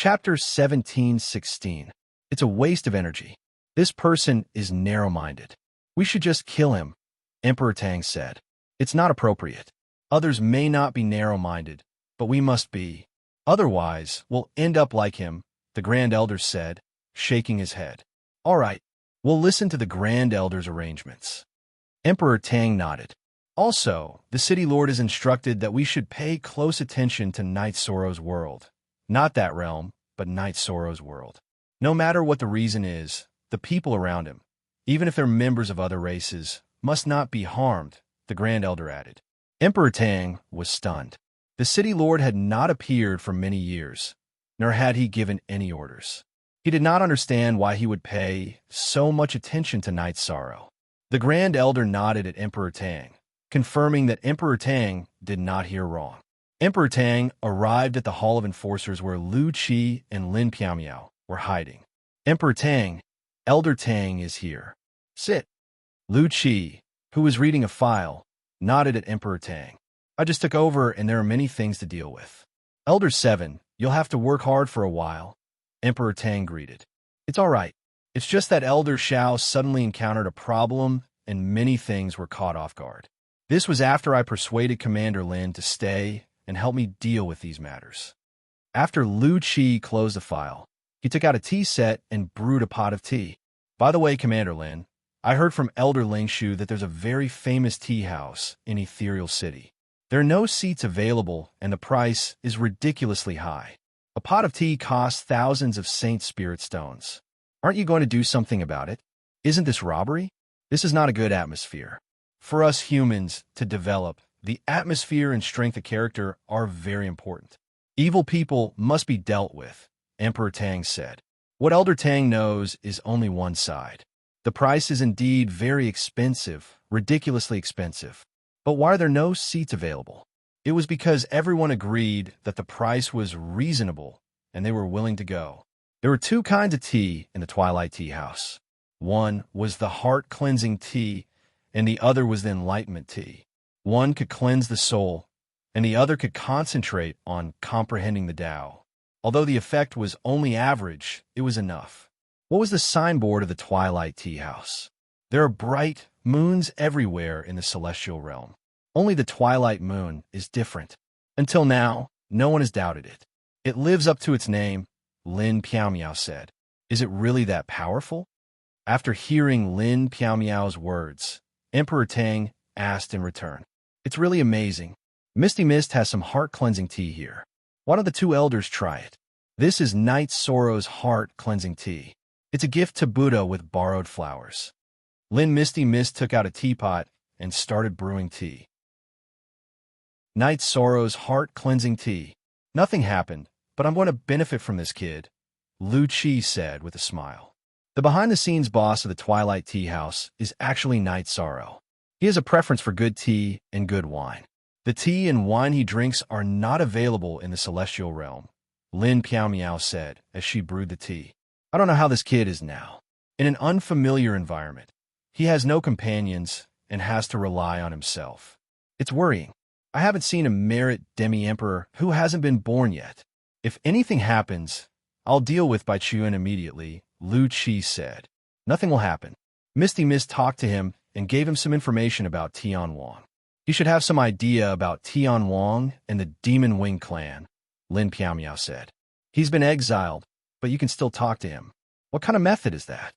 Chapter 17:16. It's a waste of energy. This person is narrow-minded. We should just kill him, Emperor Tang said. It's not appropriate. Others may not be narrow-minded, but we must be. Otherwise, we'll end up like him, the Grand Elder said, shaking his head. All right, we'll listen to the Grand Elder's arrangements. Emperor Tang nodded. Also, the City Lord is instructed that we should pay close attention to Night Sorrow's world. Not that realm, but Night Sorrow's world. No matter what the reason is, the people around him, even if they're members of other races, must not be harmed, the Grand Elder added. Emperor Tang was stunned. The City Lord had not appeared for many years, nor had he given any orders. He did not understand why he would pay so much attention to Night Sorrow. The Grand Elder nodded at Emperor Tang, confirming that Emperor Tang did not hear wrong. Emperor Tang arrived at the Hall of Enforcers where Lu Qi and Lin Piaomiao were hiding. Emperor Tang, Elder Tang is here. Sit. Lu Qi, who was reading a file, nodded at Emperor Tang. I just took over and there are many things to deal with. Elder 7, you'll have to work hard for a while, Emperor Tang greeted. It's all right. It's just that Elder Xiao suddenly encountered a problem and many things were caught off guard. This was after I persuaded Commander Lin to stay and help me deal with these matters. After Lu Qi closed the file, he took out a tea set and brewed a pot of tea. By the way, Commander Lin, I heard from Elder Lingshu that there's a very famous tea house in Ethereal City. There are no seats available and the price is ridiculously high. A pot of tea costs thousands of Saint Spirit stones. Aren't you going to do something about it? Isn't this robbery? This is not a good atmosphere. For us humans to develop, the atmosphere and strength of character are very important. Evil people must be dealt with, Emperor Tang said. What Elder Tang knows is only one side. The price is indeed very expensive, ridiculously expensive. But why are there no seats available? It was because everyone agreed that the price was reasonable and they were willing to go. There were two kinds of tea in the Twilight Tea House. One was the heart-cleansing tea, and the other was the enlightenment tea. One could cleanse the soul, and the other could concentrate on comprehending the Tao. Although the effect was only average, it was enough. What was the signboard of the Twilight Tea House? There are bright moons everywhere in the celestial realm. Only the twilight moon is different. Until now, no one has doubted it. It lives up to its name, Lin Piaomiao said. Is it really that powerful? After hearing Lin Piaomiao's words, Emperor Tang asked in return. It's really amazing. Misty Mist has some heart-cleansing tea here. Why don't the two elders try it? This is Night Sorrow's heart-cleansing tea. It's a gift to Buddha with borrowed flowers. Lin Misty Mist took out a teapot and started brewing tea. Night Sorrow's heart-cleansing tea. Nothing happened, but I'm going to benefit from this kid, Lu Qi said with a smile. The behind-the-scenes boss of the Twilight Tea House is actually Night Sorrow. He has a preference for good tea and good wine. The tea and wine he drinks are not available in the celestial realm, Lin Piaomiao said as she brewed the tea. I don't know how this kid is now. In an unfamiliar environment, he has no companions and has to rely on himself. It's worrying. I haven't seen a merit demi-emperor who hasn't been born yet. If anything happens, I'll deal with Bai Chuan immediately, Lu Qi said. Nothing will happen. Misty Mist talked to him and gave him some information about Tian Wang. He should have some idea about Tian Wang and the Demon Wing clan, Lin Piaomiao said. He's been exiled, but you can still talk to him. What kind of method is that?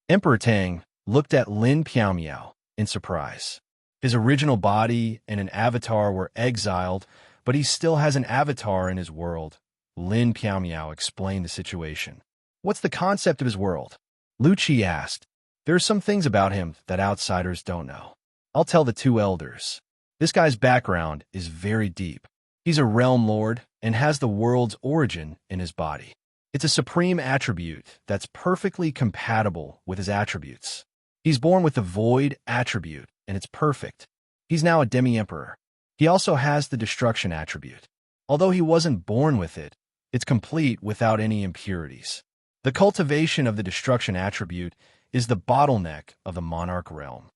Emperor Tang looked at Lin Piaomiao in surprise. His original body and an avatar were exiled, but he still has an avatar in his world. Lin Piaomiao explained the situation. What's the concept of his world? Lu Qi asked. There are some things about him that outsiders don't know. I'll tell the two elders. This guy's background is very deep. He's a realm lord and has the world's origin in his body. It's a supreme attribute that's perfectly compatible with his attributes. He's born with the void attribute, and it's perfect. He's now a demi-emperor. He also has the destruction attribute. Although he wasn't born with it, it's complete without any impurities. The cultivation of the destruction attribute is the bottleneck of the monarch realm.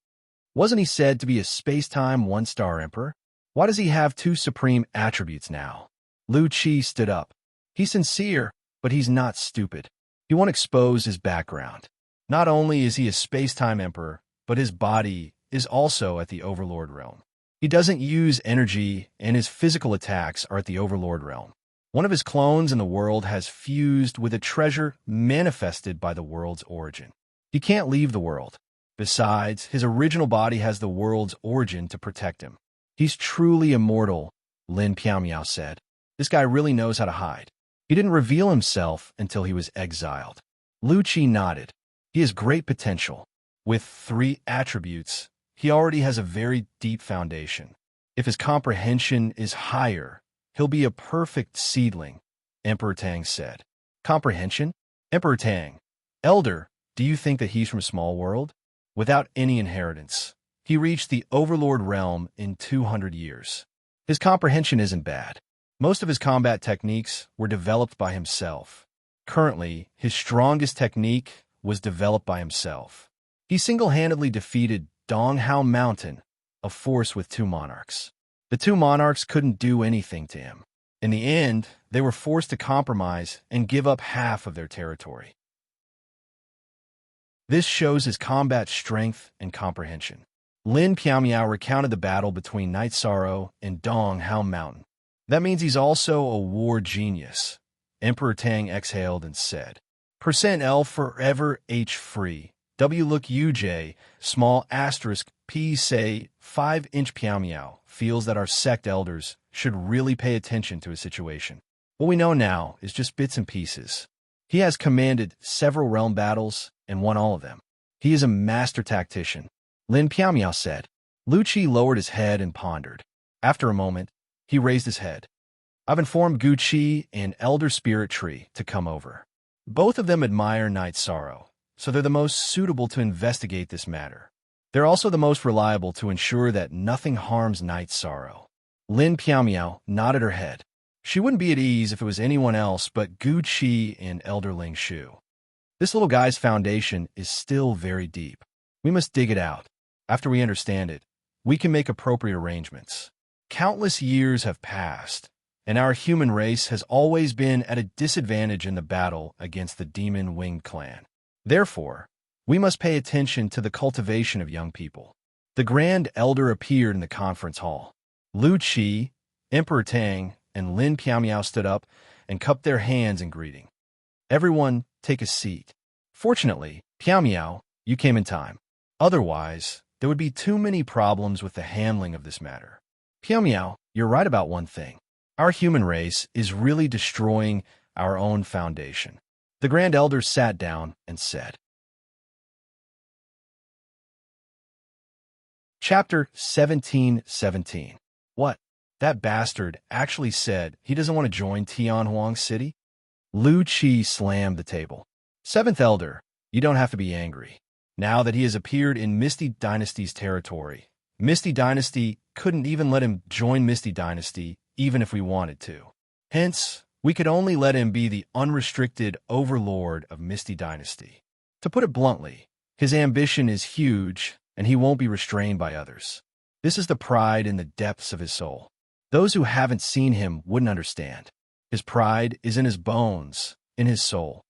Wasn't he said to be a space-time one-star emperor? Why does he have two supreme attributes now? Lu Qi stood up. He's sincere, but he's not stupid. He won't expose his background. Not only is he a space-time emperor, but his body is also at the Overlord realm. He doesn't use energy, and his physical attacks are at the Overlord realm. One of his clones in the world has fused with a treasure manifested by the world's origin. He can't leave the world. Besides, his original body has the world's origin to protect him. He's truly immortal, Lin Piao said. This guy really knows how to hide. He didn't reveal himself until he was exiled. Lu Qi nodded. He has great potential. With 3 attributes, he already has a very deep foundation. If his comprehension is higher, he'll be a perfect seedling, Emperor Tang said. Comprehension? Emperor Tang, Elder, do you think that he's from Small World? Without any inheritance, he reached the Overlord realm in 200 years. His comprehension isn't bad. Most of his combat techniques were developed by himself. Currently, his strongest technique was developed by himself. He single-handedly defeated Donghao Mountain, a force with 2 monarchs. The 2 monarchs couldn't do anything to him. In the end, they were forced to compromise and give up half of their territory. This shows his combat strength and comprehension. Lin Piao recounted the battle between Night Sorrow and Donghao Mountain. That means he's also a war genius. Emperor Tang exhaled and said, %L forever H free. W look UJ, small asterisk P say 5-inch Piao feels that our sect elders should really pay attention to his situation. What we know now is just bits and pieces. He has commanded several realm battles and won all of them. He is a master tactician, Lin Piao said. Lu Qi lowered his head and pondered. After a moment, he raised his head. I've informed Gu Qi and Elder Spirit Tree to come over. Both of them admire Night Sorrow, so they're the most suitable to investigate this matter. They're also the most reliable to ensure that nothing harms Night Sorrow. Lin Piao nodded her head. She wouldn't be at ease if it was anyone else but Gu Qi and Elder Ling Shu. This little guy's foundation is still very deep. We must dig it out. After we understand it, we can make appropriate arrangements. Countless years have passed, and our human race has always been at a disadvantage in the battle against the demon-winged clan. Therefore, we must pay attention to the cultivation of young people. The Grand Elder appeared in the conference hall. Lu Qi, Emperor Tang, and Lin Piao stood up and cupped their hands in greeting. Everyone, take a seat. Fortunately, Piao, you came in time. Otherwise, there would be too many problems with the handling of this matter. Piao, you're right about one thing. Our human race is really destroying our own foundation. The Grand Elder sat down and said, Chapter 1717. What? That bastard actually said he doesn't want to join Tianhuang City? Lu Qi slammed the table. 7th Elder, you don't have to be angry. Now that he has appeared in Misty Dynasty's territory, Misty Dynasty couldn't even let him join Misty Dynasty even if we wanted to. Hence, we could only let him be the unrestricted overlord of Misty Dynasty. To put it bluntly, his ambition is huge, and he won't be restrained by others. This is the pride in the depths of his soul. Those who haven't seen him wouldn't understand. His pride is in his bones, in his soul.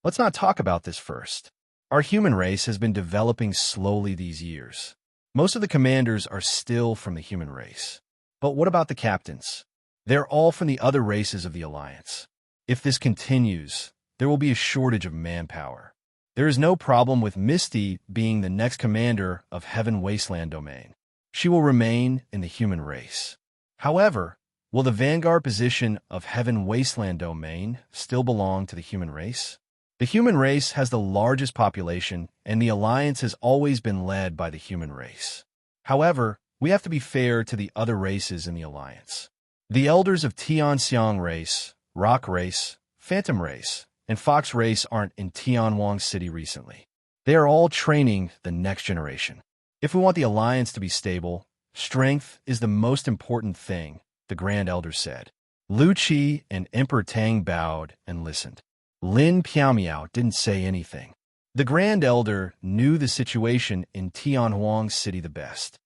Let's not talk about this first. Our human race has been developing slowly these years. Most of the commanders are still from the human race. But what about the captains? They're all from the other races of the Alliance. If this continues, there will be a shortage of manpower. There is no problem with Misty being the next commander of Heaven Wasteland Domain. She will remain in the human race. However, will the vanguard position of Heaven Wasteland Domain still belong to the human race? The human race has the largest population, and the Alliance has always been led by the human race. However, we have to be fair to the other races in the Alliance. The elders of Tianxiang race, Rock race, Phantom race, and Fox race aren't in Tianhuang City recently. They are all training the next generation. If we want the Alliance to be stable, strength is the most important thing, the Grand Elder said. Lu Qi and Emperor Tang bowed and listened. Lin Piao didn't say anything. The Grand Elder knew the situation in Tianhuang City the best.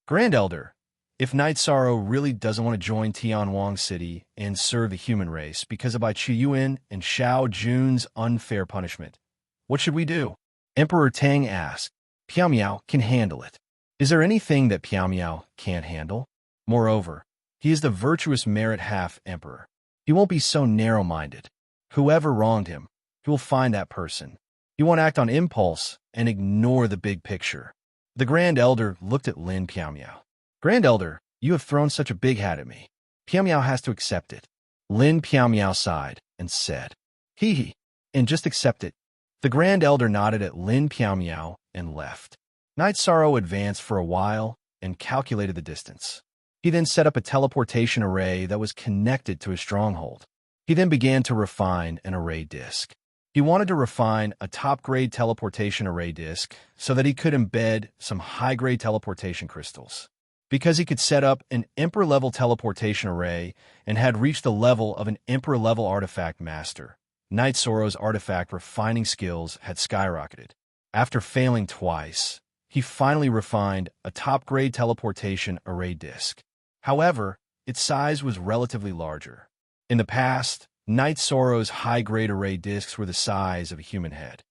Grand Elder, If Night Sorrow really doesn't want to join Tianwang City and serve the human race because of Bai Qiyuan and Xiao Jun's unfair punishment, what should we do? Emperor Tang asked. Piao Miao can handle it. Is there anything that Piao Miao can't handle? Moreover, he is the virtuous merit half-emperor. He won't be so narrow-minded. Whoever wronged him, he will find that person. He won't act on impulse and ignore the big picture. The Grand Elder looked at Lin Piao Miao. Grand Elder, you have thrown such a big hat at me. Piao Miao has to accept it. Lin Piao Miao sighed and said, Hee, and just accept it. The Grand Elder nodded at Lin Piao Miao and left. Night Sorrow advanced for a while and calculated the distance. He then set up a teleportation array that was connected to his stronghold. He then began to refine an array disk. He wanted to refine a top-grade teleportation array disk so that he could embed some high-grade teleportation crystals. Because he could set up an Emperor-level teleportation array and had reached the level of an Emperor-level artifact master, Night Sorrow's artifact refining skills had skyrocketed. After failing twice, he finally refined a top-grade teleportation array disk. However, its size was relatively larger. In the past, Night Sorrow's high-grade array disks were the size of a human head.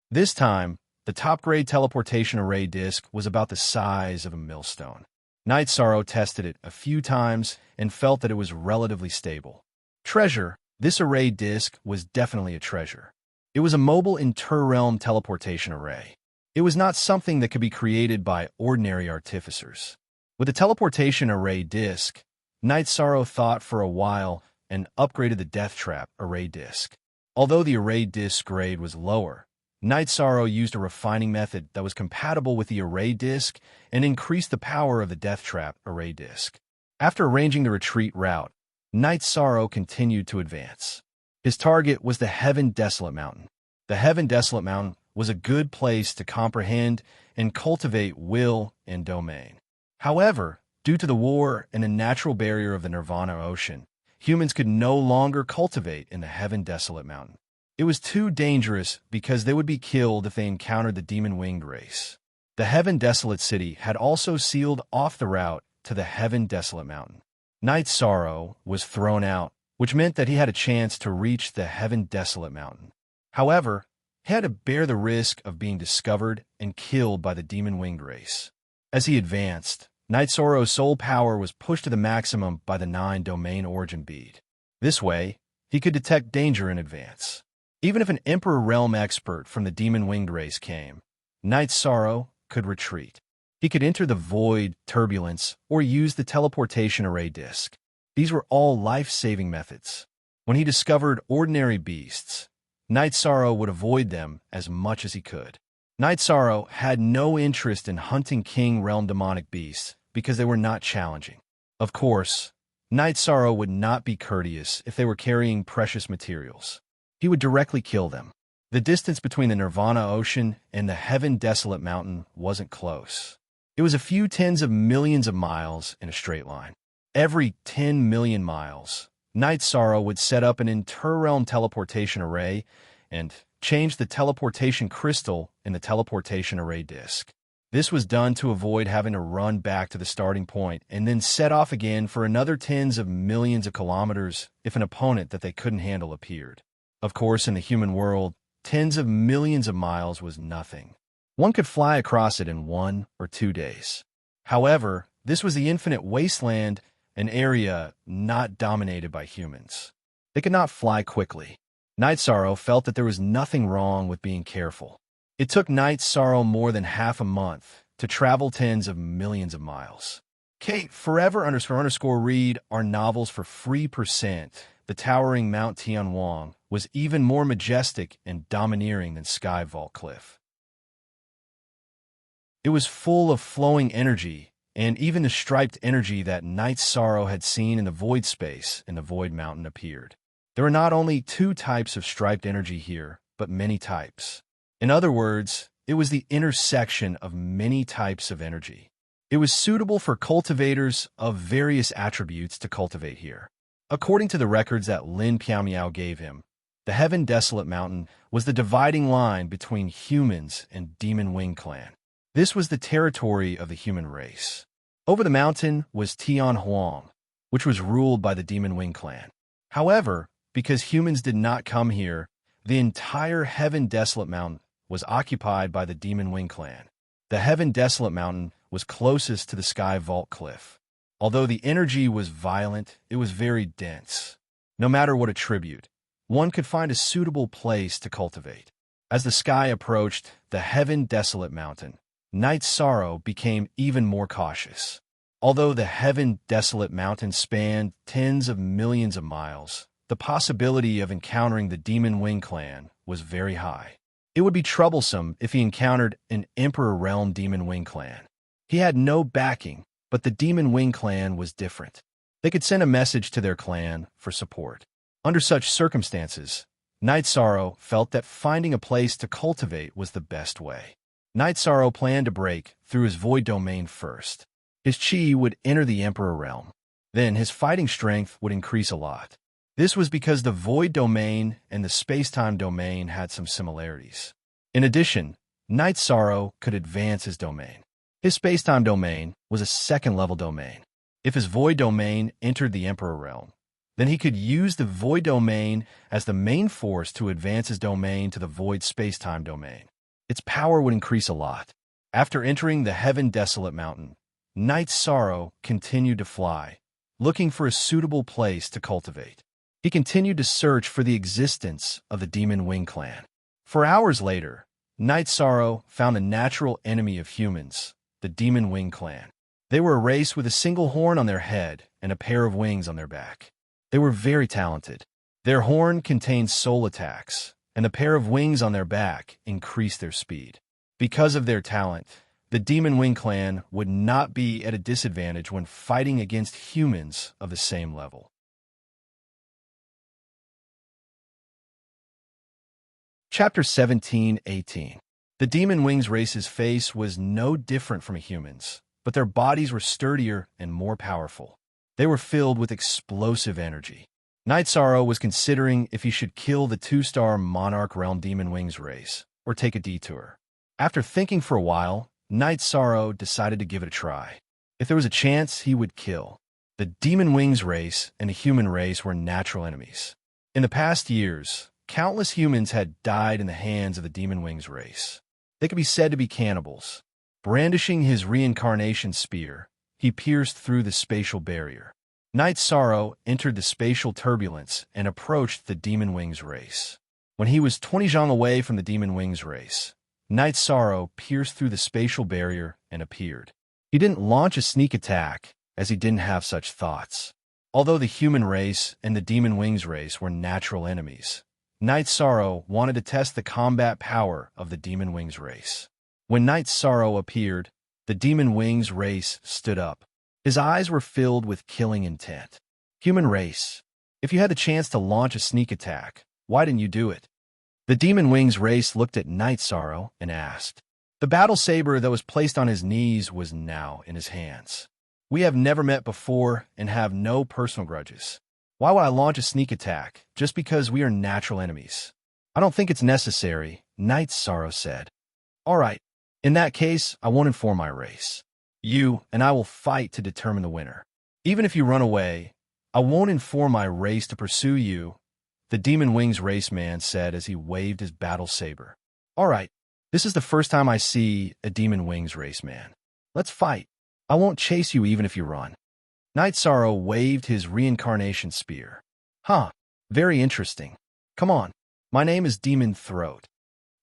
This time, the top-grade teleportation array disk was about the size of a millstone. Night Sorrow tested it a few times and felt that it was relatively stable. Treasure, this array disk was definitely a treasure. It was a mobile inter-realm teleportation array. It was not something that could be created by ordinary artificers. With the teleportation array disk, Night Sorrow thought for a while and upgraded the Death Trap array disk. Although the array disk grade was lower, Night Sorrow used a refining method that was compatible with the array disk and increased the power of the Death Trap array disk. After arranging the retreat route, Night Sorrow continued to advance. His target was the Heaven Desolate Mountain. The Heaven Desolate Mountain was a good place to comprehend and cultivate will and domain. However, due to the war and the natural barrier of the Nirvana Ocean, humans could no longer cultivate in the Heaven Desolate Mountain. It was too dangerous because they would be killed if they encountered the demon-winged race. The Heaven Desolate City had also sealed off the route to the Heaven Desolate Mountain. Night Sorrow was thrown out, which meant that he had a chance to reach the Heaven Desolate Mountain. However, he had to bear the risk of being discovered and killed by the demon-winged race. As he advanced, Night Sorrow's soul power was pushed to the maximum by the 9 domain origin bead. This way, he could detect danger in advance. Even if an Emperor Realm expert from the demon-winged race came, Night Sorrow could retreat. He could enter the void, turbulence, or use the teleportation array disk. These were all life-saving methods. When he discovered ordinary beasts, Night Sorrow would avoid them as much as he could. Night Sorrow had no interest in hunting King Realm demonic beasts because they were not challenging. Of course, Night Sorrow would not be courteous if they were carrying precious materials. He would directly kill them. The distance between the Nirvana Ocean and the Heaven Desolate Mountain wasn't close. It was a few tens of millions of miles in a straight line. Every 10 million miles, Night Sorrow would set up an inter-realm teleportation array and change the teleportation crystal in the teleportation array disk. This was done to avoid having to run back to the starting point and then set off again for another tens of millions of kilometers if an opponent that they couldn't handle appeared. Of course, in the human world, tens of millions of miles was nothing. One could fly across it in 1 or 2 days. However, this was the infinite wasteland, an area not dominated by humans. They could not fly quickly. Night Sorrow felt that there was nothing wrong with being careful. It took Night Sorrow more than half a month to travel tens of millions of miles. Kate, forever_read our novels for free %. The towering Mount Tianwang was even more majestic and domineering than Sky Vault Cliff. It was full of flowing energy, and even the striped energy that Night Sorrow had seen in the void space in the Void Mountain appeared. There are not only 2 types of striped energy here, but many types. In other words, it was the intersection of many types of energy. It was suitable for cultivators of various attributes to cultivate here. According to the records that Lin Piao Miao gave him, the Heaven Desolate Mountain was the dividing line between humans and Demon Wing Clan. This was the territory of the human race. Over the mountain was Tian Huang, which was ruled by the Demon Wing clan. However, because humans did not come here, the entire Heaven Desolate Mountain was occupied by the Demon Wing clan. The Heaven Desolate Mountain was closest to the Sky Vault Cliff. Although the energy was violent, it was very dense. No matter what attribute, one could find a suitable place to cultivate. As the sky approached the Heaven Desolate Mountain, Night Sorrow became even more cautious. Although the Heaven Desolate Mountain spanned tens of millions of miles, the possibility of encountering the Demon Wing clan was very high. It would be troublesome if he encountered an Emperor Realm Demon Wing clan. He had no backing, but the Demon Wing clan was different. They could send a message to their clan for support. Under such circumstances, Night Sorrow felt that finding a place to cultivate was the best way. Night Sorrow planned to break through his void domain first. His chi would enter the Emperor Realm. Then his fighting strength would increase a lot. This was because the void domain and the space-time domain had some similarities. In addition, Night Sorrow could advance his domain. His space-time domain was a second-level domain. If his void domain entered the Emperor Realm, then he could use the void domain as the main force to advance his domain to the void space-time domain. Its power would increase a lot. After entering the Heaven Desolate Mountain, Night Sorrow continued to fly, looking for a suitable place to cultivate. He continued to search for the existence of the Demon Wing clan. For hours later, Night Sorrow found a natural enemy of humans, the Demon Wing clan. They were a race with a single horn on their head and a pair of wings on their back. They were very talented. Their horn contained soul attacks, and the pair of wings on their back increased their speed. Because of their talent, the Demon Wing clan would not be at a disadvantage when fighting against humans of the same level. Chapter 17:18. The Demon Wings race's face was no different from a human's, but their bodies were sturdier and more powerful. They were filled with explosive energy. Night Sorrow was considering if he should kill the 2-star Monarch Realm Demon Wings race or take a detour. After thinking for a while, Night Sorrow decided to give it a try. If there was a chance, he would kill. The Demon Wings race and the human race were natural enemies. In the past years, countless humans had died in the hands of the Demon Wings race. They could be said to be cannibals. Brandishing his reincarnation spear, he pierced through the spatial barrier. Night Sorrow entered the spatial turbulence and approached the Demon Wings race. When he was 20 zhang away from the Demon Wings race, Night Sorrow pierced through the spatial barrier and appeared. He didn't launch a sneak attack, as he didn't have such thoughts. Although the human race and the Demon Wings race were natural enemies, Night Sorrow wanted to test the combat power of the Demon Wings race. When Night Sorrow appeared, the Demon Wings race stood up. His eyes were filled with killing intent. Human race, if you had the chance to launch a sneak attack, why didn't you do it? The Demon Wings race looked at Night Sorrow and asked. The battle saber that was placed on his knees was now in his hands. We have never met before and have no personal grudges. Why would I launch a sneak attack just because we are natural enemies? I don't think it's necessary, Night Sorrow said. All right, in that case, I won't inform my race. You and I will fight to determine the winner. Even if you run away, I won't inform my race to pursue you, the Demon Wings race man said as he waved his battle saber. All right, this is the first time I see a Demon Wings race man. Let's fight. I won't chase you even if you run. Night Sorrow waved his reincarnation spear. Huh, very interesting. Come on, my name is Demon Throat.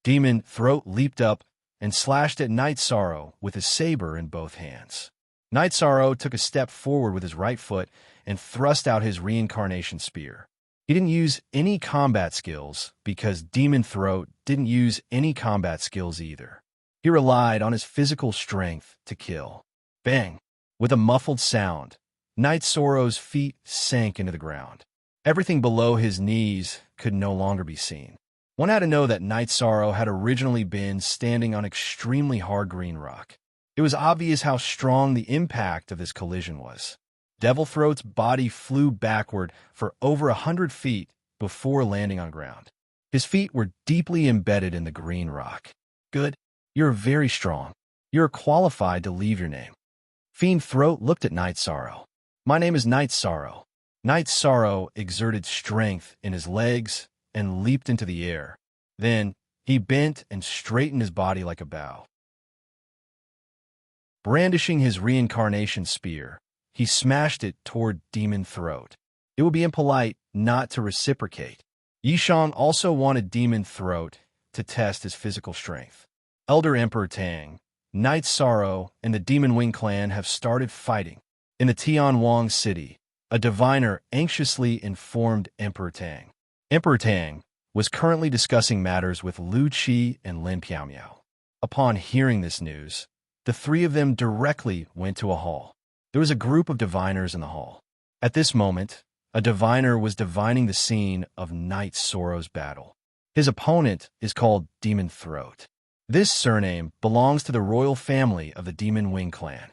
Demon Throat leaped up and slashed at Night Sorrow with his saber in both hands. Night Sorrow took a step forward with his right foot and thrust out his reincarnation spear. He didn't use any combat skills because Demon Throat didn't use any combat skills either. He relied on his physical strength to kill. Bang! With a muffled sound, Night Sorrow's feet sank into the ground. Everything below his knees could no longer be seen. One had to know that Night Sorrow had originally been standing on extremely hard green rock. It was obvious how strong the impact of this collision was. Devil Throat's body flew backward for over 100 feet before landing on ground. His feet were deeply embedded in the green rock. Good. You're very strong. You're qualified to leave your name. Fiend Throat looked at Night Sorrow. My name is Night Sorrow. Night Sorrow exerted strength in his legs and leaped into the air. Then he bent and straightened his body like a bow. Brandishing his reincarnation spear, he smashed it toward Demon Throat. It would be impolite not to reciprocate. Yishang also wanted Demon Throat to test his physical strength. Elder Emperor Tang, Night Sorrow, and the Demon Wing clan have started fighting. In the Tianwang city, a diviner anxiously informed Emperor Tang. Emperor Tang was currently discussing matters with Lu Qi and Lin Piaomiao. Upon hearing this news, the three of them directly went to a hall. There was a group of diviners in the hall. At this moment, a diviner was divining the scene of Night Sorrow's battle. His opponent is called Demon Throat. This surname belongs to the royal family of the Demon Wing clan.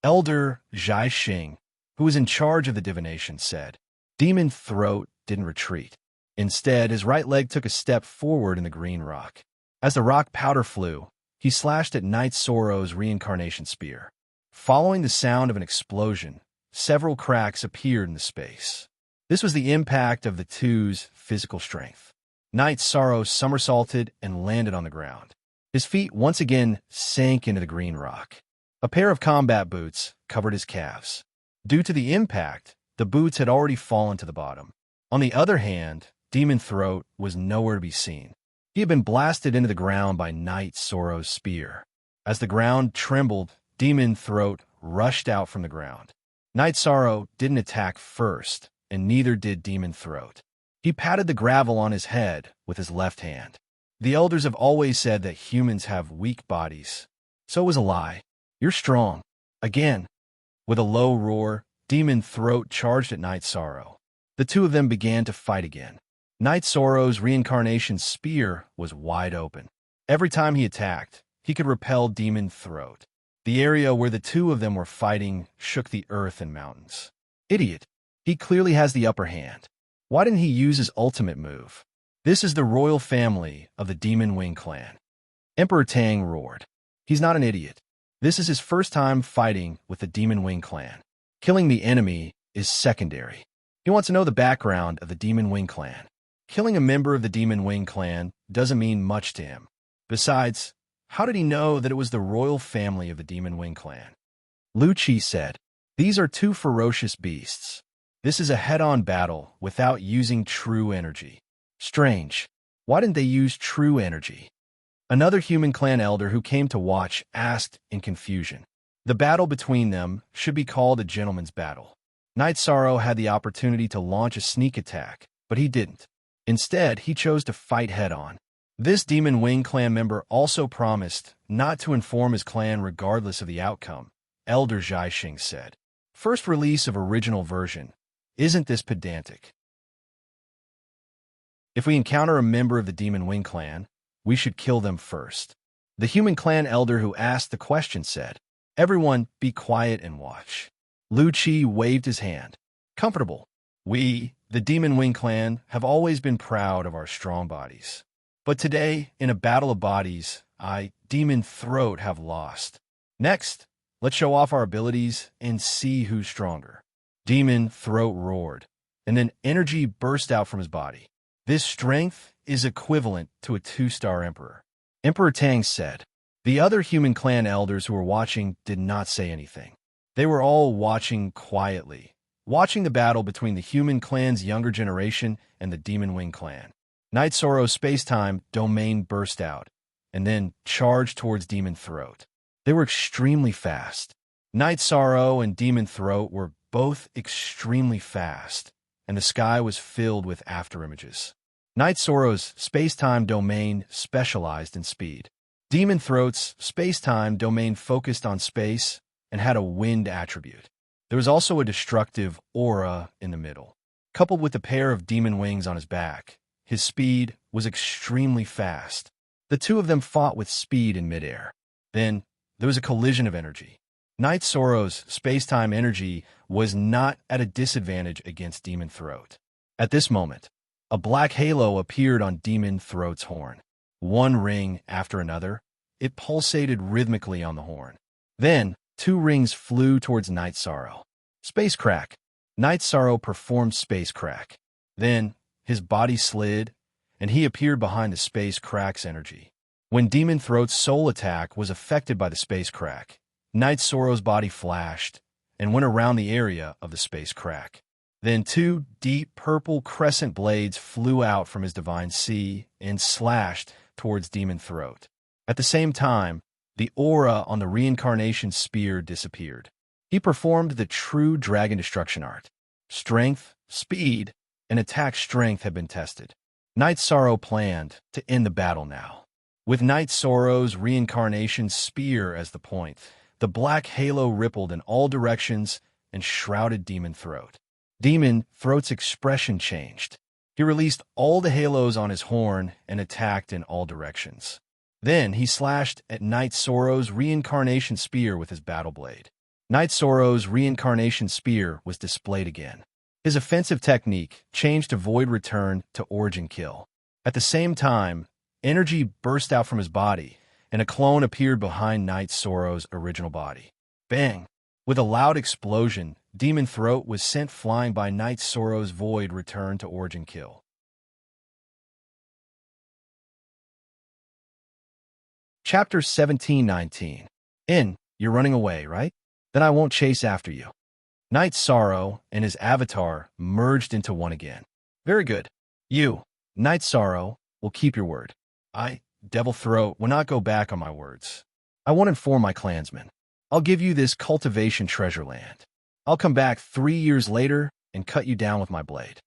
Elder Zhai Xing, who was in charge of the divination, said, Demon Throat didn't retreat. Instead, his right leg took a step forward in the green rock. As the rock powder flew, he slashed at Night Sorrow's reincarnation spear. Following the sound of an explosion, several cracks appeared in the space. This was the impact of the two's physical strength. Night Sorrow somersaulted and landed on the ground. His feet once again sank into the green rock. A pair of combat boots covered his calves. Due to the impact, the boots had already fallen to the bottom. On the other hand, Demon Throat was nowhere to be seen. He had been blasted into the ground by Night Sorrow's spear. As the ground trembled, Demon Throat rushed out from the ground. Night Sorrow didn't attack first, and neither did Demon Throat. He patted the gravel on his head with his left hand. The elders have always said that humans have weak bodies. So it was a lie. You're strong. Again. With a low roar, Demon Throat charged at Night Sorrow. The two of them began to fight again. Night Sorrow's reincarnation spear was wide open. Every time he attacked, he could repel Demon Throat. The area where the two of them were fighting shook the earth and mountains. Idiot. He clearly has the upper hand. Why didn't he use his ultimate move? This is the royal family of the Demon Wing clan. Emperor Tang roared. He's not an idiot. This is his first time fighting with the Demon Wing clan. Killing the enemy is secondary. He wants to know the background of the Demon Wing clan. Killing a member of the Demon Wing clan doesn't mean much to him. Besides, how did he know that it was the royal family of the Demon Wing clan? Lu Qi said, These are two ferocious beasts. This is a head-on battle without using true energy. Strange. Why didn't they use true energy? Another human clan elder who came to watch asked in confusion. The battle between them should be called a gentleman's battle. Night Sorrow had the opportunity to launch a sneak attack, but he didn't. Instead, he chose to fight head-on. This Demon Wing clan member also promised not to inform his clan regardless of the outcome, Elder Zhai Xing said. First release of original version. Isn't this pedantic? If we encounter a member of the Demon Wing clan, we should kill them first. The human clan elder who asked the question said, Everyone, be quiet and watch. Lu Qi waved his hand. Comfortable. We, the Demon Wing clan, have always been proud of our strong bodies. But today, in a battle of bodies, I, Demon Throat, have lost. Next, let's show off our abilities and see who's stronger. Demon Throat roared, and then energy burst out from his body. This strength is equivalent to a 2-star emperor. Emperor Tang said. The other human clan elders who were watching did not say anything. They were all watching quietly, watching the battle between the human clan's younger generation and the Demon Wing clan. Night Sorrow's space-time domain burst out, and then charged towards Demon Throat. They were extremely fast. Night Sorrow and Demon Throat were both extremely fast, and the sky was filled with afterimages. Night Sorrow's space-time domain specialized in speed. Demon Throat's space-time domain focused on space and had a wind attribute. There was also a destructive aura in the middle. Coupled with a pair of demon wings on his back, his speed was extremely fast. The two of them fought with speed in midair. Then, there was a collision of energy. Night Sorrow's space-time energy was not at a disadvantage against Demon Throat. At this moment, a black halo appeared on Demon Throat's horn. One ring after another, it pulsated rhythmically on the horn. Then, 2 rings flew towards Night Sorrow. Space Crack. Night Sorrow performed Space Crack. Then, his body slid, and he appeared behind the Space Crack's energy. When Demon Throat's soul attack was affected by the Space Crack, Night Sorrow's body flashed and went around the area of the Space Crack. Then 2 deep purple crescent blades flew out from his Divine Sea and slashed towards Demon Throat. At the same time, the aura on the Reincarnation Spear disappeared. He performed the true Dragon Destruction art. Strength, speed, and attack strength had been tested. Night Sorrow planned to end the battle now. With Night Sorrow's Reincarnation Spear as the point, the black halo rippled in all directions and shrouded Demon Throat. Demon Throat's expression changed. He released all the halos on his horn and attacked in all directions. Then he slashed at Night Sorrow's Reincarnation Spear with his battle blade. Night Sorrow's Reincarnation Spear was displayed again. His offensive technique changed to Void Return to Origin Kill. At the same time, energy burst out from his body, and a clone appeared behind Night Sorrow's original body. Bang! With a loud explosion, Demon Throat was sent flying by Night Sorrow's Void Return to Origin Kill. Chapter 17-19. You're running away, right? Then I won't chase after you. Night Sorrow and his avatar merged into one again. Very good. You, Night Sorrow, will keep your word. I, Devil Throat, will not go back on my words. I won't inform my clansmen. I'll give you this cultivation treasure land. I'll come back 3 years later and cut you down with my blade.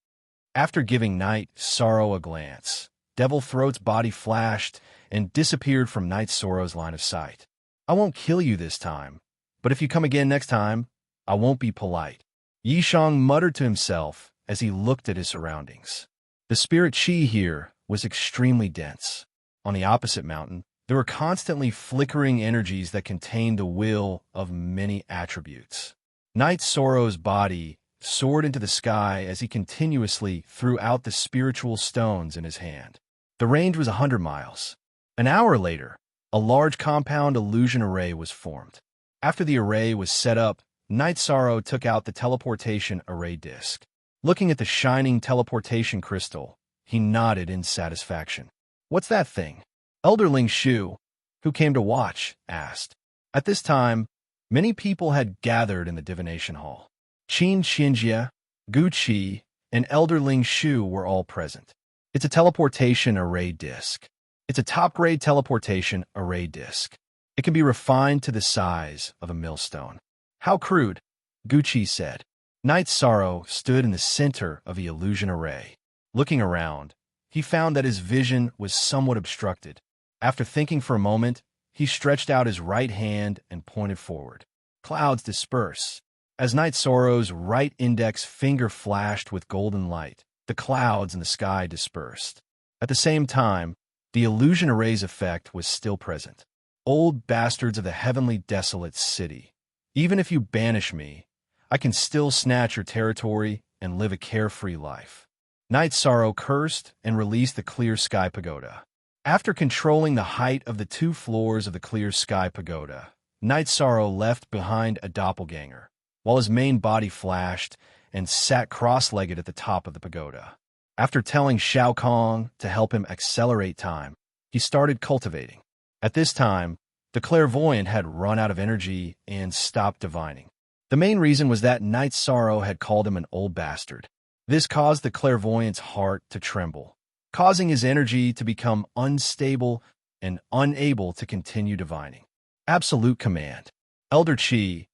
After giving Night Sorrow a glance, Devil Throat's body flashed and disappeared from Night Sorrow's line of sight. I won't kill you this time, but if you come again next time, I won't be polite. Yishang muttered to himself as he looked at his surroundings. The spirit chi here was extremely dense. On the opposite mountain, there were constantly flickering energies that contained the will of many attributes. Night Sorrow's body soared into the sky as he continuously threw out the spiritual stones in his hand. The range was 100 miles. An hour later, a large compound illusion array was formed. After the array was set up, Night Sorrow took out the teleportation array disc. Looking at the shining teleportation crystal, he nodded in satisfaction. What's that thing? Elderling Shu, who came to watch, asked. At this time, many people had gathered in the divination hall. Qin Xinjia, Gu Qi, and Elderling Shu were all present. It's a teleportation array disc. It's a top-grade teleportation array disc. It can be refined to the size of a millstone. How crude, Gu Qi said. Night Sorrow stood in the center of the illusion array. Looking around, he found that his vision was somewhat obstructed. After thinking for a moment, he stretched out his right hand and pointed forward. Clouds disperse. As Night Sorrow's right index finger flashed with golden light, the clouds in the sky dispersed. At the same time, the illusion array's effect was still present. Old bastards of the heavenly desolate city. Even if you banish me, I can still snatch your territory and live a carefree life. Night Sorrow cursed and released the Clear Sky Pagoda. After controlling the height of the 2 floors of the Clear Sky Pagoda, Night Sorrow left behind a doppelganger, while his main body flashed and sat cross-legged at the top of the pagoda. After telling Shao Kong to help him accelerate time, he started cultivating. At this time, the clairvoyant had run out of energy and stopped divining. The main reason was that Night Sorrow had called him an old bastard. This caused the clairvoyant's heart to tremble, causing his energy to become unstable and unable to continue divining. Absolute command. Elder Chi,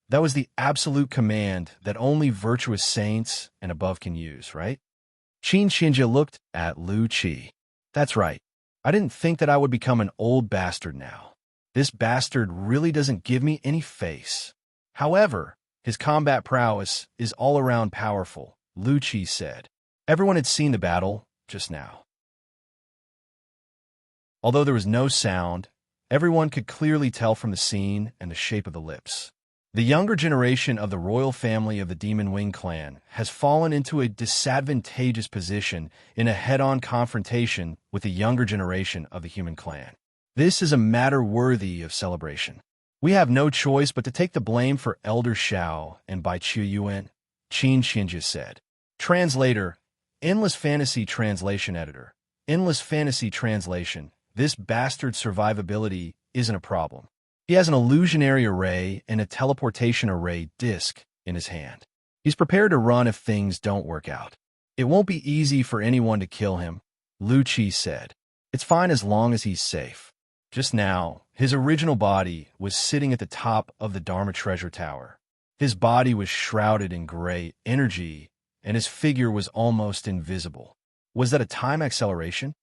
that was the absolute command that only virtuous saints and above can use, right? Qin Xinjia looked at Lu Qi. That's right. I didn't think that I would become an old bastard now. This bastard really doesn't give me any face. However, his combat prowess is all around powerful, Lu Qi said. Everyone had seen the battle just now. Although there was no sound, everyone could clearly tell from the scene and the shape of the lips. The younger generation of the royal family of the Demon Wing clan has fallen into a disadvantageous position in a head-on confrontation with the younger generation of the human clan. This is a matter worthy of celebration. We have no choice but to take the blame for Elder Shao and Bai Chu Yuan, Qin Xinjia said. Translator, Endless Fantasy Translation Editor. Endless Fantasy Translation. This bastard survivability isn't a problem. He has an illusionary array and a teleportation array disc in his hand. He's prepared to run if things don't work out. It won't be easy for anyone to kill him, Lu Qi said. It's fine as long as he's safe. Just now, his original body was sitting at the top of the Dharma Treasure Tower. His body was shrouded in gray energy, and his figure was almost invisible. Was that a time acceleration?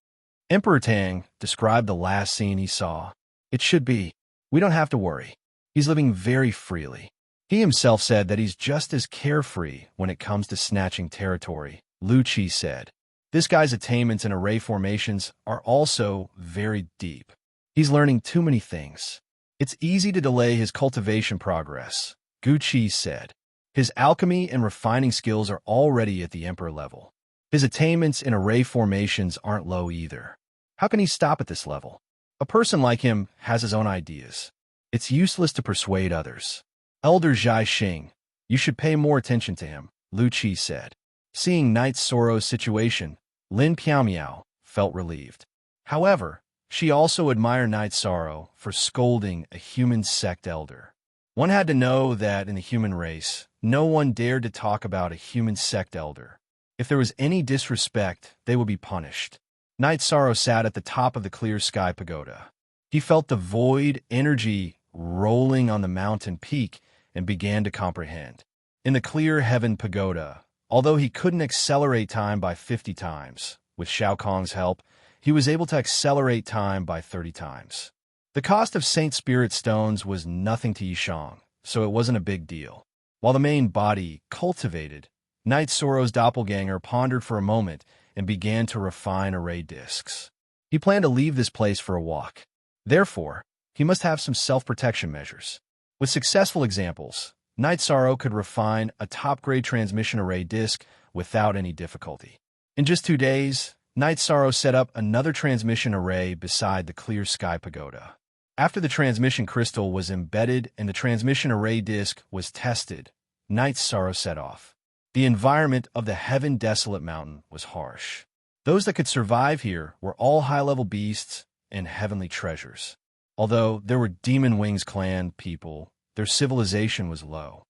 Emperor Tang described the last scene he saw. It should be. We don't have to worry. He's living very freely. He himself said that he's just as carefree when it comes to snatching territory, Lu Qi said. This guy's attainments and array formations are also very deep. He's learning too many things. It's easy to delay his cultivation progress, Gu Qi said. His alchemy and refining skills are already at the emperor level. His attainments in array formations aren't low either. How can he stop at this level? A person like him has his own ideas. It's useless to persuade others. Elder Zhai Xing, you should pay more attention to him, Lu Qi said. Seeing Knight Soro's situation, Lin Piaomiao felt relieved. However, she also admired Knight Soro for scolding a human sect elder. One had to know that in the human race, no one dared to talk about a human sect elder. If there was any disrespect, they would be punished. Knight Soro sat at the top of the clear sky pagoda. He felt the void energy rolling on the mountain peak and began to comprehend. In the clear heaven pagoda, although he couldn't accelerate time by 50 times, with Shao Kong's help, he was able to accelerate time by 30 times. The cost of Saint Spirit stones was nothing to Yishang, so it wasn't a big deal. While the main body cultivated, Knight Soro's doppelganger pondered for a moment and began to refine array discs. He planned to leave this place for a walk. Therefore, he must have some self-protection measures. With successful examples, Knight Soro could refine a top-grade transmission array disc without any difficulty. In just 2 days, Knight Soro set up another transmission array beside the clear sky pagoda. After the transmission crystal was embedded and the transmission array disc was tested, Knight Soro set off. The environment of the Heaven Desolate Mountain was harsh. Those that could survive here were all high-level beasts and heavenly treasures. Although there were Demon Wings clan people, their civilization was low.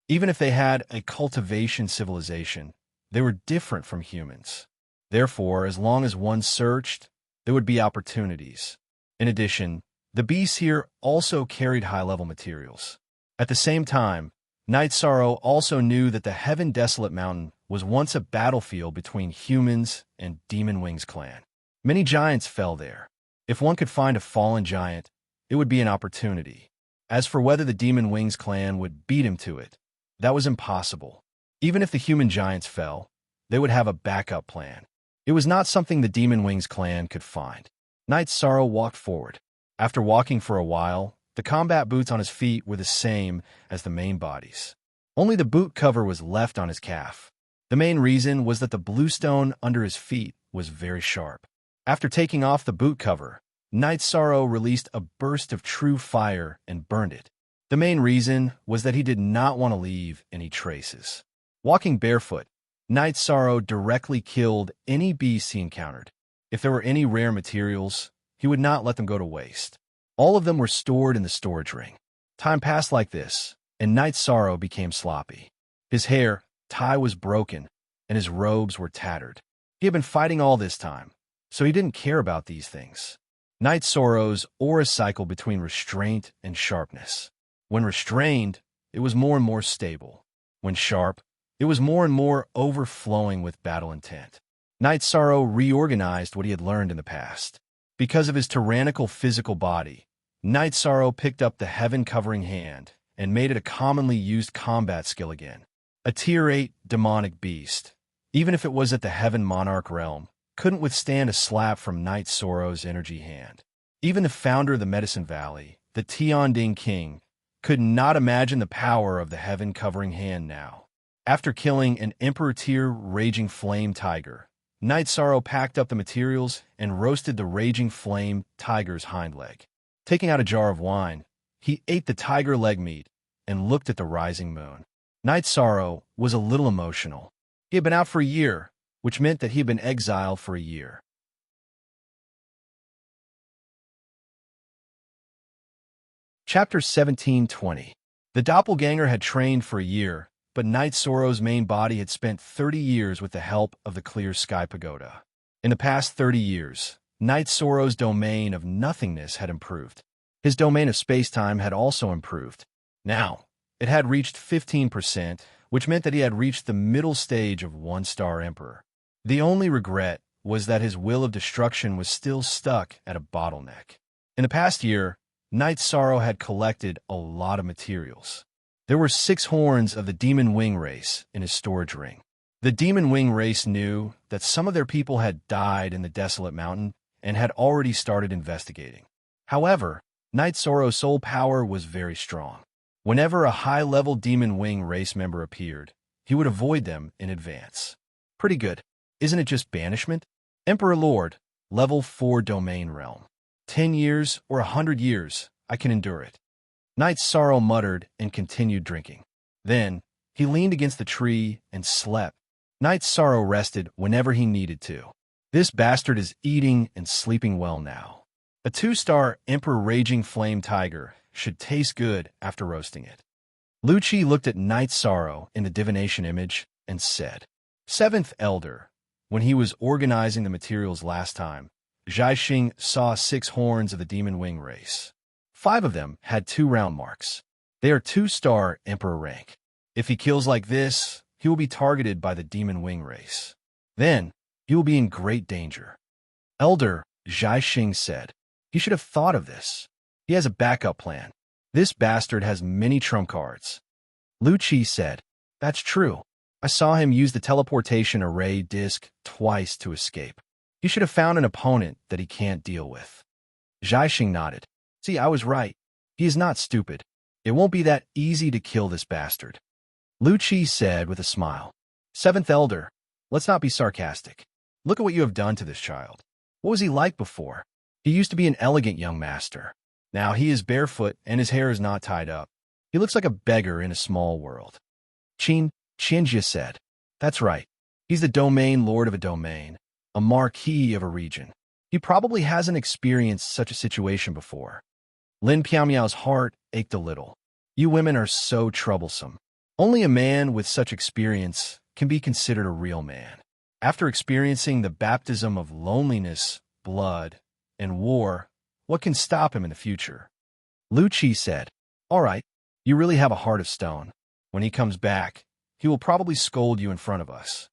Even if they had a cultivation civilization, they were different from humans. Therefore, as long as one searched, there would be opportunities. In addition, the beasts here also carried high-level materials. At the same time, Knight Soro also knew that the Heaven Desolate Mountain was once a battlefield between humans and Demon Wings clan. Many giants fell there. If one could find a fallen giant, it would be an opportunity. As for whether the Demon Wings clan would beat him to it, that was impossible. Even if the human giants fell, they would have a backup plan. It was not something the Demon Wings clan could find. Knight Soro walked forward. After walking for a while, the combat boots on his feet were the same as the main bodies. Only the boot cover was left on his calf. The main reason was that the bluestone under his feet was very sharp. After taking off the boot cover, Knight Soro released a burst of true fire and burned it. The main reason was that he did not want to leave any traces. Walking barefoot, Knight Soro directly killed any beast he encountered. If there were any rare materials, he would not let them go to waste. All of them were stored in the storage ring. Time passed like this, and Knight Soro became sloppy. His hair, tie was broken, and his robes were tattered. He had been fighting all this time, so he didn't care about these things. Knight Soro's aura cycled between restraint and sharpness. When restrained, it was more and more stable. When sharp, it was more and more overflowing with battle intent. Knight Soro reorganized what he had learned in the past. Because of his tyrannical physical body, Knight Soro picked up the heaven-covering hand and made it a commonly used combat skill again. A Tier 8 demonic beast, even if it was at the Heaven Monarch realm, couldn't withstand a slap from Knight Soro's energy hand. Even the founder of the Medicine Valley, the Tianding King, could not imagine the power of the heaven-covering hand now. After killing an Emperor Tier Raging Flame Tiger, Night Sorrow packed up the materials and roasted the raging flame tiger's hind leg. Taking out a jar of wine, he ate the tiger leg meat and looked at the rising moon. Night Sorrow was a little emotional. He had been out for a year, which meant that he had been exiled for a year. Chapter 17:20. The doppelganger had trained for a year, but Night Sorrow's main body had spent 30 years with the help of the Clear Sky Pagoda. In the past 30 years, Night Sorrow's domain of nothingness had improved. His domain of space-time had also improved. Now, it had reached 15%, which meant that he had reached the middle stage of one-star Emperor. The only regret was that his will of destruction was still stuck at a bottleneck. In the past year, Night Sorrow had collected a lot of materials. There were 6 horns of the Demon Wing race in his storage ring. The Demon Wing race knew that some of their people had died in the Desolate Mountain and had already started investigating. However, Night Sorrow's soul power was very strong. Whenever a high-level Demon Wing race member appeared, he would avoid them in advance. Pretty good. Isn't it just banishment? Emperor Lord, level 4 domain realm. 10 years or 100 years, I can endure it. Night Sorrow muttered and continued drinking. Then, he leaned against the tree and slept. Night Sorrow rested whenever he needed to. This bastard is eating and sleeping well now. A 2-star Emperor Raging Flame Tiger should taste good after roasting it. Lucci looked at Night Sorrow in the divination image and said, 7th Elder. When he was organizing the materials last time, Zhaixing saw 6 horns of the Demon Wing race. 5 of them had 2 round marks. They are 2-star Emperor rank. If he kills like this, he will be targeted by the Demon Wing race. Then, he will be in great danger. Elder, Zhaixing said. He should have thought of this. He has a backup plan. This bastard has many trump cards. Lucci said. That's true. I saw him use the teleportation array disc twice to escape. He should have found an opponent that he can't deal with. Zhaixing nodded. See, I was right. He is not stupid. It won't be that easy to kill this bastard. Lucci said with a smile. 7th Elder, let's not be sarcastic. Look at what you have done to this child. What was he like before? He used to be an elegant young master. Now he is barefoot and his hair is not tied up. He looks like a beggar in a small world. Qianjia said. That's right. He's the domain lord of a domain, a marquis of a region. He probably hasn't experienced such a situation before. Lin Piaomiao's heart ached a little. You women are so troublesome. Only a man with such experience can be considered a real man. After experiencing the baptism of loneliness, blood, and war, what can stop him in the future? Lucci said, all right, you really have a heart of stone. When he comes back, he will probably scold you in front of us.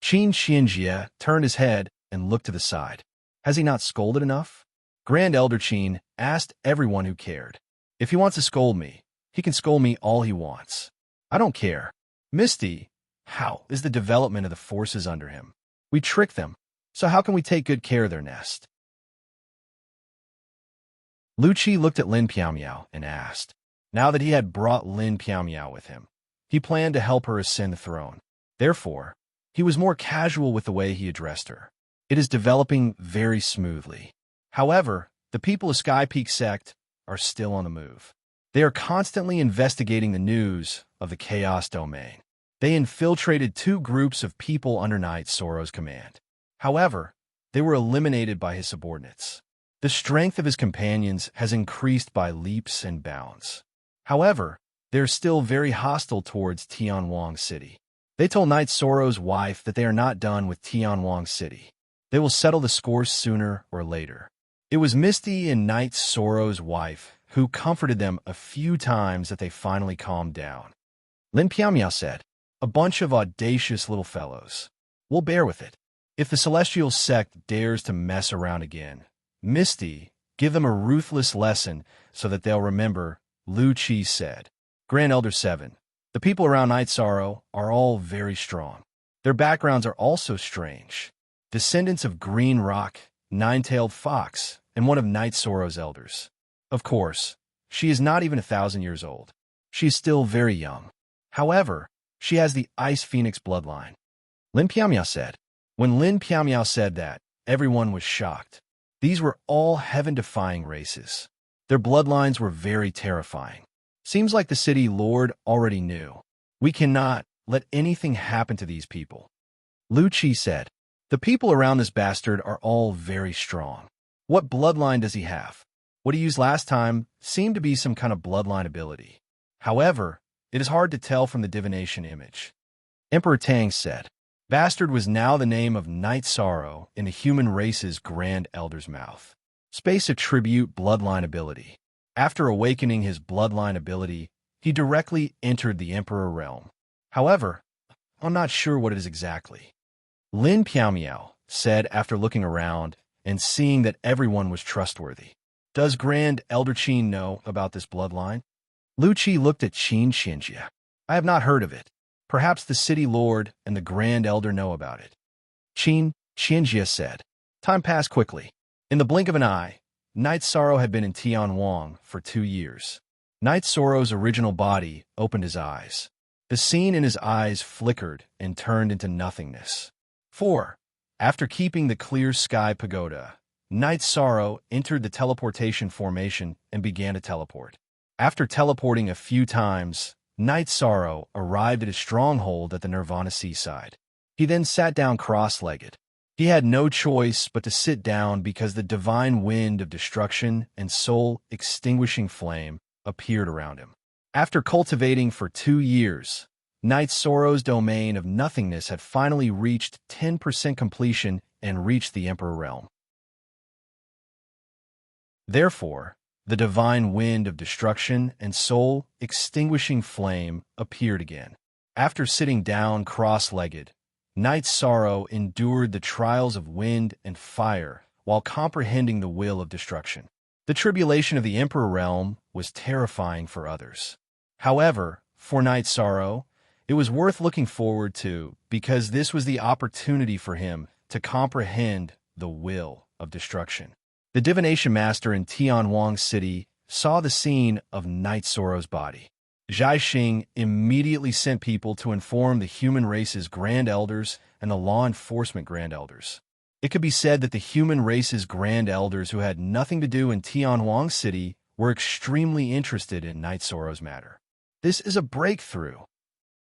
Qin Xianjie turned his head and looked to the side. Has he not scolded enough? Grand Elder Qin asked everyone who cared. If he wants to scold me, he can scold me all he wants. I don't care. Misty, how is the development of the forces under him? We trick them, so how can we take good care of their nest? Lucci looked at Lin Piaomiao and asked. Now that he had brought Lin Piaomiao with him, he planned to help her ascend the throne. Therefore, he was more casual with the way he addressed her. It is developing very smoothly. However, the people of Sky Peak Sect are still on the move. They are constantly investigating the news of the Chaos Domain. They infiltrated 2 groups of people under Night Sorrow's command. However, they were eliminated by his subordinates. The strength of his companions has increased by leaps and bounds. However, they are still very hostile towards Tianwang City. They told Night Sorrow's wife that they are not done with Tianwang City. They will settle the score sooner or later. It was Misty and Night Sorrow's wife who comforted them a few times that they finally calmed down. Lin Piaomiao said, a bunch of audacious little fellows. We'll bear with it. If the Celestial Sect dares to mess around again, Misty, give them a ruthless lesson so that they'll remember, Lucci said. Grand Elder 7, the people around Night Sorrow are all very strong. Their backgrounds are also strange. Descendants of Green Rock, Nine-Tailed Fox, and one of Night Sorrow's elders. Of course, she is not even 1,000 years old. She is still very young. However, she has the Ice Phoenix bloodline. Lin Piaomiao said, When Lin Piamiao said that, everyone was shocked. These were all heaven-defying races. Their bloodlines were very terrifying. Seems like the city lord already knew. We cannot let anything happen to these people. Lu Qi said, the people around this bastard are all very strong. What bloodline does he have? What he used last time seemed to be some kind of bloodline ability. However, it is hard to tell from the divination image. Emperor Tang said, Bastard was now the name of Night Sorrow in the human race's Grand Elder's mouth. Space attribute bloodline ability. After awakening his bloodline ability, he directly entered the Emperor realm. However, I'm not sure what it is exactly. Lin Piamiao said after looking around and seeing that everyone was trustworthy. Does Grand Elder Qin know about this bloodline? Lu Qi looked at Qin Xinjia. I have not heard of it. Perhaps the city lord and the Grand Elder know about it. Qin Xinjia said. Time passed quickly. In the blink of an eye, Night Sorrow had been in Tianwang for 2 years. Night Sorrow's original body opened his eyes. The scene in his eyes flickered and turned into nothingness. 4. After keeping the clear sky pagoda, Night Sorrow entered the teleportation formation and began to teleport. After teleporting a few times, Night Sorrow arrived at his stronghold at the Nirvana seaside. He then sat down cross-legged. He had no choice but to sit down because the divine wind of destruction and soul-extinguishing flame appeared around him. After cultivating for 2 years, Night Sorrow's domain of nothingness had finally reached 10% completion and reached the Emperor realm. Therefore, the divine wind of destruction and soul-extinguishing flame appeared again. After sitting down cross-legged, Night Sorrow endured the trials of wind and fire while comprehending the will of destruction. The tribulation of the Emperor realm was terrifying for others. However, for Night Sorrow, it was worth looking forward to because this was the opportunity for him to comprehend the will of destruction. The divination master in Tianwang City saw the scene of Night Sorrow's body. Zhai Xing immediately sent people to inform the human race's Grand Elders and the law enforcement Grand Elders. It could be said that the human race's Grand Elders who had nothing to do in Tianwang City were extremely interested in Night Sorrow's matter. This is a breakthrough.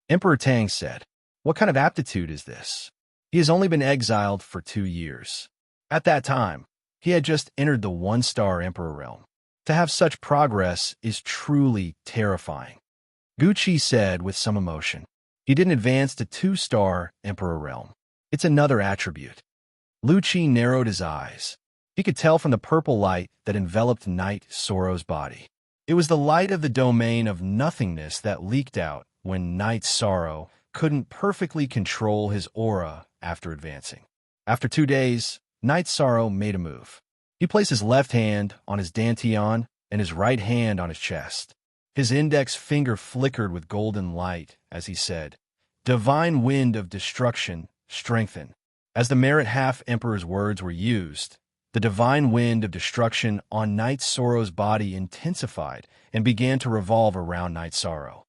Emperor Tang said, What kind of aptitude is this? He has only been exiled for 2 years. At that time, he had just entered the 1-star Emperor realm. To have such progress is truly terrifying. Gu Qi said with some emotion. He didn't advance to 2-star Emperor realm. It's another attribute. Lu Qi narrowed his eyes. He could tell from the purple light that enveloped Night Sorrow's body. It was the light of the domain of nothingness that leaked out when Night Sorrow couldn't perfectly control his aura after advancing. After 2 days, Night Sorrow made a move. He placed his left hand on his dantian and his right hand on his chest. His index finger flickered with golden light as he said, Divine wind of destruction, strengthen. As the Merit Half-Emperor's words were used, the divine wind of destruction on Night Sorrow's body intensified and began to revolve around Night Sorrow.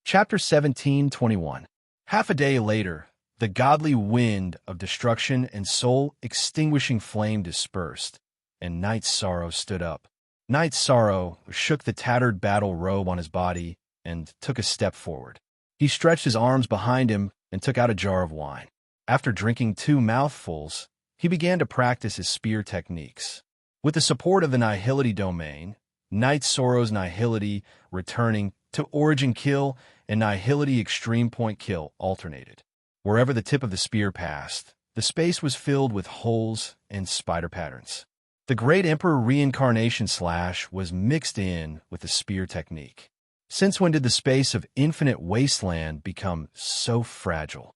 Chapter 17:21. Half a day later, the godly wind of destruction and soul-extinguishing flame dispersed, and Night Sorrow stood up. Night Sorrow shook the tattered battle robe on his body and took a step forward. He stretched his arms behind him and took out a jar of wine. After drinking 2 mouthfuls, he began to practice his spear techniques. With the support of the Nihility domain, Night Sorrow's Nihility returning to Origin Kill and Nihility Extreme Point Kill alternated. Wherever the tip of the spear passed, the space was filled with holes and spider patterns. The Great Emperor Reincarnation Slash was mixed in with the spear technique. Since when did the space of infinite wasteland become so fragile?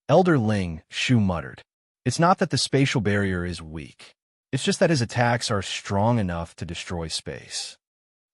Elder Ling Shu muttered. It's not that the spatial barrier is weak. It's just that his attacks are strong enough to destroy space.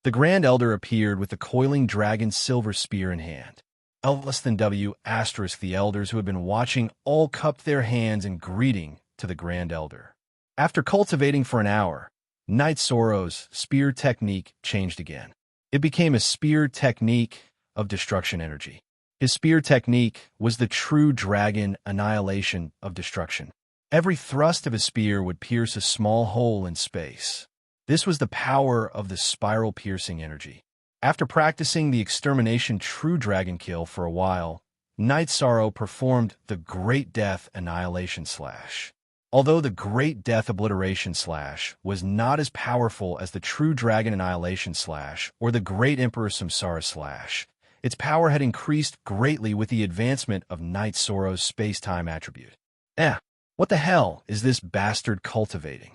The Grand Elder appeared with the coiling dragon silver spear in hand. Less than W** the elders who had been watching all cupped their hands in greeting to the Grand Elder. After cultivating for an hour, Night Sorrow's spear technique changed again. It became a spear technique of destruction energy. His spear technique was the true dragon annihilation of destruction. Every thrust of his spear would pierce a small hole in space. This was the power of the spiral-piercing energy. After practicing the extermination true dragon kill for a while, Night Sorrow performed the Great Death Annihilation Slash. Although the Great Death Obliteration Slash was not as powerful as the True Dragon Annihilation Slash or the Great Emperor Samsara Slash, its power had increased greatly with the advancement of Night Sorrow's space-time attribute. What the hell is this bastard cultivating?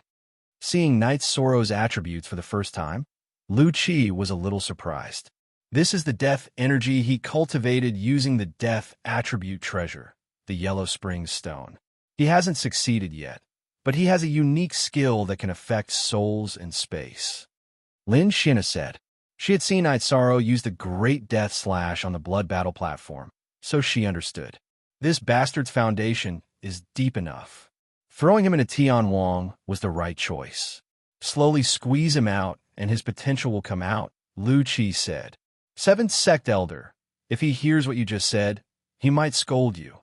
Seeing Night Sorrow's attributes for the first time, Lu Qi was a little surprised. This is the death energy he cultivated using the death attribute treasure, the Yellow Springs Stone. He hasn't succeeded yet, but he has a unique skill that can affect souls in space. Lin Shina said. She had seen Night Sorrow use the Great Death Slash on the Blood Battle platform, so she understood. This bastard's foundation is deep enough. Throwing him into Tian Wang was the right choice. Slowly squeeze him out, and his potential will come out, Lu Qi said. Seventh Sect Elder, if he hears what you just said, he might scold you,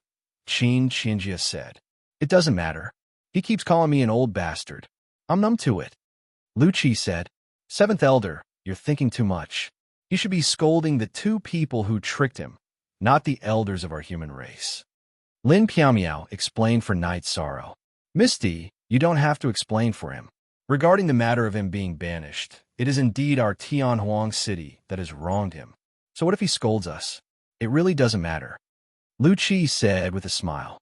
Qin Qinjia said. It doesn't matter. He keeps calling me an old bastard. I'm numb to it. Lu Qi said. Seventh Elder, you're thinking too much. You should be scolding the two people who tricked him, not the elders of our human race. Lin Piaomiao explained for Night Sorrow. Misty, you don't have to explain for him. Regarding the matter of him being banished, it is indeed our Tianhuang city that has wronged him. So what if he scolds us? It really doesn't matter. Lu Qi said with a smile.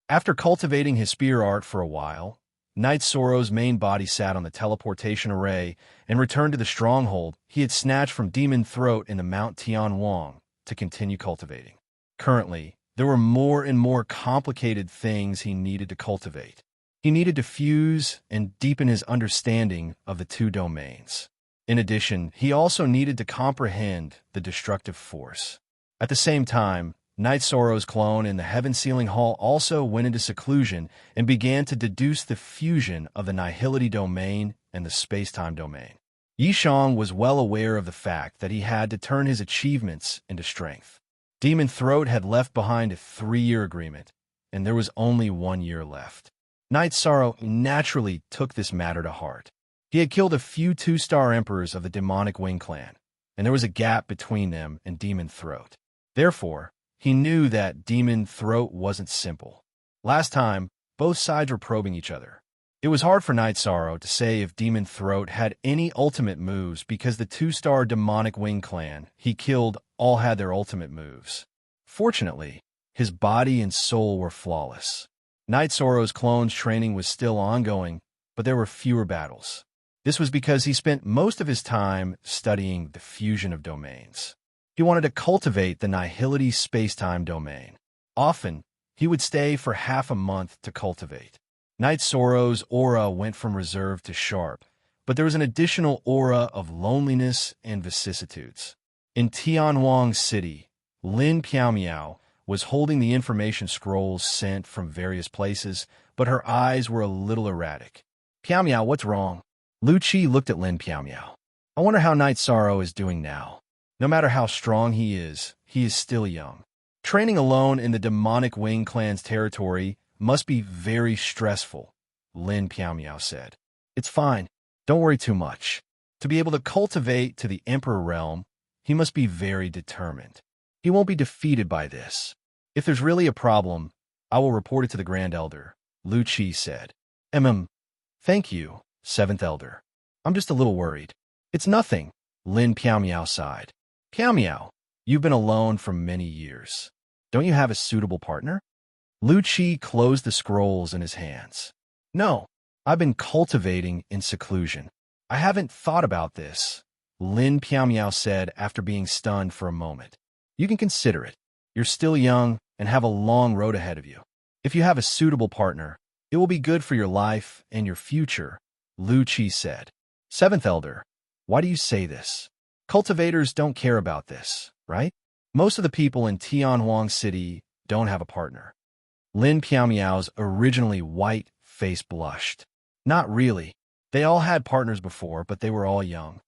After cultivating his spear art for a while, Night Sorrow's main body sat on the teleportation array and returned to the stronghold he had snatched from Demon Throat in the Mount Tianhuang to continue cultivating. Currently, there were more and more complicated things he needed to cultivate. He needed to fuse and deepen his understanding of the two domains. In addition, he also needed to comprehend the destructive force. At the same time, Night Sorrow's clone in the Heaven-Sealing Hall also went into seclusion and began to deduce the fusion of the Nihility domain and the space-time domain. Yishang was well aware of the fact that he had to turn his achievements into strength. Demon Throat had left behind a 3-year agreement, and there was only 1 year left. Night Sorrow naturally took this matter to heart. He had killed a few 2-star emperors of the Demonic Wing clan, and there was a gap between them and Demon Throat. Therefore, he knew that Demon Throat wasn't simple. Last time, both sides were probing each other. It was hard for Night Sorrow to say if Demon Throat had any ultimate moves because the 2-star Demonic Wing clan he killed all had their ultimate moves. Fortunately, his body and soul were flawless. Night Sorrow's clone's training was still ongoing, but there were fewer battles. This was because he spent most of his time studying the fusion of domains. He wanted to cultivate the Nihility space-time domain. Often, he would stay for half a month to cultivate. Night Sorrow's aura went from reserved to sharp, but there was an additional aura of loneliness and vicissitudes. In Tianhuang City, Lin Piaomiao was holding the information scrolls sent from various places, but her eyes were a little erratic. Piaomiao, what's wrong? Lu Qi looked at Lin Piaomiao. I wonder how Night Sorrow is doing now. No matter how strong he is still young. Training alone in the Demonic Wing clan's territory must be very stressful, Lin Piaomiao said. It's fine. Don't worry too much. To be able to cultivate to the Emperor realm, he must be very determined. He won't be defeated by this. If there's really a problem, I will report it to the Grand Elder, Lu Qi said. Thank you, Seventh Elder. I'm just a little worried. It's nothing, Lin Piaomiao sighed. Piaomiao, you've been alone for many years. Don't you have a suitable partner? Lu Qi closed the scrolls in his hands. No, I've been cultivating in seclusion. I haven't thought about this, Lin Piaomiao said after being stunned for a moment. You can consider it. You're still young and have a long road ahead of you. If you have a suitable partner, it will be good for your life and your future, Lu Qi said. Seventh Elder, why do you say this? Cultivators don't care about this, right? Most of the people in Tianhuang City don't have a partner. Lin Piaomiao's originally white face blushed. Not really. They all had partners before, but they were all young.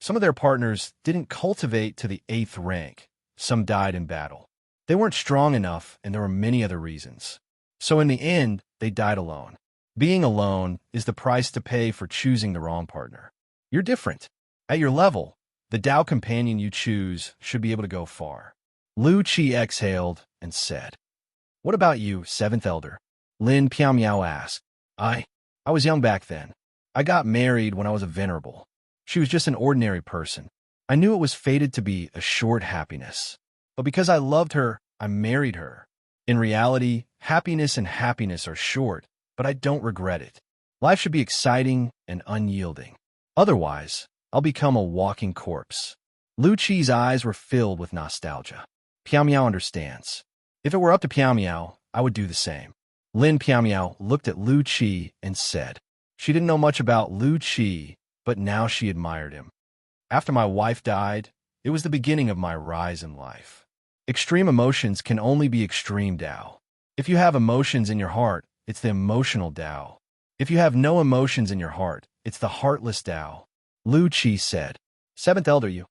Some of their partners didn't cultivate to the 8th rank. Some died in battle. They weren't strong enough, and there were many other reasons. So in the end, they died alone. Being alone is the price to pay for choosing the wrong partner. You're different. At your level, the Tao companion you choose should be able to go far. Lu Qi exhaled and said, "What about you, 7th Elder?" Lin Piaomiao asked. I was young back then. I got married when I was a venerable. She was just an ordinary person. I knew it was fated to be a short happiness. But because I loved her, I married her. In reality, happiness and happiness are short, but I don't regret it. Life should be exciting and unyielding. Otherwise, I'll become a walking corpse. Lu Qi's eyes were filled with nostalgia. Piaomiao understands. If it were up to Piaomiao, I would do the same. Lin Piaomiao looked at Lu Qi and said, she didn't know much about Lu Qi, but now she admired him. After my wife died, it was the beginning of my rise in life. Extreme emotions can only be extreme Tao. If you have emotions in your heart, it's the emotional Tao. If you have no emotions in your heart, it's the heartless Tao. Lu Qi said. 7th Elder you.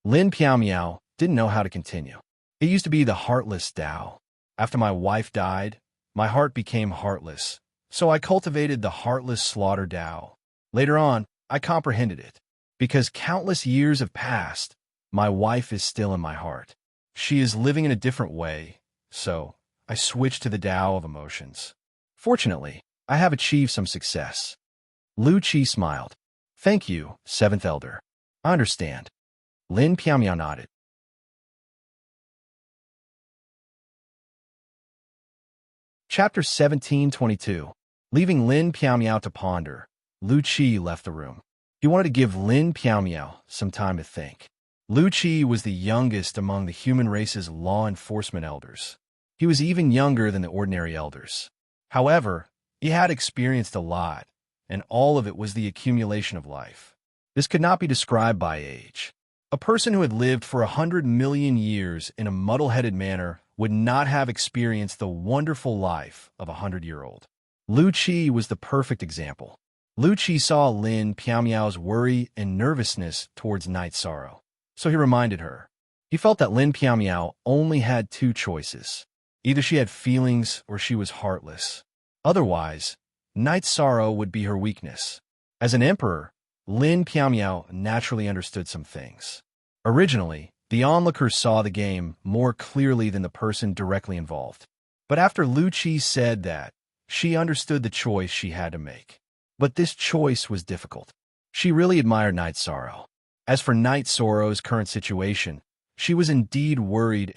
Lin Piaomiao didn't know how to continue. It used to be the heartless Tao. After my wife died, my heart became heartless, so I cultivated the heartless slaughter Tao. Later on, I comprehended it. Because countless years have passed, my wife is still in my heart. She is living in a different way, so I switched to the Tao of emotions. Fortunately, I have achieved some success. Lu Qi smiled. Thank you, 7th Elder. I understand. Lin Piaomiao nodded. Chapter 1722. Leaving Lin Piaomiao to ponder, Lu Qi left the room. He wanted to give Lin Piaomiao some time to think. Lu Qi was the youngest among the human race's law enforcement elders. He was even younger than the ordinary elders. However, he had experienced a lot, and all of it was the accumulation of life. This could not be described by age. A person who had lived for 100 million years in a muddle-headed manner would not have experienced the wonderful life of a 100-year-old. Lu Qi was the perfect example. Lu Qi saw Lin Piaomiao's worry and nervousness towards Night Sorrow, so he reminded her. He felt that Lin Piaomiao only had two choices. Either she had feelings or she was heartless. Otherwise, Night Sorrow would be her weakness. As an emperor, Lin Piaomiao naturally understood some things. Originally, the onlookers saw the game more clearly than the person directly involved. But after Lu Qi said that, she understood the choice she had to make. But this choice was difficult. She really admired Night Sorrow. As for Night Sorrow's current situation, she was indeed worried.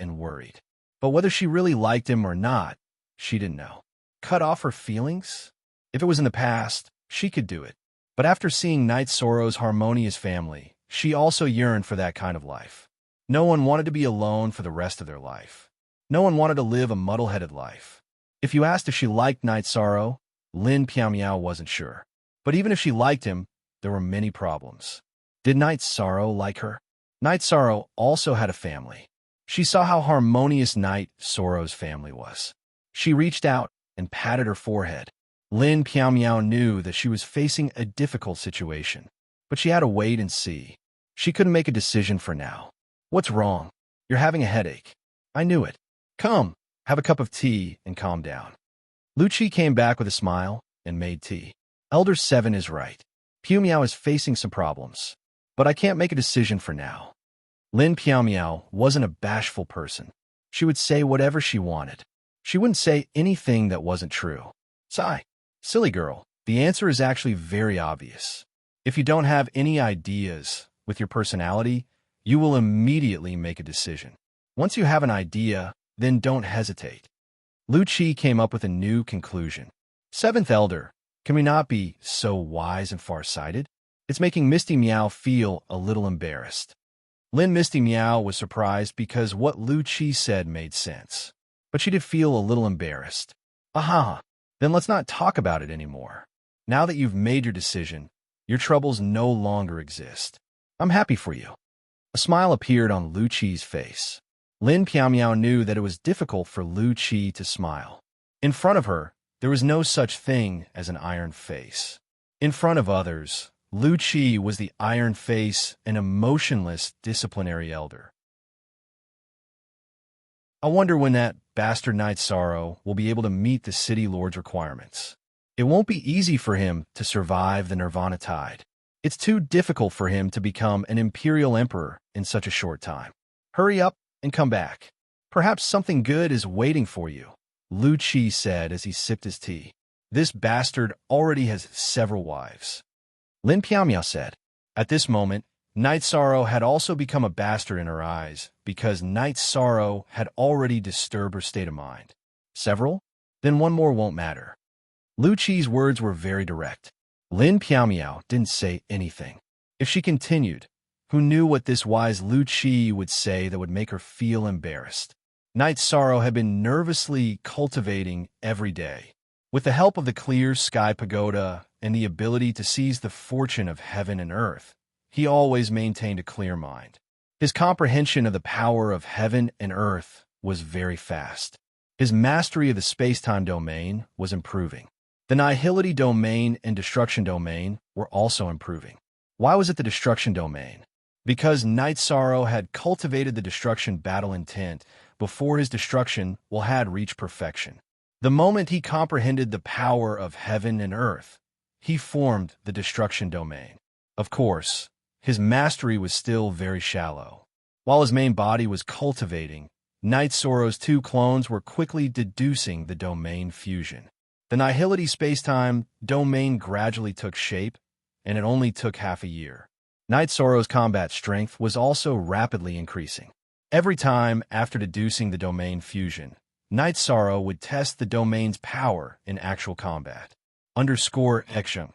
But whether she really liked him or not, she didn't know. Cut off her feelings? If it was in the past, she could do it. But after seeing Night Sorrow's harmonious family, she also yearned for that kind of life. No one wanted to be alone for the rest of their life. No one wanted to live a muddle-headed life. If you asked if she liked Night Sorrow, Lin Piaomiao wasn't sure. But even if she liked him, there were many problems. Did Night Sorrow like her? Night Sorrow also had a family. She saw how harmonious Night Sorrow's family was. She reached out and patted her forehead. Lin Piaomiao knew that she was facing a difficult situation, but she had to wait and see. She couldn't make a decision for now. What's wrong? You're having a headache. I knew it. Come, have a cup of tea and calm down. Lu Qi came back with a smile and made tea. Elder 7 is right. Piaomiao is facing some problems, but I can't make a decision for now. Lin Piaomiao wasn't a bashful person. She would say whatever she wanted. She wouldn't say anything that wasn't true. Sigh. Silly girl, the answer is actually very obvious. If you don't have any ideas with your personality, you will immediately make a decision. Once you have an idea, then don't hesitate. Lu Qi came up with a new conclusion. 7th Elder, can we not be so wise and far-sighted? It's making Misty Meow feel a little embarrassed. Lin Misty Meow was surprised because what Lu Qi said made sense. But she did feel a little embarrassed. Aha! Then let's not talk about it anymore. Now that you've made your decision, your troubles no longer exist. I'm happy for you. A smile appeared on Lu Qi's face. Lin Piaomiao knew that it was difficult for Lu Qi to smile. In front of her, there was no such thing as an iron face. In front of others, Lu Qi was the iron face and emotionless disciplinary elder. I wonder when that bastard Knight Sorrow will be able to meet the city lord's requirements. It won't be easy for him to survive the Nirvana tide. It's too difficult for him to become an imperial emperor in such a short time. Hurry up and come back. Perhaps something good is waiting for you, Lu Qi said as he sipped his tea. This bastard already has several wives. Lin Piaomiao said. At this moment, Knight Sorrow had also become a bastard in her eyes because Knight Sorrow had already disturbed her state of mind. Several? Then one more won't matter. Lu Qi's words were very direct. Lin Piaomiao didn't say anything. If she continued, who knew what this wise Lu Qi would say that would make her feel embarrassed? Knight Sorrow had been nervously cultivating every day. With the help of the clear sky pagoda and the ability to seize the fortune of heaven and earth, he always maintained a clear mind. His comprehension of the power of heaven and earth was very fast. His mastery of the space-time domain was improving. The nihility domain and destruction domain were also improving. Why was it the destruction domain? Because Knight Sorrow had cultivated the destruction battle intent before his destruction had reached perfection. The moment he comprehended the power of heaven and earth, he formed the destruction domain. Of course, his mastery was still very shallow. While his main body was cultivating, Knight Sorrow's two clones were quickly deducing the domain fusion. The nihility space-time domain gradually took shape, and it only took half a year. Knight Sorrow's combat strength was also rapidly increasing. Every time after deducing the domain fusion, Knight Sorrow would test the domain's power in actual combat. _Action.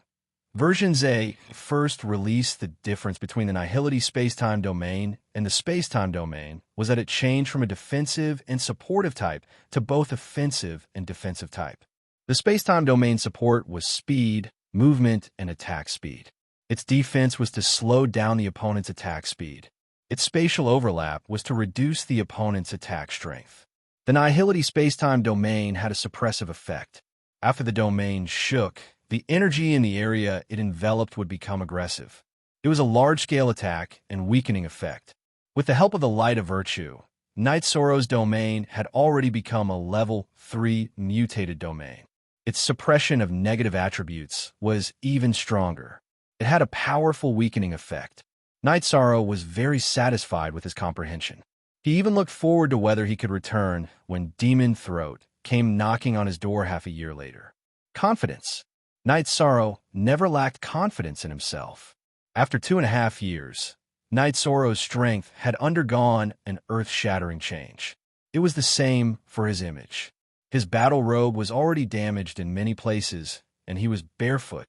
Version Z first released the difference between the nihility space-time domain and the space-time domain was that it changed from a defensive and supportive type to both offensive and defensive type. The space-time domain support was speed, movement, and attack speed. Its defense was to slow down the opponent's attack speed. Its spatial overlap was to reduce the opponent's attack strength. The nihility space-time domain had a suppressive effect. After the domain shook, the energy in the area it enveloped would become aggressive. It was a large-scale attack and weakening effect. With the help of the Light of Virtue, Knight Sorrow's domain had already become a level 3 mutated domain. Its suppression of negative attributes was even stronger. It had a powerful weakening effect. Knight Sorrow was very satisfied with his comprehension. He even looked forward to whether he could return when Demon Throat came knocking on his door half a year later. Confidence. Knight Sorrow never lacked confidence in himself. After 2.5 years, Knight Sorrow's strength had undergone an earth-shattering change. It was the same for his image. His battle robe was already damaged in many places, and he was barefoot.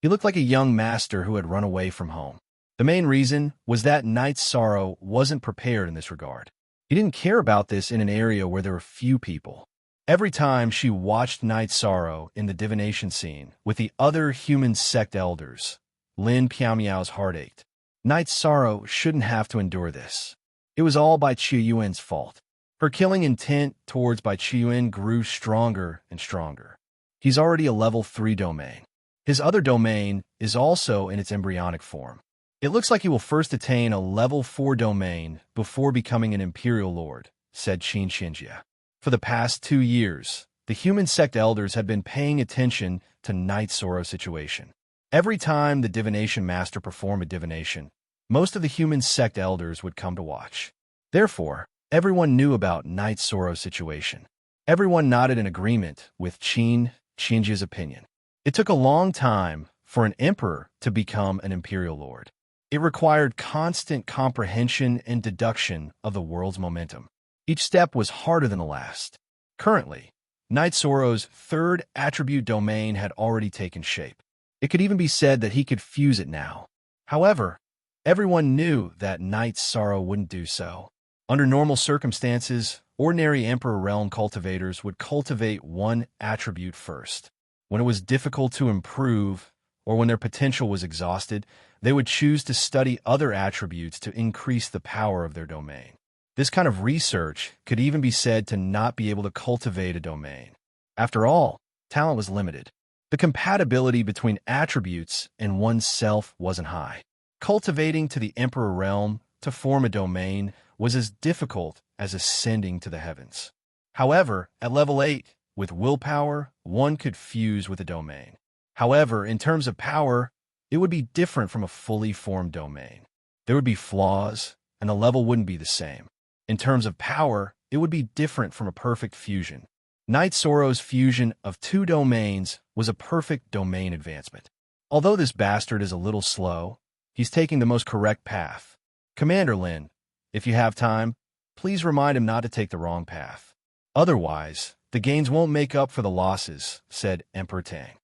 He looked like a young master who had run away from home. The main reason was that Knight Sorrow wasn't prepared in this regard. He didn't care about this in an area where there were few people. Every time she watched Knight Sorrow in the divination scene with the other human sect elders, Lin Piaomiao's heart ached. Knight Sorrow shouldn't have to endure this. It was all Bai Qiyuan's fault. Her killing intent towards Bai Qiyuan grew stronger and stronger. He's already a level 3 domain. His other domain is also in its embryonic form. It looks like he will first attain a level 4 domain before becoming an imperial lord, said Qin Xinjia. For the past 2 years, the human sect elders had been paying attention to Knight Sorrow's situation. Every time the divination master performed a divination, most of the human sect elders would come to watch. Therefore, everyone knew about Knight Sorrow's situation. Everyone nodded in agreement with Qin Xinjia's opinion. It took a long time for an emperor to become an imperial lord. It required constant comprehension and deduction of the world's momentum. Each step was harder than the last. Currently, Knight Sorrow's third attribute domain had already taken shape. It could even be said that he could fuse it now. However, everyone knew that Knight Sorrow wouldn't do so. Under normal circumstances, ordinary Emperor Realm cultivators would cultivate one attribute first. When it was difficult to improve, or when their potential was exhausted, they would choose to study other attributes to increase the power of their domain. This kind of research could even be said to not be able to cultivate a domain. After all, talent was limited. The compatibility between attributes and oneself wasn't high. Cultivating to the Emperor realm to form a domain was as difficult as ascending to the heavens. However, at level 8, with willpower, one could fuse with a domain. However, in terms of power, it would be different from a fully formed domain. There would be flaws, and the level wouldn't be the same. In terms of power, it would be different from a perfect fusion. Knight Sorrow's fusion of 2 domains was a perfect domain advancement. Although this bastard is a little slow, he's taking the most correct path. Commander Lin, if you have time, please remind him not to take the wrong path. Otherwise, the gains won't make up for the losses, said Emperor Tang.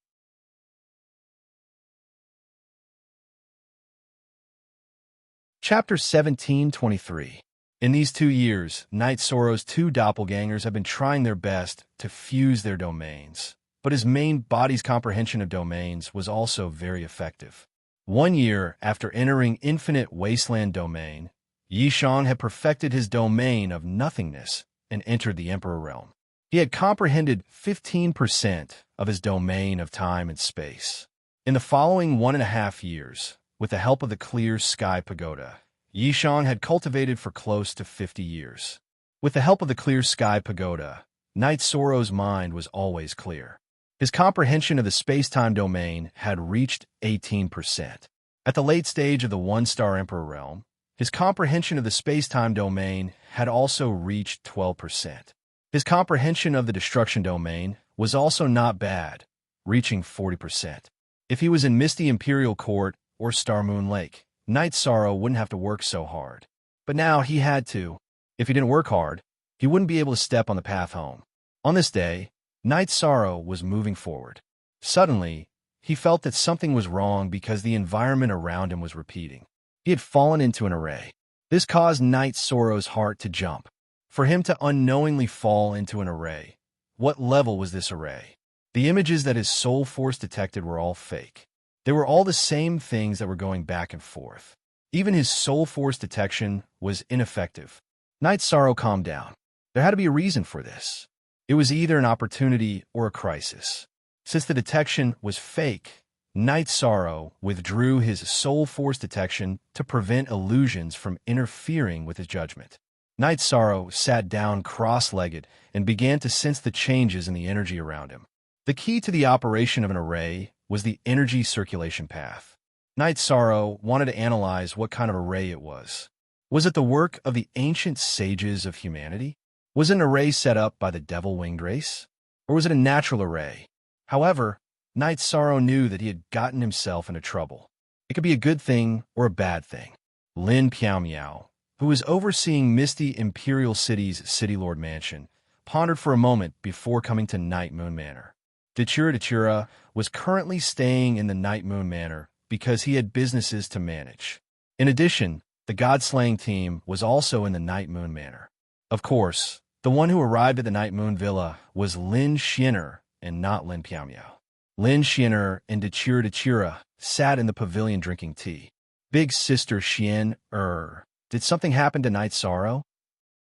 Chapter 1723. In these 2 years, Knight Sorrow's 2 doppelgangers have been trying their best to fuse their domains, but his main body's comprehension of domains was also very effective. 1 year after entering Infinite Wasteland domain, Yishang had perfected his domain of nothingness and entered the Emperor realm. He had comprehended 15% of his domain of time and space. In the following 1.5 years, with the help of the Clear Sky Pagoda, Yishang had cultivated for close to 50 years. With the help of the Clear Sky Pagoda, Knight Sorrow's mind was always clear. His comprehension of the space-time domain had reached 18%. At the late stage of the 1-star Emperor realm, his comprehension of the space-time domain had also reached 12%. His comprehension of the destruction domain was also not bad, reaching 40%. If he was in Misty Imperial Court or Star Moon Lake, Knight Sorrow wouldn't have to work so hard. But now he had to. If he didn't work hard, he wouldn't be able to step on the path home. On this day, Knight Sorrow was moving forward. Suddenly, he felt that something was wrong because the environment around him was repeating. He had fallen into an array. This caused Knight Sorrow's heart to jump. For him to unknowingly fall into an array, what level was this array? The images that his soul force detected were all fake. They were all the same things that were going back and forth. Even his soul force detection was ineffective. Knight Sorrow calmed down. There had to be a reason for this. It was either an opportunity or a crisis. Since the detection was fake, Knight Sorrow withdrew his soul force detection to prevent illusions from interfering with his judgment. Knight Sorrow sat down cross-legged and began to sense the changes in the energy around him. The key to the operation of an array was the energy circulation path. Knight Sorrow wanted to analyze what kind of array it was. Was it the work of the ancient sages of humanity? Was it an array set up by the devil-winged race? Or was it a natural array? However, Knight Sorrow knew that he had gotten himself into trouble. It could be a good thing or a bad thing. Lin Piao, who was overseeing Misty Imperial City's City Lord Mansion, pondered for a moment before coming to Night Moon Manor. Dechira was currently staying in the Night Moon Manor because he had businesses to manage. In addition, the God-slaying team was also in the Night Moon Manor. Of course, the one who arrived at the Night Moon Villa was Lin Xian'er and not Lin Piao. Lin Xian'er and Dechira sat in the pavilion drinking tea. Big Sister Xian'er. Did something happen to Knight Sorrow?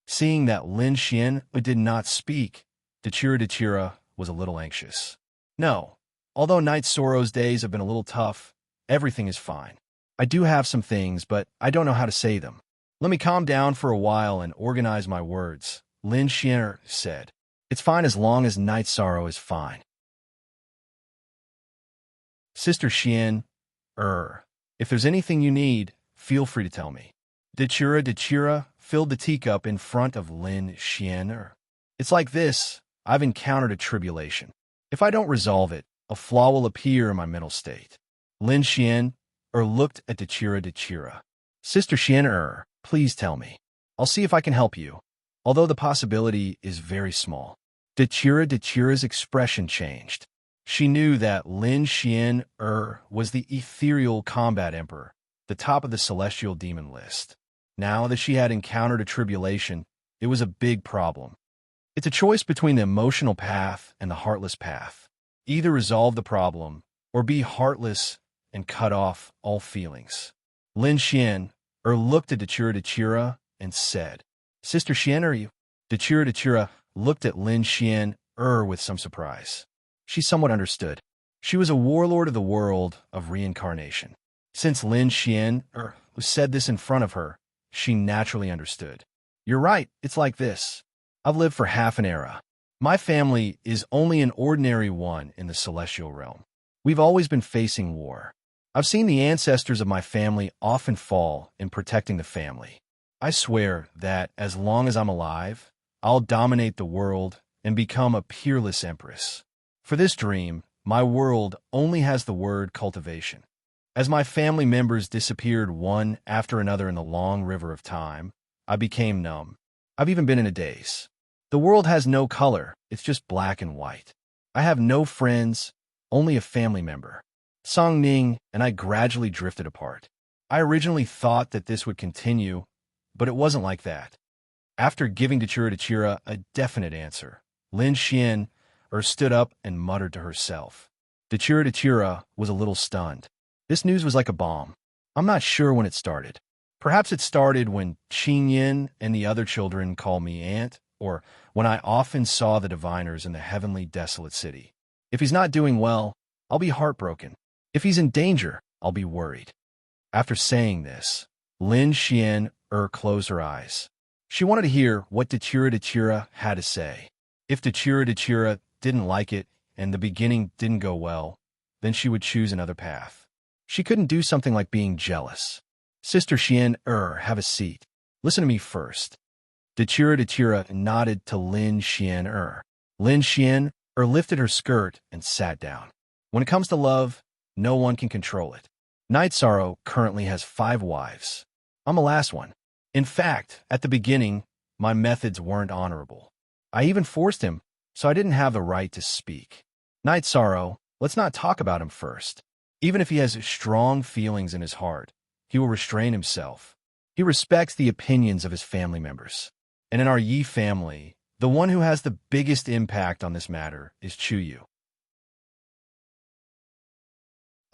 Seeing that Lin Xian did not speak, Dechira was a little anxious. No, although Knight Sorrow's days have been a little tough, everything is fine. I do have some things, but I don't know how to say them. Let me calm down for a while and organize my words, Lin Xian'er said. It's fine as long as Knight Sorrow is fine. Sister Xian'er, if there's anything you need, feel free to tell me. Dechira filled the teacup in front of Lin Xian'er. It's like this. I've encountered a tribulation. If I don't resolve it, a flaw will appear in my mental state. Lin Xian'er looked at Dechira. Sister Xian'er, please tell me. I'll see if I can help you, although the possibility is very small. Dechira's expression changed. She knew that Lin Xian'er was the ethereal combat emperor, the top of the celestial demon list. Now that she had encountered a tribulation, it was a big problem. It's a choice between the emotional path and the heartless path. Either resolve the problem or be heartless and cut off all feelings. Lin Xian'er looked at Dechira and said, Sister Xian'er, you? Dechira looked at Lin Xian'er with some surprise. She somewhat understood. She was a warlord of the world of reincarnation. Since Lin Xian said this in front of her, she naturally understood. You're right, it's like this. I've lived for half an era. My family is only an ordinary one in the celestial realm. We've always been facing war. I've seen the ancestors of my family often fall in protecting the family. I swear that as long as I'm alive, I'll dominate the world and become a peerless empress. For this dream, my world only has the word cultivation. As my family members disappeared one after another in the long river of time, I became numb. I've even been in a daze. The world has no color, it's just black and white. I have no friends, only a family member. Song Ning and I gradually drifted apart. I originally thought that this would continue, but it wasn't like that. After giving Dachira a definite answer, Lin Xian stood up and muttered to herself. Dachira was a little stunned. This news was like a bomb. I'm not sure when it started. Perhaps it started when Qing Yin and the other children called me aunt, or when I often saw the diviners in the heavenly desolate city. If he's not doing well, I'll be heartbroken. If he's in danger, I'll be worried. After saying this, Lin Xian closed her eyes. She wanted to hear what Dachira had to say. If Dachira didn't like it and the beginning didn't go well, then she would choose another path. She couldn't do something like being jealous. Sister Xian, have a seat. Listen to me first. Dachira nodded to Lin Xian. Lin Xian lifted her skirt and sat down. When it comes to love, no one can control it. Night Sorrow currently has 5 wives. I'm the last one. In fact, at the beginning, my methods weren't honorable. I even forced him, so I didn't have the right to speak. Night Sorrow, let's not talk about him first. Even if he has strong feelings in his heart, he will restrain himself. He respects the opinions of his family members. And in our Yi family, the one who has the biggest impact on this matter is Chuyu.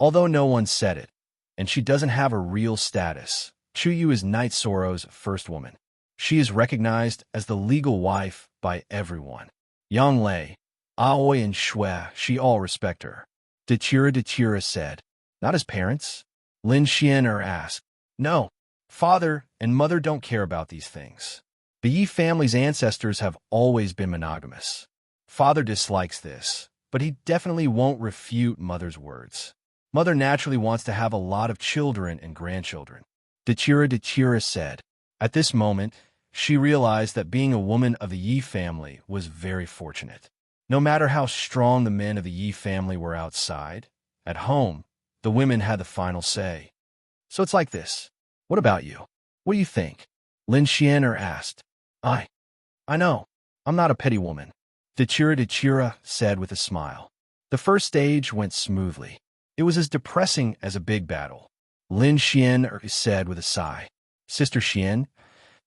Although no one said it, and she doesn't have a real status, Chuyu is Night Sorrow's first woman. She is recognized as the legal wife by everyone. Yang Lei, Aoi, and Shui, she all respect her. Dachira said, not as parents? Lin Xian asked. No, father and mother don't care about these things. The Yi family's ancestors have always been monogamous. Father dislikes this, but he definitely won't refute mother's words. Mother naturally wants to have a lot of children and grandchildren. Dachira said. At this moment, she realized that being a woman of the Yi family was very fortunate. No matter how strong the men of the Yi family were outside, at home, the women had the final say. So it's like this. What about you? What do you think? Lin Xian asked. I know. I'm not a petty woman. Dachira said with a smile. The first stage went smoothly. It was as depressing as a big battle. Lin Xian said with a sigh. Sister Xian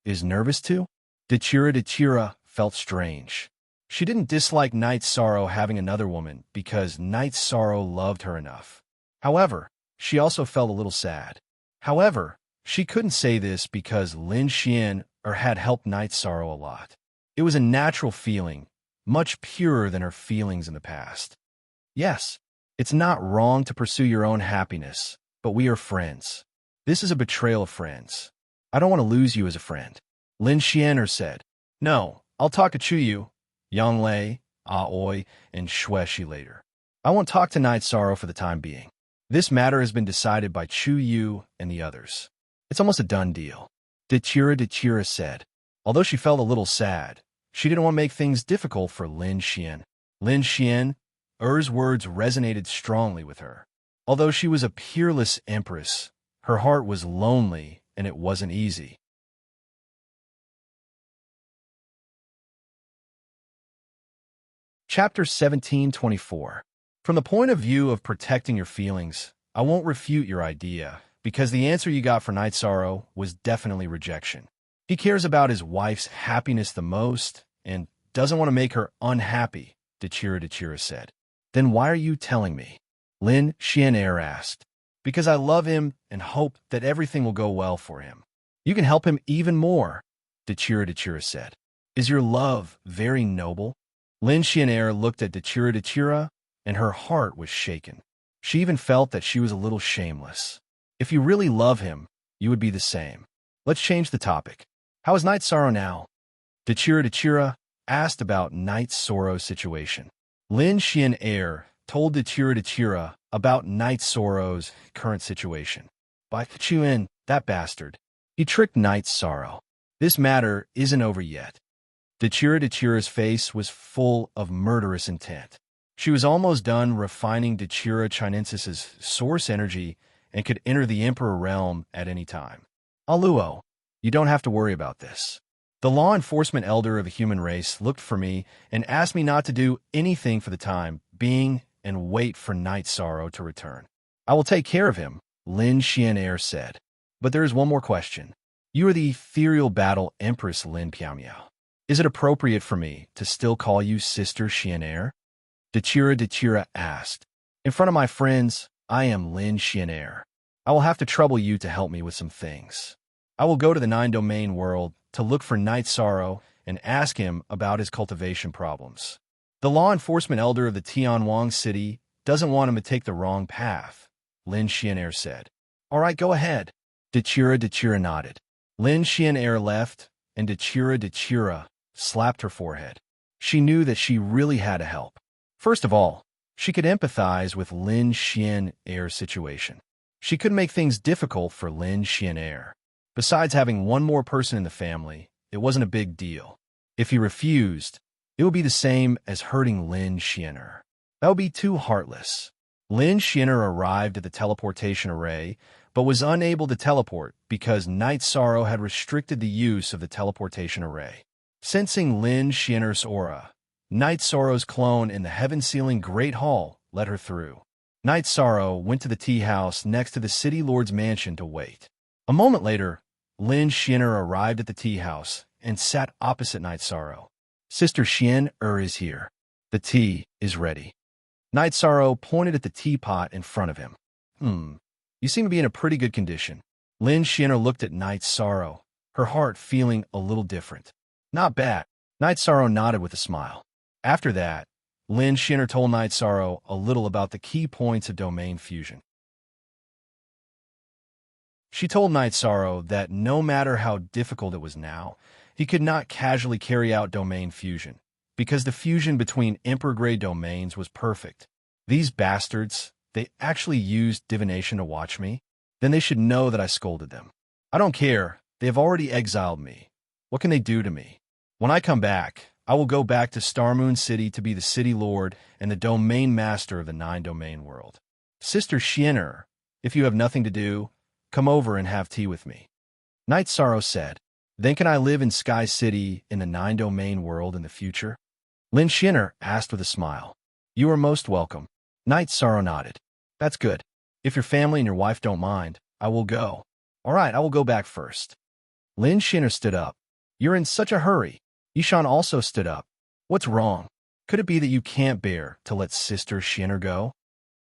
is nervous too? Dachira felt strange. She didn't dislike Night Sorrow having another woman because Night Sorrow loved her enough. However, she also felt a little sad. However, she couldn't say this because Lin Xian had helped Night Sorrow a lot. It was a natural feeling, much purer than her feelings in the past. Yes, it's not wrong to pursue your own happiness, but we are friends. This is a betrayal of friends. I don't want to lose you as a friend. Lin Xian said. No, I'll talk to Chuyu, Yang Lei, Aoi, and Shui later. I won't talk to Night Sorrow for the time being. This matter has been decided by Chuyu and the others. It's almost a done deal. Dachira said. Although she felt a little sad, she didn't want to make things difficult for Lin Xian. Lin Xian's words resonated strongly with her. Although she was a peerless empress, her heart was lonely and it wasn't easy. Chapter 1724. From the point of view of protecting your feelings, I won't refute your idea, because the answer you got for Night Sorrow was definitely rejection. He cares about his wife's happiness the most and doesn't want to make her unhappy, Dachira said. Then why are you telling me? Lin Xian asked. Because I love him and hope that everything will go well for him. You can help him even more, Dachira said. Is your love very noble? Lin Xian looked at Dachira and her heart was shaken. She even felt that she was a little shameless. If you really love him, you would be the same. Let's change the topic. How is Night Sorrow now? Dechira asked about Night Sorrow's situation. Lin Xian told Dechira about Night Sorrow's current situation. By Chuan, that bastard. He tricked Night Sorrow. This matter isn't over yet. Dechira's face was full of murderous intent. She was almost done refining Dechira Chinensis's source energy and could enter the Emperor realm at any time. Aluo, you don't have to worry about this. The law enforcement elder of the human race looked for me and asked me not to do anything for the time being and wait for Night Sorrow to return. I will take care of him, Lin Xian said. But there is one more question. You are the ethereal battle Empress Lin Piaomiao. Is it appropriate for me to still call you Sister Xian? Dechira asked. In front of my friends, I am Lin Xian. I will have to trouble you to help me with some things. I will go to the 9-domain world to look for Night Sorrow and ask him about his cultivation problems. The law enforcement elder of the Tianwang city doesn't want him to take the wrong path, Lin Xian said. All right, go ahead. Dechira nodded. Lin Xian left, and Dechira slapped her forehead. She knew that she really had to help. First of all, she could empathize with Lin Xian's situation. She could make things difficult for Lin Xian. Besides having one more person in the family, it wasn't a big deal. If he refused, it would be the same as hurting Lin Xian. That would be too heartless. Lin Xian arrived at the teleportation array, but was unable to teleport because Night Sorrow had restricted the use of the teleportation array. Sensing Lin Xian's aura, Night Sorrow's clone in the heaven-sealing Great Hall let her through. Night Sorrow went to the tea house next to the city lord's mansion to wait. A moment later, Lin Xian arrived at the tea house and sat opposite Night Sorrow. Sister Xian is here. The tea is ready. Night Sorrow pointed at the teapot in front of him. You seem to be in a pretty good condition. Lin Xian looked at Night Sorrow, her heart feeling a little different. Not bad. Night Sorrow nodded with a smile. After that, Lin Xian told Night Sorrow a little about the key points of domain fusion. She told Night Sorrow that no matter how difficult it was now, he could not casually carry out domain fusion, because the fusion between Emperor-grade domains was perfect. These bastards, they actually used divination to watch me? Then they should know that I scolded them. I don't care. They have already exiled me. What can they do to me? When I come back, I will go back to Starmoon City to be the city lord and the domain master of the 9-domain world. Sister Xian, if you have nothing to do, come over and have tea with me. Night Sorrow said, then can I live in Sky City in the 9-domain world in the future? Lin Xian asked with a smile. You are most welcome. Night Sorrow nodded. That's good. If your family and your wife don't mind, I will go. All right, I will go back first. Lin Xian stood up. You're in such a hurry. Yishan also stood up. What's wrong? Could it be that you can't bear to let Sister Xian go?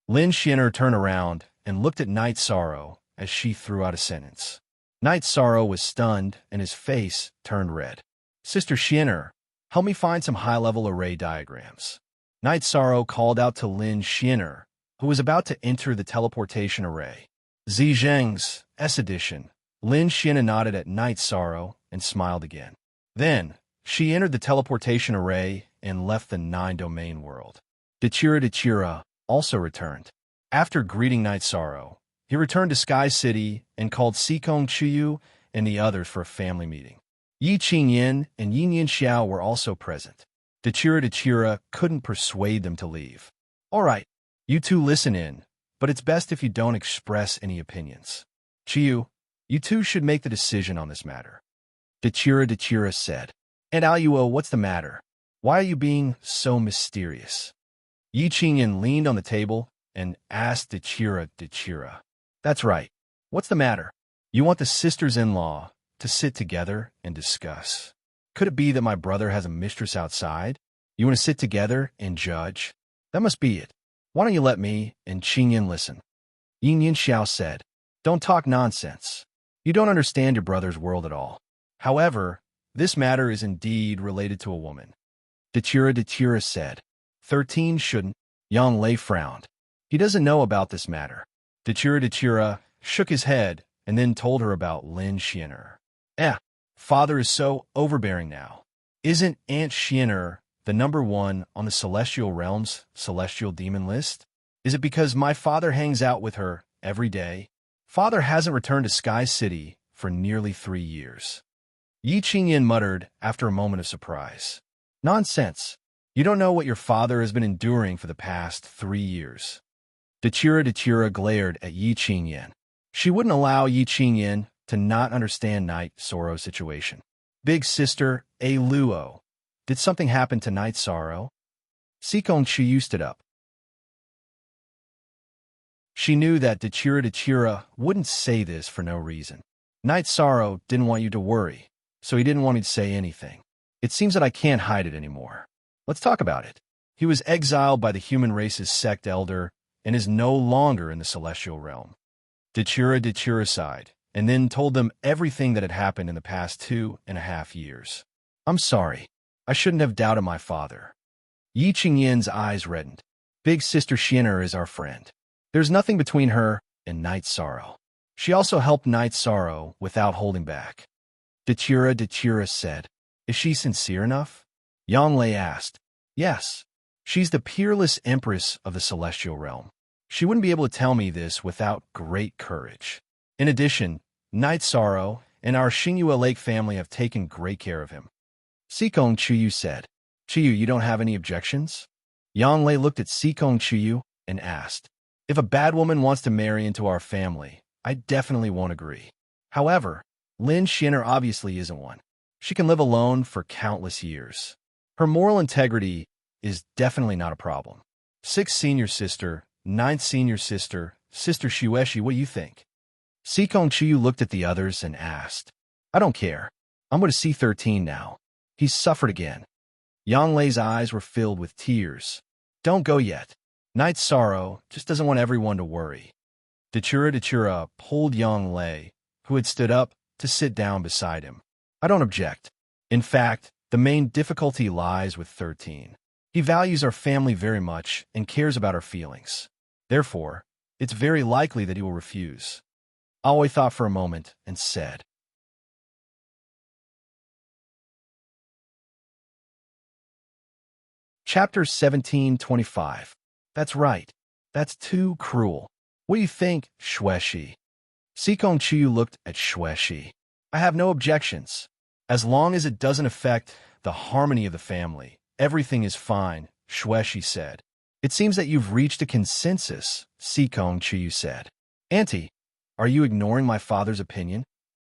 Lin Xian turned around and looked at Night Sorrow as she threw out a sentence. Night Sorrow was stunned and his face turned red. Sister Xian, help me find some high-level array diagrams. Night Sorrow called out to Lin Xian, who was about to enter the teleportation array. Zheng's S edition. Lin Xian nodded at Night Sorrow and smiled again. Then, she entered the teleportation array and left the 9-domain world. Dechira also returned. After greeting Night Sorrow, he returned to Sky City and called Sikong Chuyu and the others for a family meeting. Yi Qingyan and Yin Xiao were also present. Dechira couldn't persuade them to leave. All right, you two listen in, but it's best if you don't express any opinions. Chiyu, you two should make the decision on this matter. Dechira said. And Aluo, what's the matter? Why are you being so mysterious? Yi Qingyan leaned on the table and asked Dechira. That's right. What's the matter? You want the sisters-in-law to sit together and discuss. Could it be that my brother has a mistress outside? You want to sit together and judge? That must be it. Why don't you let me and Qingyan listen? Yin Xiao said, don't talk nonsense. You don't understand your brother's world at all. However, this matter is indeed related to a woman. Dechira said, 13 shouldn't. Yang Lei frowned. He doesn't know about this matter. Dechira shook his head and then told her about Lin Xiener. Father is so overbearing now. Isn't Aunt Xiener the #1 on the Celestial Realm's Celestial Demon list? Is it because my father hangs out with her every day? Father hasn't returned to Sky City for nearly 3 years. Yi Qingyan muttered after a moment of surprise. Nonsense. You don't know what your father has been enduring for the past 3 years. Dechira glared at Yi Qingyan. She wouldn't allow Yi Qingyan to not understand Night Sorrow's situation. Big sister, Luo, did something happen to Night Sorrow? Sikong Chiyu stood up. She knew that Dechira wouldn't say this for no reason. Night Sorrow didn't want you to worry, so he didn't want me to say anything. It seems that I can't hide it anymore. Let's talk about it. He was exiled by the human race's sect elder and is no longer in the celestial realm. Dechira sighed, and then told them everything that had happened in the past 2.5 years. I'm sorry. I shouldn't have doubted my father. Yi Qingyan's eyes reddened. Big sister Xiener is our friend. There's nothing between her and Night Sorrow. She also helped Night Sorrow without holding back. Dechira said. Is she sincere enough? Yang Lei asked. Yes. She's the peerless empress of the celestial realm. She wouldn't be able to tell me this without great courage. In addition, Night Sorrow and our Xingyue Lake family have taken great care of him. Sikong Chiyu said. Chiyu, you don't have any objections? Yang Lei looked at Sikong Chiyu and asked. If a bad woman wants to marry into our family, I definitely won't agree. However, Lin Xiener obviously isn't one. She can live alone for countless years. Her moral integrity is definitely not a problem. 6th senior sister, 9th senior sister, Sister Shueshi, what do you think? Sikong Chiyu looked at the others and asked. I don't care. I'm going to see 13 now. He's suffered again. Yang Lei's eyes were filled with tears. Don't go yet. Night Sorrow just doesn't want everyone to worry. Dechira pulled Yang Lei, who had stood up, to sit down beside him. I don't object. In fact, the main difficulty lies with 13. He values our family very much and cares about our feelings. Therefore, it's very likely that he will refuse. Aoi thought for a moment and said. Chapter 1725. That's right. That's too cruel. What do you think, Shueshi? Sikong Chiyu looked at Shueshi. I have no objections. As long as it doesn't affect the harmony of the family, everything is fine, Shueshi said. It seems that you've reached a consensus, Sikong Chiyu said. Auntie, are you ignoring my father's opinion?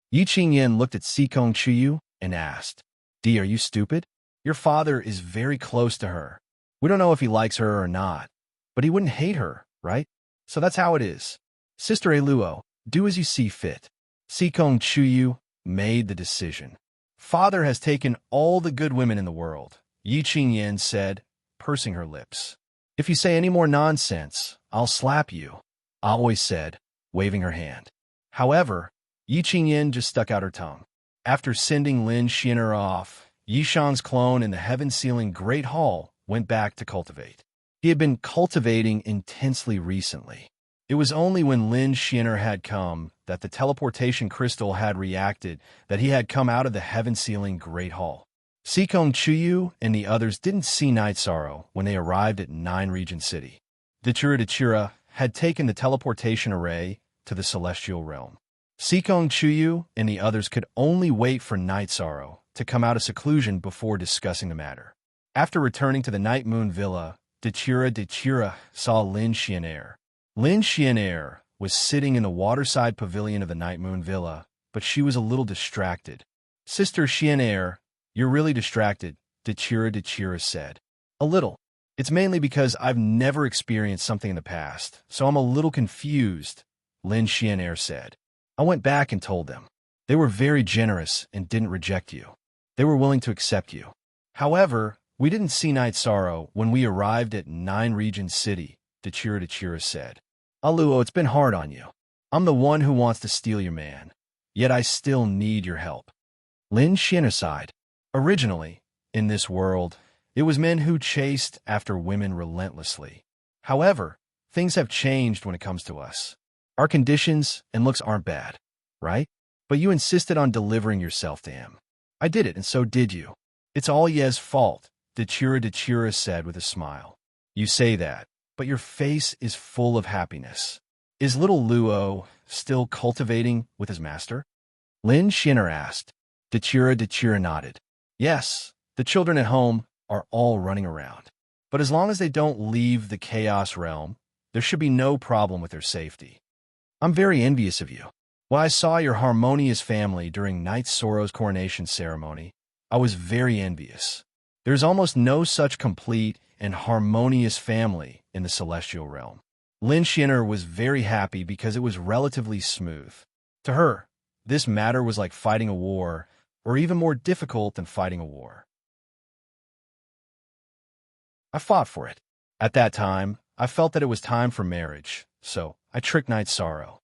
Yi Qingyan looked at Sikong Chiyu and asked. D, are you stupid? Your father is very close to her. We don't know if he likes her or not, but he wouldn't hate her, right? So that's how it is. Sister Luo, do as you see fit. Sikong Chiyu made the decision. Father has taken all the good women in the world, Yi Qingyan said, pursing her lips. If you say any more nonsense, I'll slap you, Aoi said, waving her hand. However, Yi Qingyan just stuck out her tongue. After sending Lin Xiener off, Yishan's clone in the heaven-sealing Great Hall went back to cultivate. He had been cultivating intensely recently. It was only when Lin Xiener had come that the teleportation crystal had reacted, that he had come out of the heaven-sealing Great Hall. Sikong Chiyu and the others didn't see Night Sorrow when they arrived at 9 Region City. Dechira had taken the teleportation array to the celestial realm. Sikong Chiyu and the others could only wait for Night Sorrow to come out of seclusion before discussing the matter. After returning to the Night Moon Villa, Dechira saw Lin Xiener. Lin Xiener was sitting in the waterside pavilion of the Night Moon Villa, but she was a little distracted. Sister Xiener, you're really distracted, Dechira said. A little. It's mainly because I've never experienced something in the past, so I'm a little confused, Lin Xiener said. I went back and told them. They were very generous and didn't reject you. They were willing to accept you. However, we didn't see Night Sorrow when we arrived at 9 Region City, Dechira said. Aluo, it's been hard on you. I'm the one who wants to steal your man, yet I still need your help. Lin Xiener sighed. Originally, in this world, it was men who chased after women relentlessly. However, things have changed when it comes to us. Our conditions and looks aren't bad, right? But you insisted on delivering yourself to him. I did it, and so did you. It's all Ye's fault, Dechira said with a smile. You say that, but your face is full of happiness. Is little Luo still cultivating with his master? Lin Xin'er asked. Dechira nodded. Yes, the children at home are all running around. But as long as they don't leave the chaos realm, there should be no problem with their safety. I'm very envious of you. When I saw your harmonious family during Knight Sorrow's coronation ceremony, I was very envious. There's almost no such complete and harmonious family in the celestial realm. Lin Xin'er was very happy because it was relatively smooth. To her, this matter was like fighting a war, or even more difficult than fighting a war. I fought for it. At that time, I felt that it was time for marriage, so I tricked Knight Sorrow.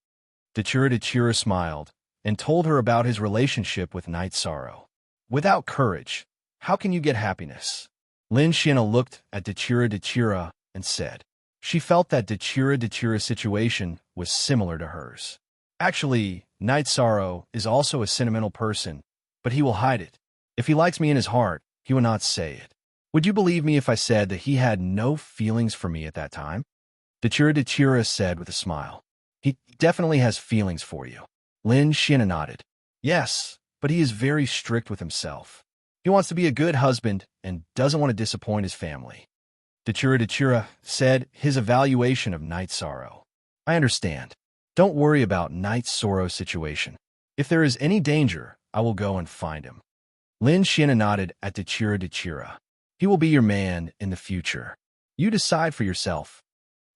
Dechira smiled and told her about his relationship with Knight Sorrow. Without courage, how can you get happiness? Lin Xin'er looked at Dechira and said. She felt that Dechira's situation was similar to hers. Actually, Knight Sorrow is also a sentimental person, but he will hide it. If he likes me in his heart, he will not say it. Would you believe me if I said that he had no feelings for me at that time? Dechira said with a smile. He definitely has feelings for you. Lin Xin'er nodded. Yes, but he is very strict with himself. He wants to be a good husband and doesn't want to disappoint his family. Dechira said his evaluation of Knight Sorrow. I understand. Don't worry about Knight Sorrow's situation. If there is any danger, I will go and find him. Lin Xin'er nodded at Dechira. He will be your man in the future. You decide for yourself.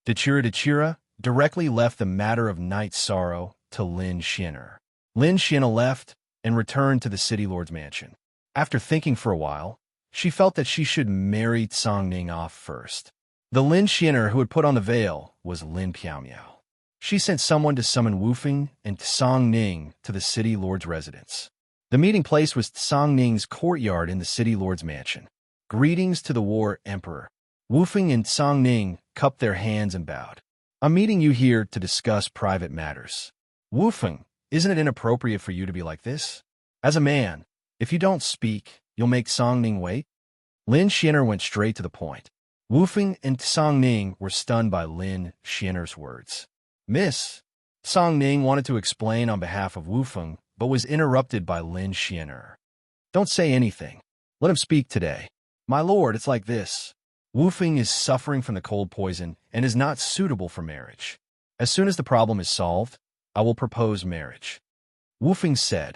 Dechira directly left the matter of Knight Sorrow to Lin Xin'er. Lin Xin'er left and returned to the City Lord's mansion. After thinking for a while, she felt that she should marry Tsongning off first. The Lin Xin'er who had put on the veil was Lin Piaomiao. She sent someone to summon Wufeng and Tsongning to the City Lord's residence. The meeting place was Tsongning's courtyard in the City Lord's mansion. Greetings to the War Emperor. Wufeng and Tsongning cupped their hands and bowed. I'm meeting you here to discuss private matters. Wufeng, isn't it inappropriate for you to be like this? As a man, if you don't speak, you'll make Tsongning wait? Lin Xin'er went straight to the point. Wufeng and Tsongning were stunned by Lin Xin'er's words. Miss, Tsongning wanted to explain on behalf of Wufeng, but was interrupted by Lin Xin'er. Don't say anything. Let him speak today. My lord, it's like this. Wufeng is suffering from the cold poison and is not suitable for marriage. As soon as the problem is solved, I will propose marriage. Wufeng said,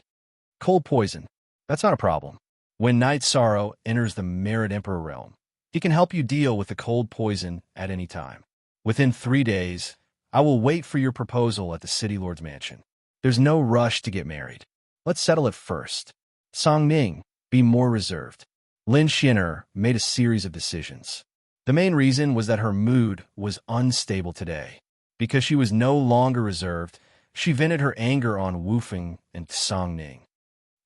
Cold poison, that's not a problem. When Knight Sorrow enters the Myriad Emperor realm, he can help you deal with the cold poison at any time. Within 3 days, I will wait for your proposal at the City Lord's mansion. There's no rush to get married. Let's settle it first. Tsongning, be more reserved. Lin Xin'er made a series of decisions. The main reason was that her mood was unstable today. Because she was no longer reserved, she vented her anger on Wufeng and Tsongning.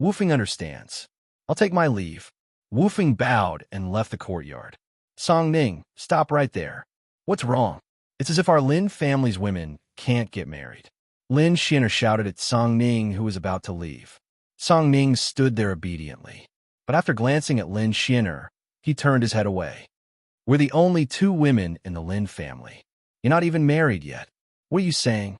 Wufeng understands. I'll take my leave. Wufeng bowed and left the courtyard. Tsongning, stop right there. What's wrong? It's as if our Lin family's women can't get married. Lin Xin'er shouted at Tsongning, who was about to leave. Tsongning stood there obediently. But after glancing at Lin Xin'er, he turned his head away. We're the only 2 women in the Lin family. You're not even married yet. What are you saying?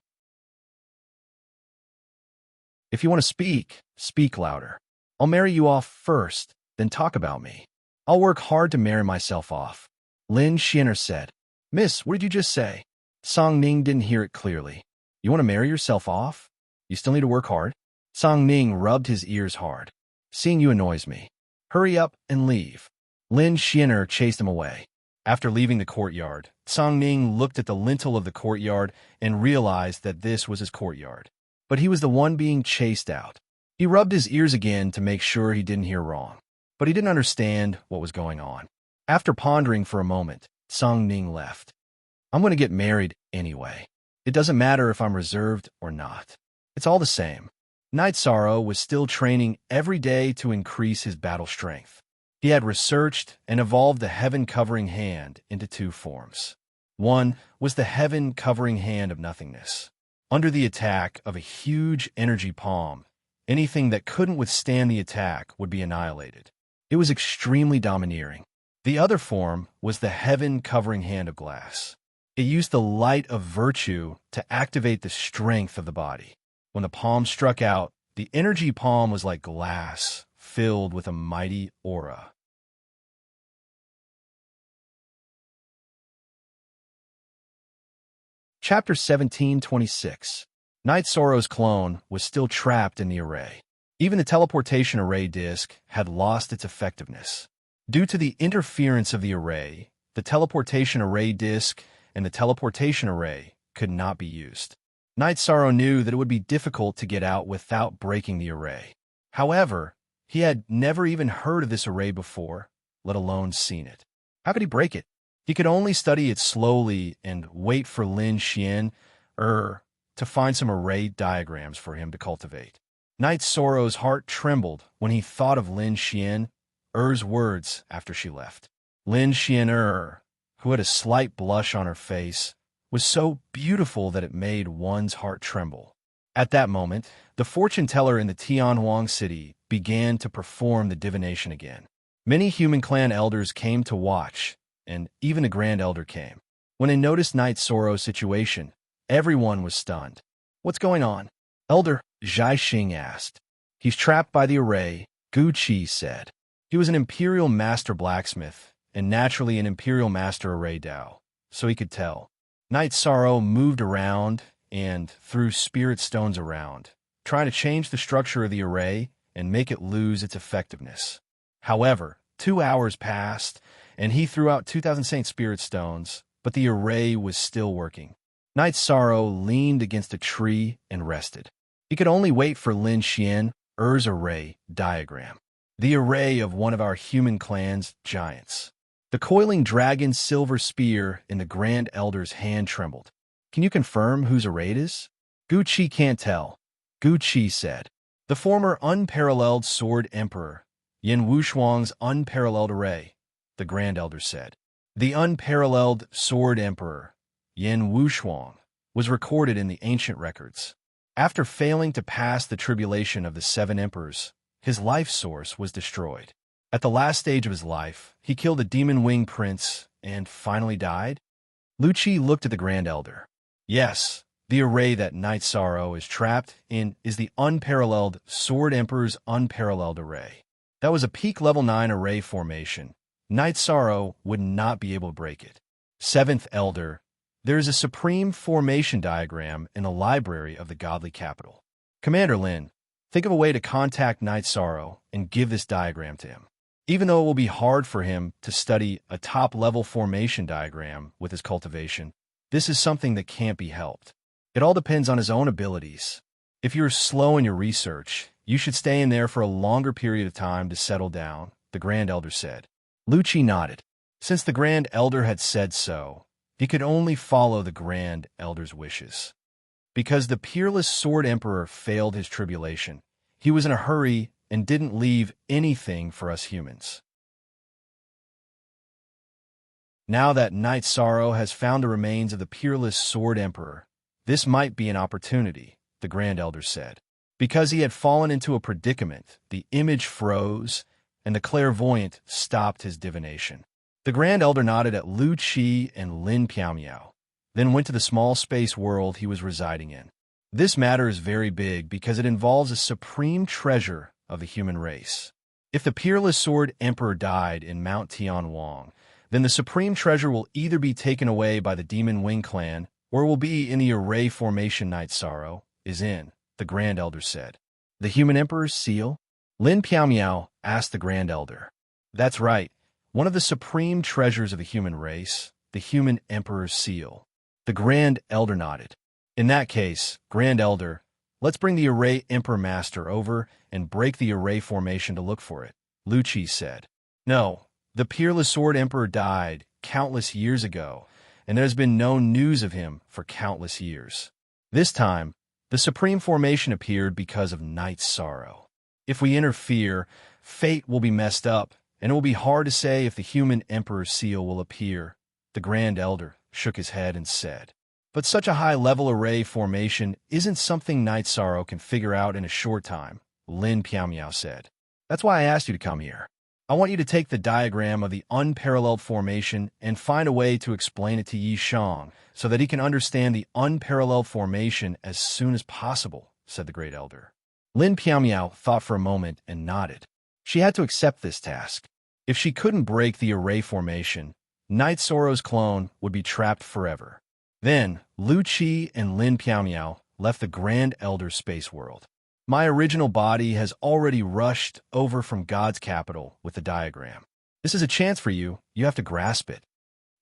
If you want to speak, speak louder. I'll marry you off first, then talk about me. I'll work hard to marry myself off. Lin Xin'er said. Miss, what did you just say? Tsongning didn't hear it clearly. You want to marry yourself off? You still need to work hard? Tsongning rubbed his ears hard. Seeing you annoys me. Hurry up and leave. Lin Xin'er chased him away. After leaving the courtyard, Tsongning looked at the lintel of the courtyard and realized that this was his courtyard. But he was the one being chased out. He rubbed his ears again to make sure he didn't hear wrong. But he didn't understand what was going on. After pondering for a moment, Tsongning left. I'm going to get married anyway. It doesn't matter if I'm reserved or not. It's all the same. Knight Sorrow was still training every day to increase his battle strength. He had researched and evolved the heaven-covering hand into 2 forms. One was the heaven-covering hand of nothingness. Under the attack of a huge energy palm, anything that couldn't withstand the attack would be annihilated. It was extremely domineering. The other form was the heaven-covering hand of glass. It used the light of virtue to activate the strength of the body. When the palm struck out, the energy palm was like glass, filled with a mighty aura. Chapter 1726. Night Sorrow's clone was still trapped in the array. Even the teleportation array disk had lost its effectiveness. Due to the interference of the array, the teleportation array disk and the teleportation array could not be used. Night Sorrow knew that it would be difficult to get out without breaking the array. However, he had never even heard of this array before, let alone seen it. How could he break it? He could only study it slowly and wait for Lin Xian, to find some array diagrams for him to cultivate. Night Sorrow's heart trembled when he thought of Lin Xian, words after she left. Lin Xian, who had a slight blush on her face, was so beautiful that it made one's heart tremble. At that moment, the fortune teller in the Tianhuang city began to perform the divination again. Many human clan elders came to watch, and even the Grand Elder came. When they noticed Night Sorrow's situation, everyone was stunned. "What's going on?" Elder Zhai Xing asked. "He's trapped by the array," Gu Qi said. He was an imperial master blacksmith, and naturally an imperial master array Dao, so he could tell. Night Sorrow moved around and threw spirit stones around, trying to change the structure of the array and make it lose its effectiveness. However, 2 hours passed, and he threw out 2,000 Saint Spirit Stones, but the array was still working. Night Sorrow leaned against a tree and rested. He could only wait for Lin Xian, array diagram, the array of one of our human clan's giants. The coiling dragon's silver spear in the Grand Elder's hand trembled. "Can you confirm whose array it is?" "Gu Qi can't tell," Gu Qi said. "The former unparalleled Sword Emperor, Yin Wushuang's unparalleled array," the Grand Elder said. The unparalleled Sword Emperor, Yin Wushuang, was recorded in the ancient records. After failing to pass the tribulation of the 7 emperors, his life source was destroyed. At the last stage of his life, he killed a demon wing prince and finally died? Lu Qi looked at the Grand Elder. Yes, the array that Night Sorrow is trapped in is the unparalleled Sword Emperor's unparalleled array. That was a peak level 9 array formation. Night Sorrow would not be able to break it. 7th Elder, there is a supreme formation diagram in the library of the godly capital. Commander Lin, think of a way to contact Night Sorrow and give this diagram to him. Even though it will be hard for him to study a top-level formation diagram with his cultivation, this is something that can't be helped. It all depends on his own abilities. If you're slow in your research, you should stay in there for a longer period of time to settle down, the Grand Elder said. Lu Qi nodded. Since the Grand Elder had said so, he could only follow the Grand Elder's wishes. Because the peerless Sword Emperor failed his tribulation, he was in a hurry and didn't leave anything for us humans. Now that Night Sorrow has found the remains of the peerless Sword Emperor, this might be an opportunity, the Grand Elder said. Because he had fallen into a predicament, the image froze, and the clairvoyant stopped his divination. The Grand Elder nodded at Lu Qi and Lin Piaomiao, then went to the small space world he was residing in. This matter is very big because it involves a supreme treasure of the human race. If the peerless Sword Emperor died in Mount Tianhuang, then the supreme treasure will either be taken away by the Demon Wing clan or will be in the array formation Night Sorrow is in, the Grand Elder said. The human emperor's seal? Lin Piaomiao asked the Grand Elder. That's right, one of the supreme treasures of the human race, the human emperor's seal. The Grand Elder nodded. In that case, Grand Elder, let's bring the array Emperor Master over and break the array formation to look for it, Lu Qi said. No, the peerless Sword Emperor died countless years ago, and there has been no news of him for countless years. This time, the supreme formation appeared because of Night Sorrow. If we interfere, fate will be messed up, and it will be hard to say if the human Emperor's seal will appear, the Grand Elder shook his head and said, "But such a high-level array formation isn't something Night Sorrow can figure out in a short time," Lin Piao said. "That's why I asked you to come here. I want you to take the diagram of the unparalleled formation and find a way to explain it to Yi Shang so that he can understand the unparalleled formation as soon as possible," said the Great Elder. Lin Piao thought for a moment and nodded. She had to accept this task. If she couldn't break the array formation, Night Sorrow's clone would be trapped forever. Then, Lu Qi and Lin Piao left the Grand Elder's space world. "My original body has already rushed over from God's capital with the diagram. This is a chance for you. You have to grasp it,"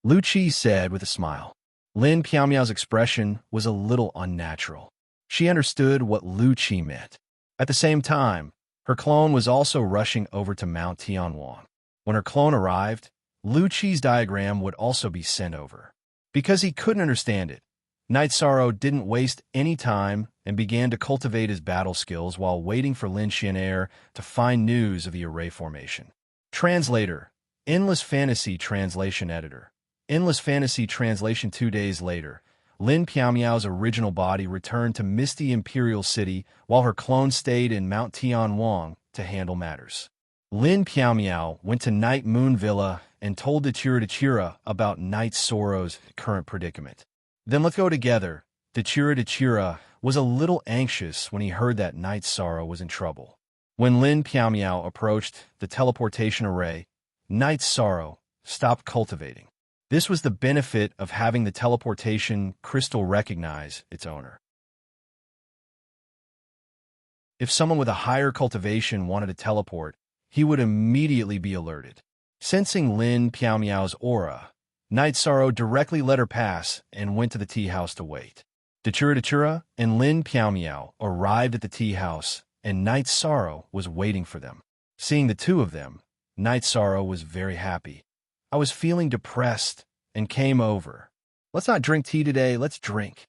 Lu Qi said with a smile. Lin Piao's expression was a little unnatural. She understood what Lu Qi meant. At the same time, her clone was also rushing over to Mount Tianwang. When her clone arrived, Lu Qi's diagram would also be sent over. Because he couldn't understand it, Night Sorrow didn't waste any time and began to cultivate his battle skills while waiting for Lin Xianer to find news of the array formation. Translator, Endless Fantasy Translation Editor. Endless Fantasy Translation. 2 days later, Lin Piao's original body returned to Misty Imperial City while her clone stayed in Mount Tianwang to handle matters. Lin Piao went to Night Moon Villa and told Dechira about Night Sorrow's current predicament. "Then let's go together." Dechira was a little anxious when he heard that Night Sorrow was in trouble. When Lin Piao approached the teleportation array, Night Sorrow stopped cultivating. This was the benefit of having the teleportation crystal recognize its owner. If someone with a higher cultivation wanted to teleport, he would immediately be alerted. Sensing Lin Piao's aura, Night Sorrow directly let her pass and went to the tea house to wait. Dechira and Lin Piao arrived at the tea house, and Night Sorrow was waiting for them. Seeing the two of them, Night Sorrow was very happy. "I was feeling depressed and came over. Let's not drink tea today, let's drink.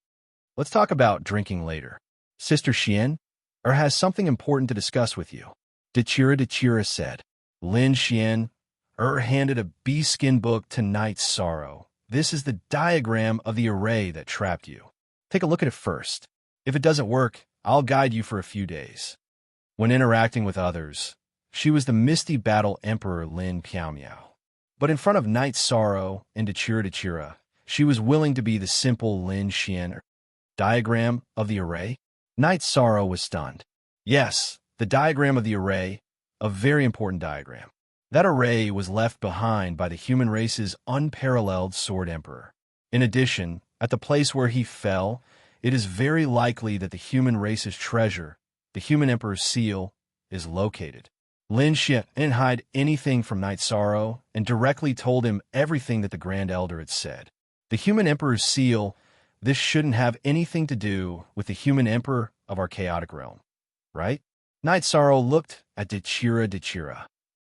Let's talk about drinking later. Sister Xian has something important to discuss with you," Dechira said. Lin Xian handed a bee-skin book to Night Sorrow. "This is the diagram of the array that trapped you. Take a look at it first. If it doesn't work, I'll guide you for a few days." When interacting with others, she was the Misty Battle Emperor Lin Piao. But in front of Night Sorrow and Dechira, she was willing to be the simple Lin Xian. "Diagram of the array?" Night Sorrow was stunned. "Yes, the diagram of the array, a very important diagram. That array was left behind by the human race's unparalleled Sword Emperor. In addition, at the place where he fell, it is very likely that the human race's treasure, the human Emperor's seal, is located." Lin Xian didn't hide anything from Night Sorrow and directly told him everything that the Grand Elder had said. The human Emperor's seal, this shouldn't have anything to do with the human Emperor of our chaotic realm, right? Night Sorrow looked at Dechira.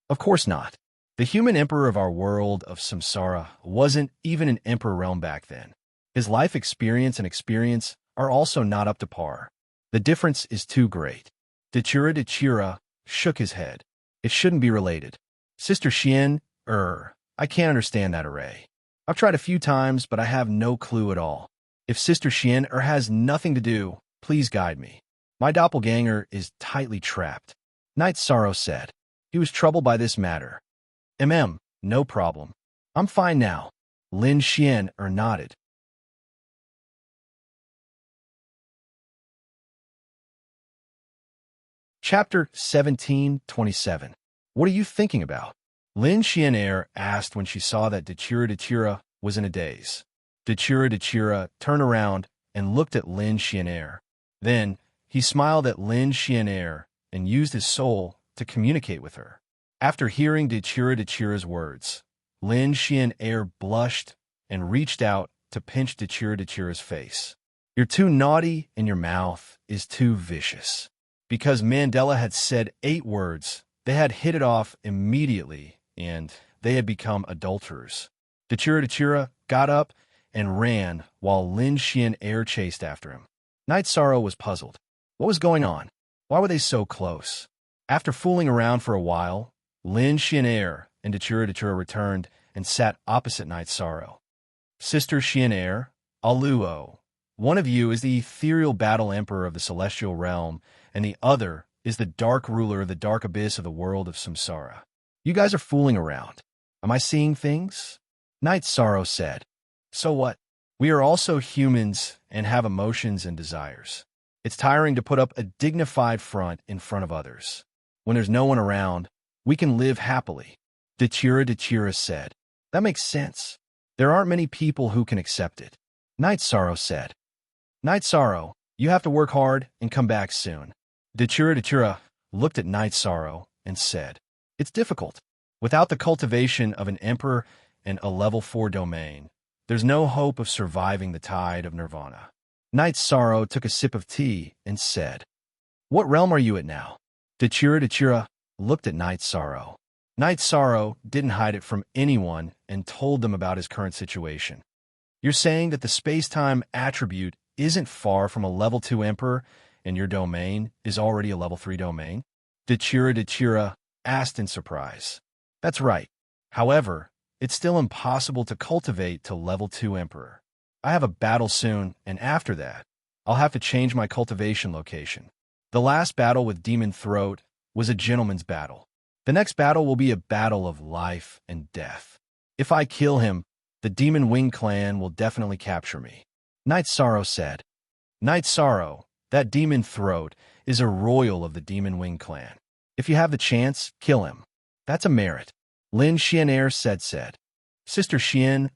"Of course not. The human emperor of our world of samsara wasn't even an emperor realm back then. His life experience and experience are also not up to par. The difference is too great." Dechira shook his head. "It shouldn't be related. Sister Xian, I can't understand that array. I've tried a few times, but I have no clue at all. If Sister Xian has nothing to do, please guide me. My doppelganger is tightly trapped," Night Sorrow said. He was troubled by this matter. No problem. I'm fine now." Lin Xian nodded. Chapter 1727. "What are you thinking about?" Lin Xian asked when she saw that Dechira was in a daze. Dechira turned around and looked at Lin Xian. Then, he smiled at Lin Xian and used his soul to communicate with her. After hearing Dechira's words, Lin Xian blushed and reached out to pinch Dechira's face. "You're too naughty and your mouth is too vicious." Because Mandela had said 8 words, they had hit it off immediately and they had become adulterers. Dechira got up and ran while Lin Xian chased after him. Night Sorrow was puzzled. What was going on? Why were they so close? After fooling around for a while, Lin Xian and Dechira returned and sat opposite Night Sorrow. Sister Xian'er, Aluo. One of you is the ethereal battle emperor of the celestial realm, and the other is the dark ruler of the dark abyss of the world of samsara. You guys are fooling around. Am I seeing things? Night Sorrow said. So what? We are also humans and have emotions and desires. It's tiring to put up a dignified front in front of others. When there's no one around, we can live happily. Dechira said. That makes sense. There aren't many people who can accept it. Night Sorrow said. Night Sorrow, you have to work hard and come back soon. Dechira looked at Night Sorrow and said, It's difficult. Without the cultivation of an emperor and a level 4 domain, there's no hope of surviving the tide of nirvana. Night Sorrow took a sip of tea and said, What realm are you at now? Dechira looked at Night Sorrow. Night Sorrow didn't hide it from anyone and told them about his current situation. You're saying that the space-time attribute isn't far from a level 2 emperor and your domain is already a level 3 domain? Dechira asked in surprise. That's right. However, it's still impossible to cultivate to level 2 emperor. I have a battle soon, and after that, I'll have to change my cultivation location. The last battle with Demon Throat was a gentleman's battle. The next battle will be a battle of life and death. If I kill him, the Demon Wing clan will definitely capture me. Night Sorrow said. Night Sorrow, that Demon Throat is a royal of the Demon Wing clan. If you have the chance, kill him. That's a merit. Lin Xian'er said. Sister Xian,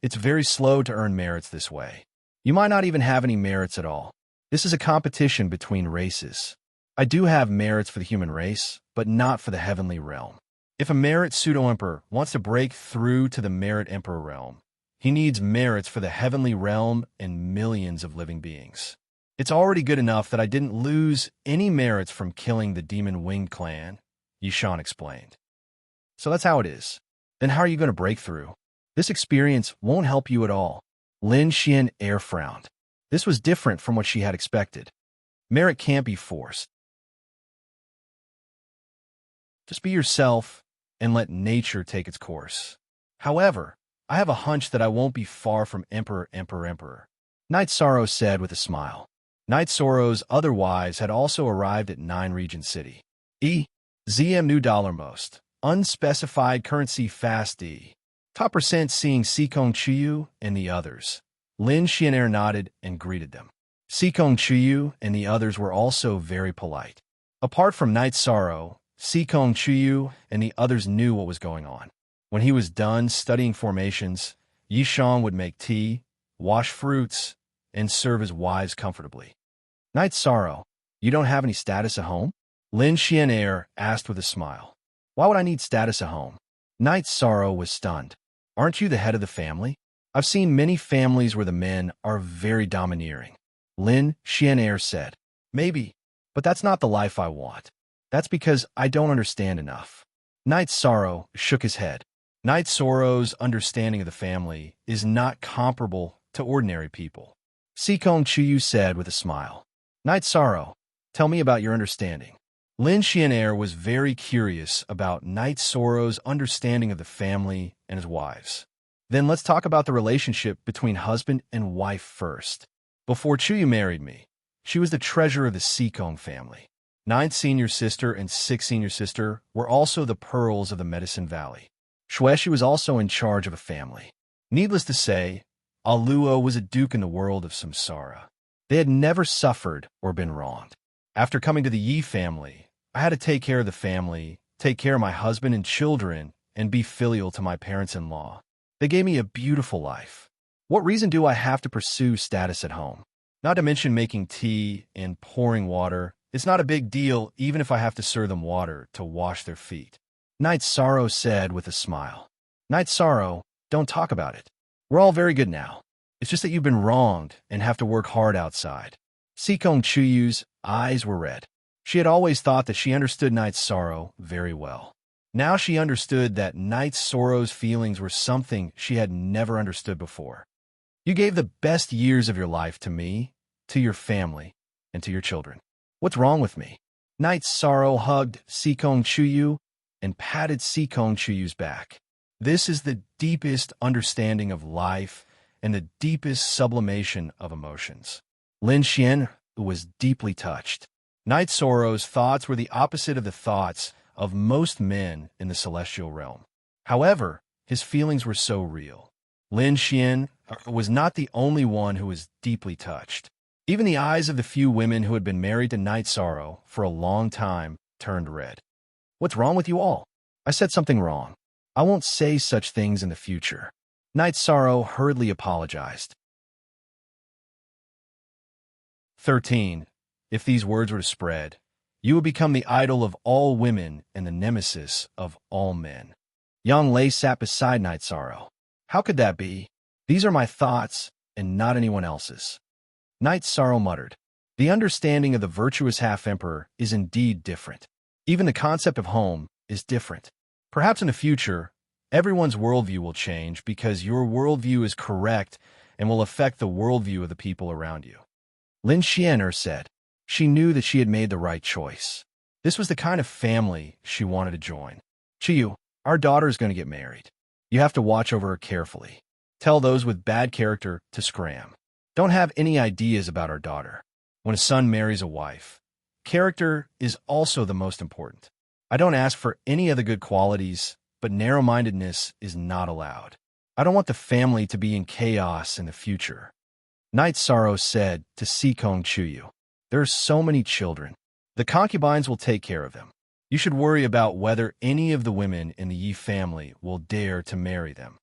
it's very slow to earn merits this way. You might not even have any merits at all. This is a competition between races. I do have merits for the human race, but not for the heavenly realm. If a merit pseudo-emperor wants to break through to the merit emperor realm, he needs merits for the heavenly realm and millions of living beings. It's already good enough that I didn't lose any merits from killing the Demon Wing clan, Yishan explained. So that's how it is. Then how are you going to break through? This experience won't help you at all. Lin Xian'er frowned. This was different from what she had expected. Merit can't be forced. Just be yourself and let nature take its course. However, I have a hunch that I won't be far from Emperor. Night Sorrow said with a smile. Night Sorrow's other wives had also arrived at 9 Regent City. ZM New Dollar Most. Unspecified currency fast D. Top percent seeing Sikong Chuyu and the others. Lin Xian'er nodded and greeted them. Sikong Chuyu and the others were also very polite. Apart from Night Sorrow, Sikong Chuyu and the others knew what was going on. When he was done studying formations, Yishan would make tea, wash fruits, and serve his wives comfortably. Night Sorrow, you don't have any status at home? Lin Xian'er asked with a smile. Why would I need status at home? Night Sorrow was stunned. Aren't you the head of the family? I've seen many families where the men are very domineering. Lin Xian'er said. Maybe, but that's not the life I want. That's because I don't understand enough. Night Sorrow shook his head. Night Sorrow's understanding of the family is not comparable to ordinary people. Sikong Chuyu said with a smile. Night Sorrow, tell me about your understanding. Lin Xian'er was very curious about Night Sorrow's understanding of the family and his wives. Then let's talk about the relationship between husband and wife first. Before Chuyu married me, she was the treasurer of the Sikong family. 9 senior sister and 6 senior sister were also the pearls of the Medicine Valley. Shueshi was also in charge of a family. Needless to say, Aluo was a duke in the world of samsara. They had never suffered or been wronged. After coming to the Yi family, I had to take care of the family, take care of my husband and children, and be filial to my parents-in-law. They gave me a beautiful life. What reason do I have to pursue status at home? Not to mention making tea and pouring water. It's not a big deal even if I have to serve them water to wash their feet. Night Sorrow said with a smile. Night Sorrow, don't talk about it. We're all very good now. It's just that you've been wronged and have to work hard outside. Sikong Chuyu's eyes were red. She had always thought that she understood Night Sorrow very well. Now she understood that Night Sorrow's feelings were something she had never understood before. You gave the best years of your life to me, to your family, and to your children. What's wrong with me? Night Sorrow hugged Sikong Chuyu and patted Sikong Chuyu's back. This is the deepest understanding of life and the deepest sublimation of emotions. Lin Xian was deeply touched. Night Sorrow's thoughts were the opposite of the thoughts of most men in the celestial realm. However, his feelings were so real. Lin Xian was not the only one who was deeply touched. Even the eyes of the few women who had been married to Night Sorrow for a long time turned red. What's wrong with you all? I said something wrong. I won't say such things in the future. Night Sorrow hurriedly apologized. 13. If these words were to spread, you would become the idol of all women and the nemesis of all men. Yang Lei sat beside Night Sorrow. How could that be? These are my thoughts and not anyone else's. Night Sorrow muttered. The understanding of the virtuous half-emperor is indeed different. Even the concept of home is different. Perhaps in the future, everyone's worldview will change because your worldview is correct and will affect the worldview of the people around you. Lin Xianer said. She knew that she had made the right choice. This was the kind of family she wanted to join. Chiyu, our daughter is going to get married. You have to watch over her carefully. Tell those with bad character to scram. Don't have any ideas about our daughter. When a son marries a wife, character is also the most important. I don't ask for any of the good qualities, but narrow-mindedness is not allowed. I don't want the family to be in chaos in the future. Night Sorrow said to Sikong Chuyu. There are so many children. The concubines will take care of them. You should worry about whether any of the women in the Yi family will dare to marry them.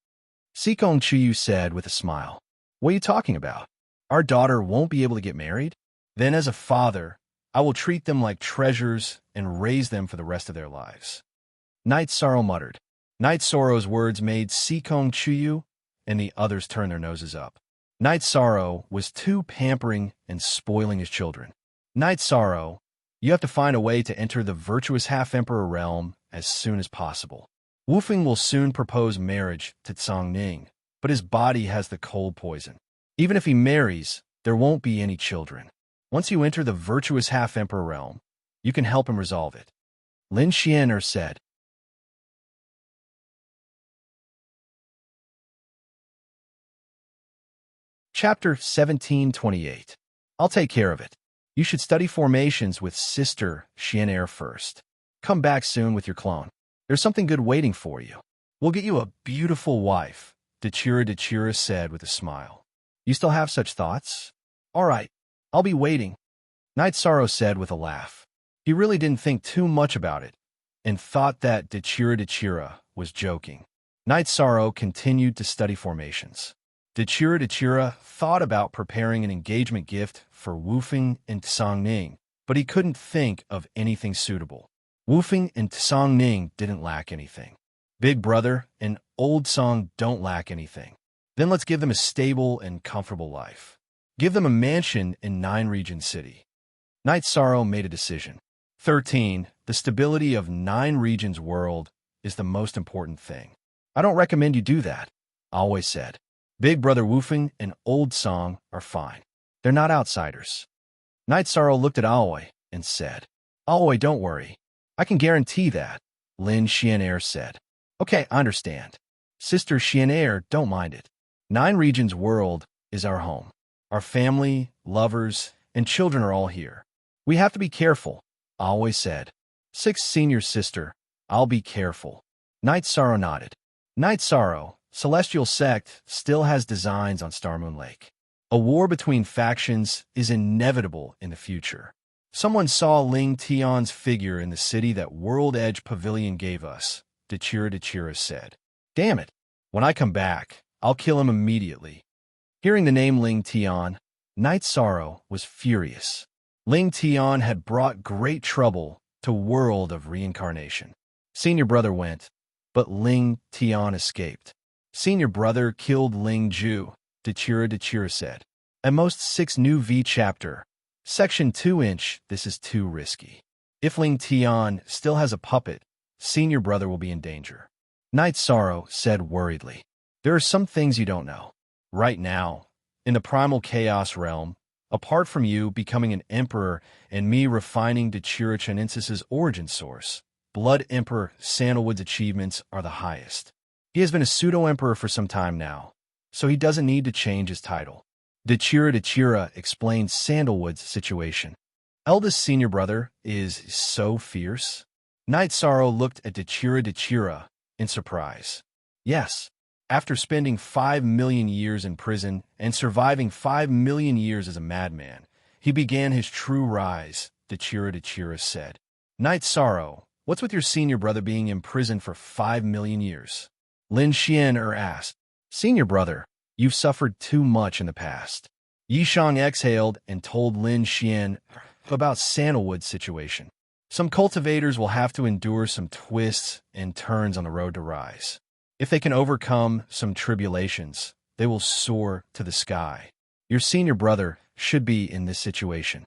Sikong Chuyu said with a smile. What are you talking about? Our daughter won't be able to get married? Then as a father, I will treat them like treasures and raise them for the rest of their lives. Night Sorrow muttered. Night Sorrow's words made Sikong Chuyu and the others turn their noses up. Night Sorrow was too pampering and spoiling his children. Night Sorrow, you have to find a way to enter the virtuous half-emperor realm as soon as possible. Wu Feng will soon propose marriage to Tsang Ning, but his body has the cold poison. Even if he marries, there won't be any children. Once you enter the virtuous half-emperor realm, you can help him resolve it. Lin Xianer said. Chapter 1728. I'll take care of it. You should study formations with Sister Xianer first. Come back soon with your clone. There's something good waiting for you. We'll get you a beautiful wife, Dechira said with a smile. You still have such thoughts? All right, I'll be waiting, Night Sorrow said with a laugh. He really didn't think too much about it and thought that Dechira was joking. Night Sorrow continued to study formations. Dechira thought about preparing an engagement gift for Wu Feng and Tsang Ning, but he couldn't think of anything suitable. Wu Feng and Tsang Ning didn't lack anything. Big Brother and Old Song don't lack anything. Then let's give them a stable and comfortable life. Give them a mansion in 9 Region City. Night Sorrow made a decision. 13. The stability of 9 Regions world is the most important thing. I don't recommend you do that, I always said. Big Brother Wu Feng and Old Song are fine. They're not outsiders. Night Sorrow looked at Aoi and said, Aoi, don't worry. I can guarantee that, Lin Xianer said. Okay, I understand. Sister Xianer, don't mind it. 9 Regions world is our home. Our family, lovers, and children are all here. We have to be careful, I always said. 6th Senior Sister, I'll be careful. Night Sorrow nodded. Night Sorrow, Celestial Sect still has designs on Star Moon Lake. A war between factions is inevitable in the future. Someone saw Ling Tian's figure in the city that World Edge Pavilion gave us, Dechira said. Damn it. When I come back, I'll kill him immediately. Hearing the name Ling Tian, Night Sorrow was furious. Ling Tian had brought great trouble to World of Reincarnation. Senior Brother went, but Ling Tian escaped. Senior Brother killed Ling Ju, Dechira said. At most 6 new V chapter. Section 2-inch, this is too risky. If Ling Tian still has a puppet, Senior Brother will be in danger. Night Sorrow said worriedly. There are some things you don't know. Right now, in the primal chaos realm, apart from you becoming an emperor and me refining Dechira Chenensis's origin source, Blood Emperor Sandalwood's achievements are the highest. He has been a pseudo-emperor for some time now, so he doesn't need to change his title. Dechira explained Sandalwood's situation. Eldest senior brother is so fierce. Night Sorrow looked at Dechira in surprise. Yes, after spending 5 million years in prison and surviving 5 million years as a madman, he began his true rise, Dechira said. Night Sorrow, what's with your senior brother being imprisoned for 5 million years? Lin Xian asked. Senior brother, you've suffered too much in the past. Yishang exhaled and told Lin Xian about Sandalwood's situation. Some cultivators will have to endure some twists and turns on the road to rise. If they can overcome some tribulations, they will soar to the sky. Your senior brother should be in this situation.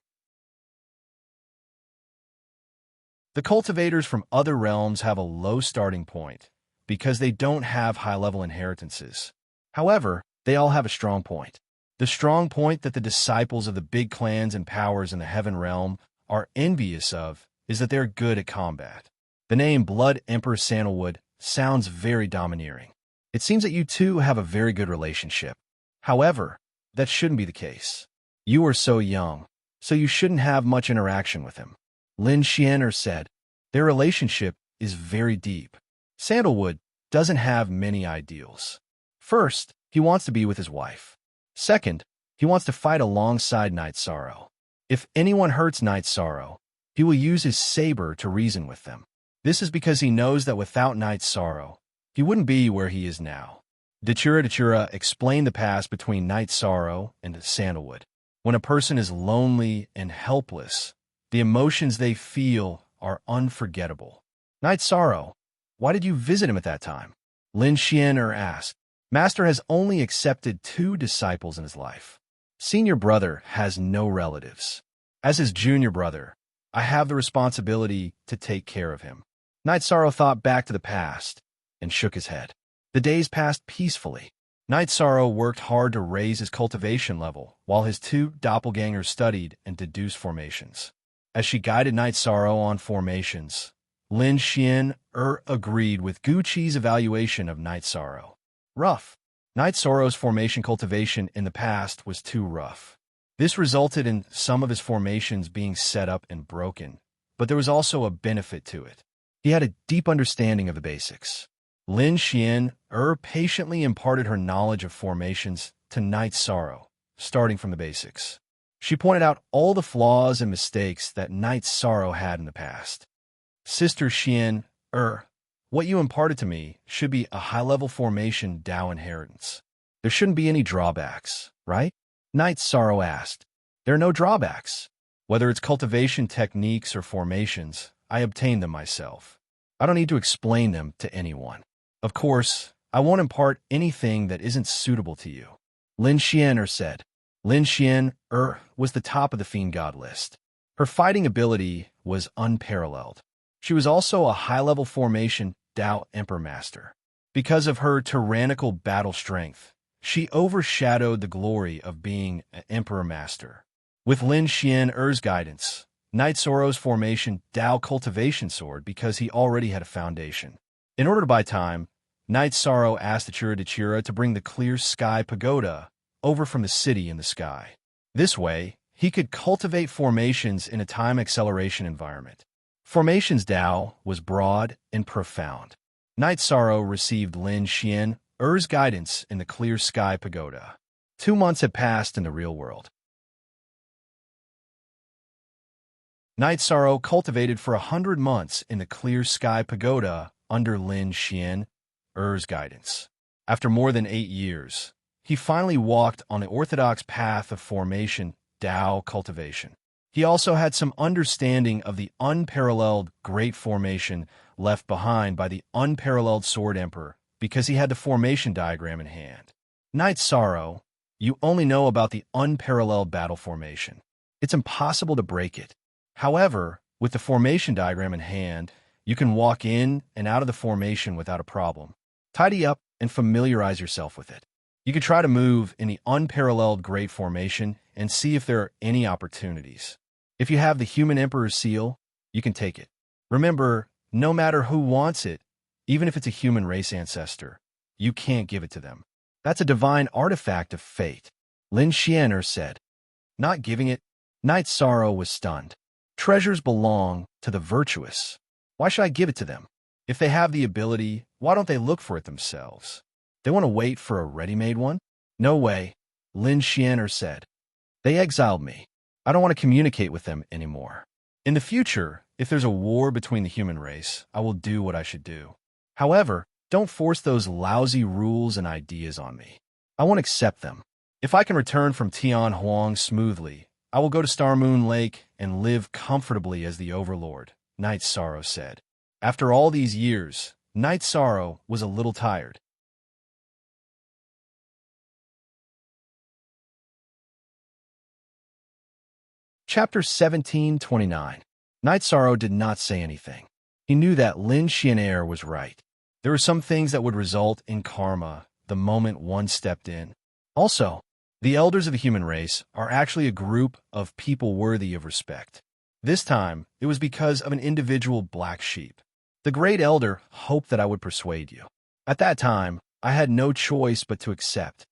The cultivators from other realms have a low starting point because they don't have high-level inheritances. However, they all have a strong point. The strong point that the disciples of the big clans and powers in the Heaven Realm are envious of is that they're good at combat. The name Blood Emperor Sandalwood sounds very domineering. It seems that you two have a very good relationship. However, that shouldn't be the case. You are so young, so you shouldn't have much interaction with him. Lin Xianer said. Their relationship is very deep. Sandalwood doesn't have many ideals. First, he wants to be with his wife. Second, he wants to fight alongside Night Sorrow. If anyone hurts Night Sorrow, he will use his saber to reason with them. This is because he knows that without Night Sorrow, he wouldn't be where he is now. Dechira explained the past between Night Sorrow and Sandalwood. When a person is lonely and helpless, the emotions they feel are unforgettable. Night Sorrow, why did you visit him at that time? Lin Xianer asked. Master has only accepted 2 disciples in his life. Senior brother has no relatives. As his junior brother, I have the responsibility to take care of him. Night Sorrow thought back to the past and shook his head. The days passed peacefully. Night Sorrow worked hard to raise his cultivation level while his 2 doppelgangers studied and deduced formations. As she guided Night Sorrow on formations, Lin Xian agreed with Guqi's evaluation of Night Sorrow. Rough. Night Sorrow's formation cultivation in the past was too rough. This resulted in some of his formations being set up and broken, but there was also a benefit to it. He had a deep understanding of the basics. Lin Xian patiently imparted her knowledge of formations to Night Sorrow, starting from the basics. She pointed out all the flaws and mistakes that Night Sorrow had in the past. Sister Xian, what you imparted to me should be a high-level formation Dao inheritance. There shouldn't be any drawbacks, right? Night Sorrow asked. There are no drawbacks. Whether it's cultivation techniques or formations, I obtained them myself. I don't need to explain them to anyone. Of course, I won't impart anything that isn't suitable to you. Lin Xianer said. Lin Xian was the top of the Fiend God list. Her fighting ability was unparalleled. She was also a high-level formation Dao Emperor Master. Because of her tyrannical battle strength, she overshadowed the glory of being an Emperor Master. With Lin Xian's guidance, Night Sorrow's formation Dao cultivation soared because he already had a foundation. In order to buy time, Night Sorrow asked Dechira to bring the Clear Sky Pagoda over from the city in the sky. This way, he could cultivate formations in a time acceleration environment. Formations Dao was broad and profound. Night Sorrow received Lin Xian's guidance in the Clear Sky Pagoda. 2 months had passed in the real world. Night Sorrow cultivated for 100 months in the Clear Sky Pagoda under Lin Xian's guidance. After more than 8 years, he finally walked on the orthodox path of formation Dao cultivation. He also had some understanding of the unparalleled great formation left behind by the unparalleled Sword Emperor because he had the formation diagram in hand. Night Sorrow, you only know about the unparalleled battle formation. It's impossible to break it. However, with the formation diagram in hand, you can walk in and out of the formation without a problem. Tidy up and familiarize yourself with it. You can try to move in the unparalleled great formation and see if there are any opportunities. If you have the Human Emperor's seal, you can take it. Remember, no matter who wants it, even if it's a human race ancestor, You can't give it to them. That's a divine artifact of fate, Lin Xianer said. Not giving it? Night Sorrow was stunned. Treasures belong to the virtuous. Why should I give it to them? If they have the ability, why don't they look for it themselves? They want to wait for a ready-made one? No way, Lin Xianer said. They exiled me. I don't want to communicate with them anymore. In the future, if there's a war between the human race, I will do what I should do. However, don't force those lousy rules and ideas on me. I won't accept them. If I can return from Tian Huang smoothly, I will go to Star Moon Lake and live comfortably as the Overlord, Night Sorrow said. After all these years, Night Sorrow was a little tired. Chapter 1729. Night Sorrow did not say anything. He knew that Lin Xianer was right. There were some things that would result in karma the moment one stepped in. Also, the elders of the human race are actually a group of people worthy of respect. This time, it was because of an individual black sheep. The great elder hoped that I would persuade you. At that time, I had no choice but to accept.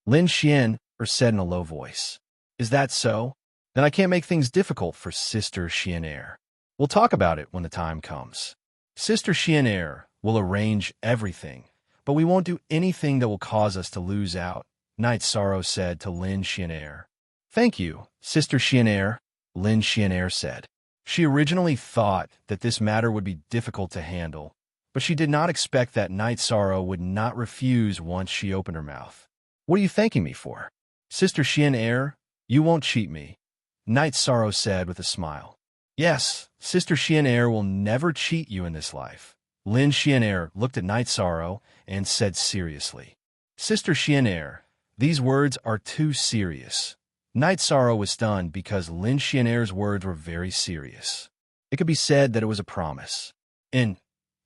Lin Xianer said in a low voice. Is that so? Then I can't make things difficult for Sister Xianer. We'll talk about it when the time comes. Sister Xianer will arrange everything, but we won't do anything that will cause us to lose out, Night Sorrow said to Lin Xianer. Thank you, Sister Xianer, Lin Xianer said. She originally thought that this matter would be difficult to handle, but she did not expect that Night Sorrow would not refuse once she opened her mouth. What are you thanking me for? Sister Xianer, you won't cheat me, Night Sorrow said with a smile. Yes, Sister Xianer will never cheat you in this life. Lin Xianer looked at Night Sorrow and said seriously. Sister Xianer, these words are too serious. Night Sorrow was stunned because Lin Xianer's words were very serious. It could be said that it was a promise. And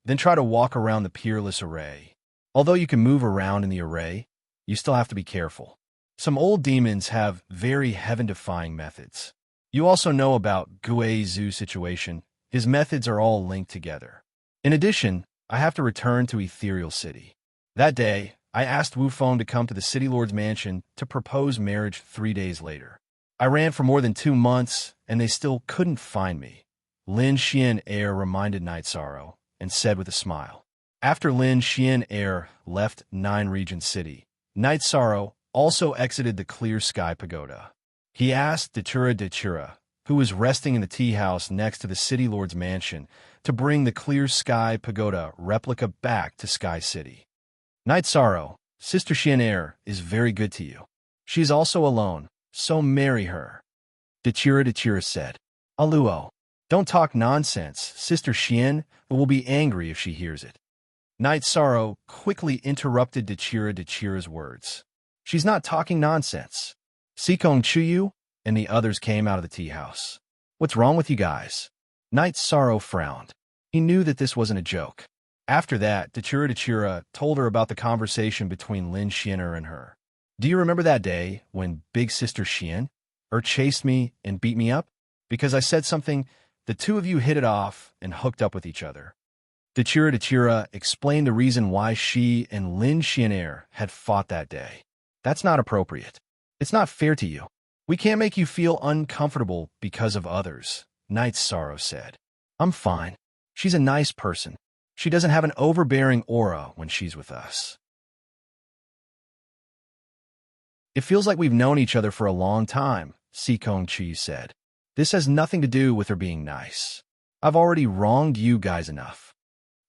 then try to walk around the peerless array. Although you can move around in the array, you still have to be careful. Some old demons have very heaven-defying methods. You also know about Gui Zhu's situation. His methods are all linked together. In addition, I have to return to Ethereal City. That day, I asked Wu Feng to come to the City Lord's mansion to propose marriage 3 days later. I ran for more than 2 months, and they still couldn't find me. Lin Xianer reminded Night Sorrow and said with a smile. After Lin Xianer left Nine Regent City, Night Sorrow also exited the Clear Sky Pagoda. He asked Dechira, who was resting in the tea house next to the City Lord's mansion, to bring the Clear Sky Pagoda replica back to Sky City. Night Sorrow, Sister Xianer is very good to you. She is also alone, so marry her. Dechira said. Aluo, don't talk nonsense, Sister Xian will be angry if she hears it. Night Sorrow quickly interrupted Dechira's words. She's not talking nonsense. Sikong Chuyu and the others came out of the tea house. What's wrong with you guys? Night Sorrow frowned. He knew that this wasn't a joke. After that, Dechira told her about the conversation between Lin Xianer and her. Do you remember that day when Big Sister Xian chased me and beat me up? Because I said something, the two of you hit it off and hooked up with each other. Dechira explained the reason why she and Lin Xianer had fought that day. That's not appropriate. It's not fair to you. We can't make you feel uncomfortable because of others, Night Sorrow said. I'm fine. She's a nice person. She doesn't have an overbearing aura when she's with us. It feels like we've known each other for a long time, Sikong Chi said. This has nothing to do with her being nice. I've already wronged you guys enough.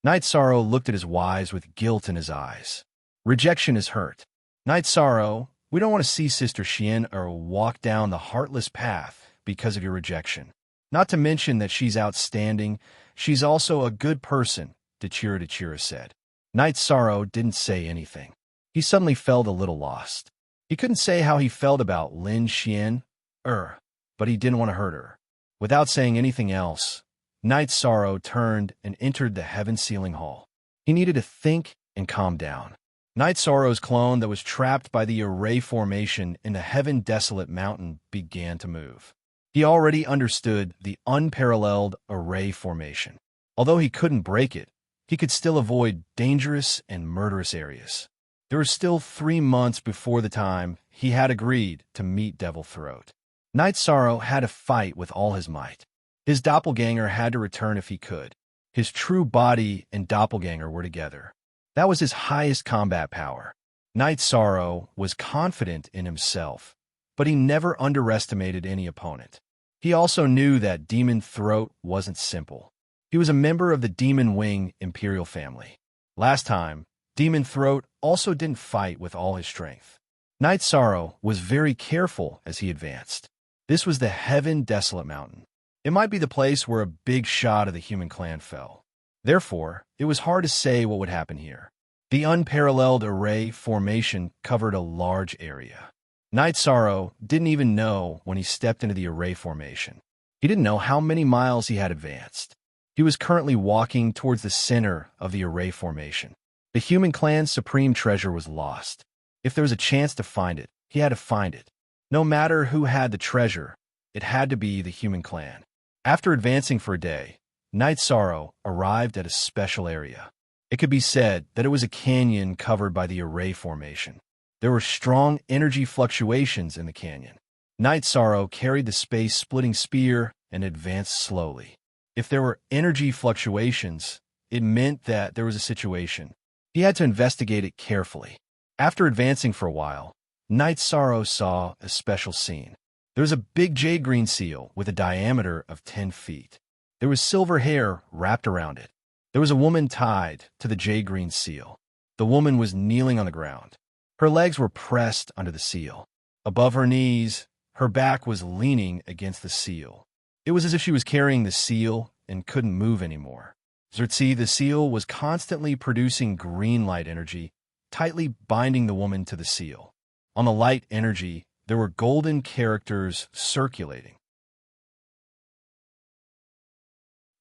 Night Sorrow looked at his wives with guilt in his eyes. Rejection is hurt. Night Sorrow, we don't want to see Sister Xian walk down the heartless path because of your rejection. Not to mention that she's outstanding. She's also a good person, Dechira said. Night Sorrow didn't say anything. He suddenly felt a little lost. He couldn't say how he felt about Lin Xian, but he didn't want to hurt her. Without saying anything else, Night Sorrow turned and entered the heaven-sealing hall. He needed to think and calm down. Night Sorrow's clone that was trapped by the array formation in the heaven-desolate mountain began to move. He already understood the unparalleled array formation. Although he couldn't break it, he could still avoid dangerous and murderous areas. There were still 3 months before the time he had agreed to meet Devil Throat. Night Sorrow had to fight with all his might. His doppelganger had to return if he could. His true body and doppelganger were together. That was his highest combat power. Night Sorrow was confident in himself, but he never underestimated any opponent. He also knew that Demon Throat wasn't simple. He was a member of the Demon Wing Imperial family. Last time, Demon Throat also didn't fight with all his strength. Night Sorrow was very careful as he advanced. This was the Heaven Desolate Mountain. It might be the place where a big shot of the human clan fell. Therefore, it was hard to say what would happen here. The unparalleled array formation covered a large area. Night Sorrow didn't even know when he stepped into the array formation. He didn't know how many miles he had advanced. He was currently walking towards the center of the array formation. The human clan's supreme treasure was lost. If there was a chance to find it, he had to find it. No matter who had the treasure, it had to be the human clan. After advancing for a day, Night Sorrow arrived at a special area. It could be said that it was a canyon covered by the array formation. There were strong energy fluctuations in the canyon. Night Sorrow carried the space-splitting spear and advanced slowly. If there were energy fluctuations, it meant that there was a situation. He had to investigate it carefully. After advancing for a while, Night Sorrow saw a special scene. There was a big jade-green seal with a diameter of 10 feet. There was silver hair wrapped around it. There was a woman tied to the jade-green seal. The woman was kneeling on the ground. Her legs were pressed under the seal. Above her knees, her back was leaning against the seal. It was as if she was carrying the seal and couldn't move anymore. Xerxes, the seal, was constantly producing green light energy, tightly binding the woman to the seal. On the light energy, there were golden characters circulating.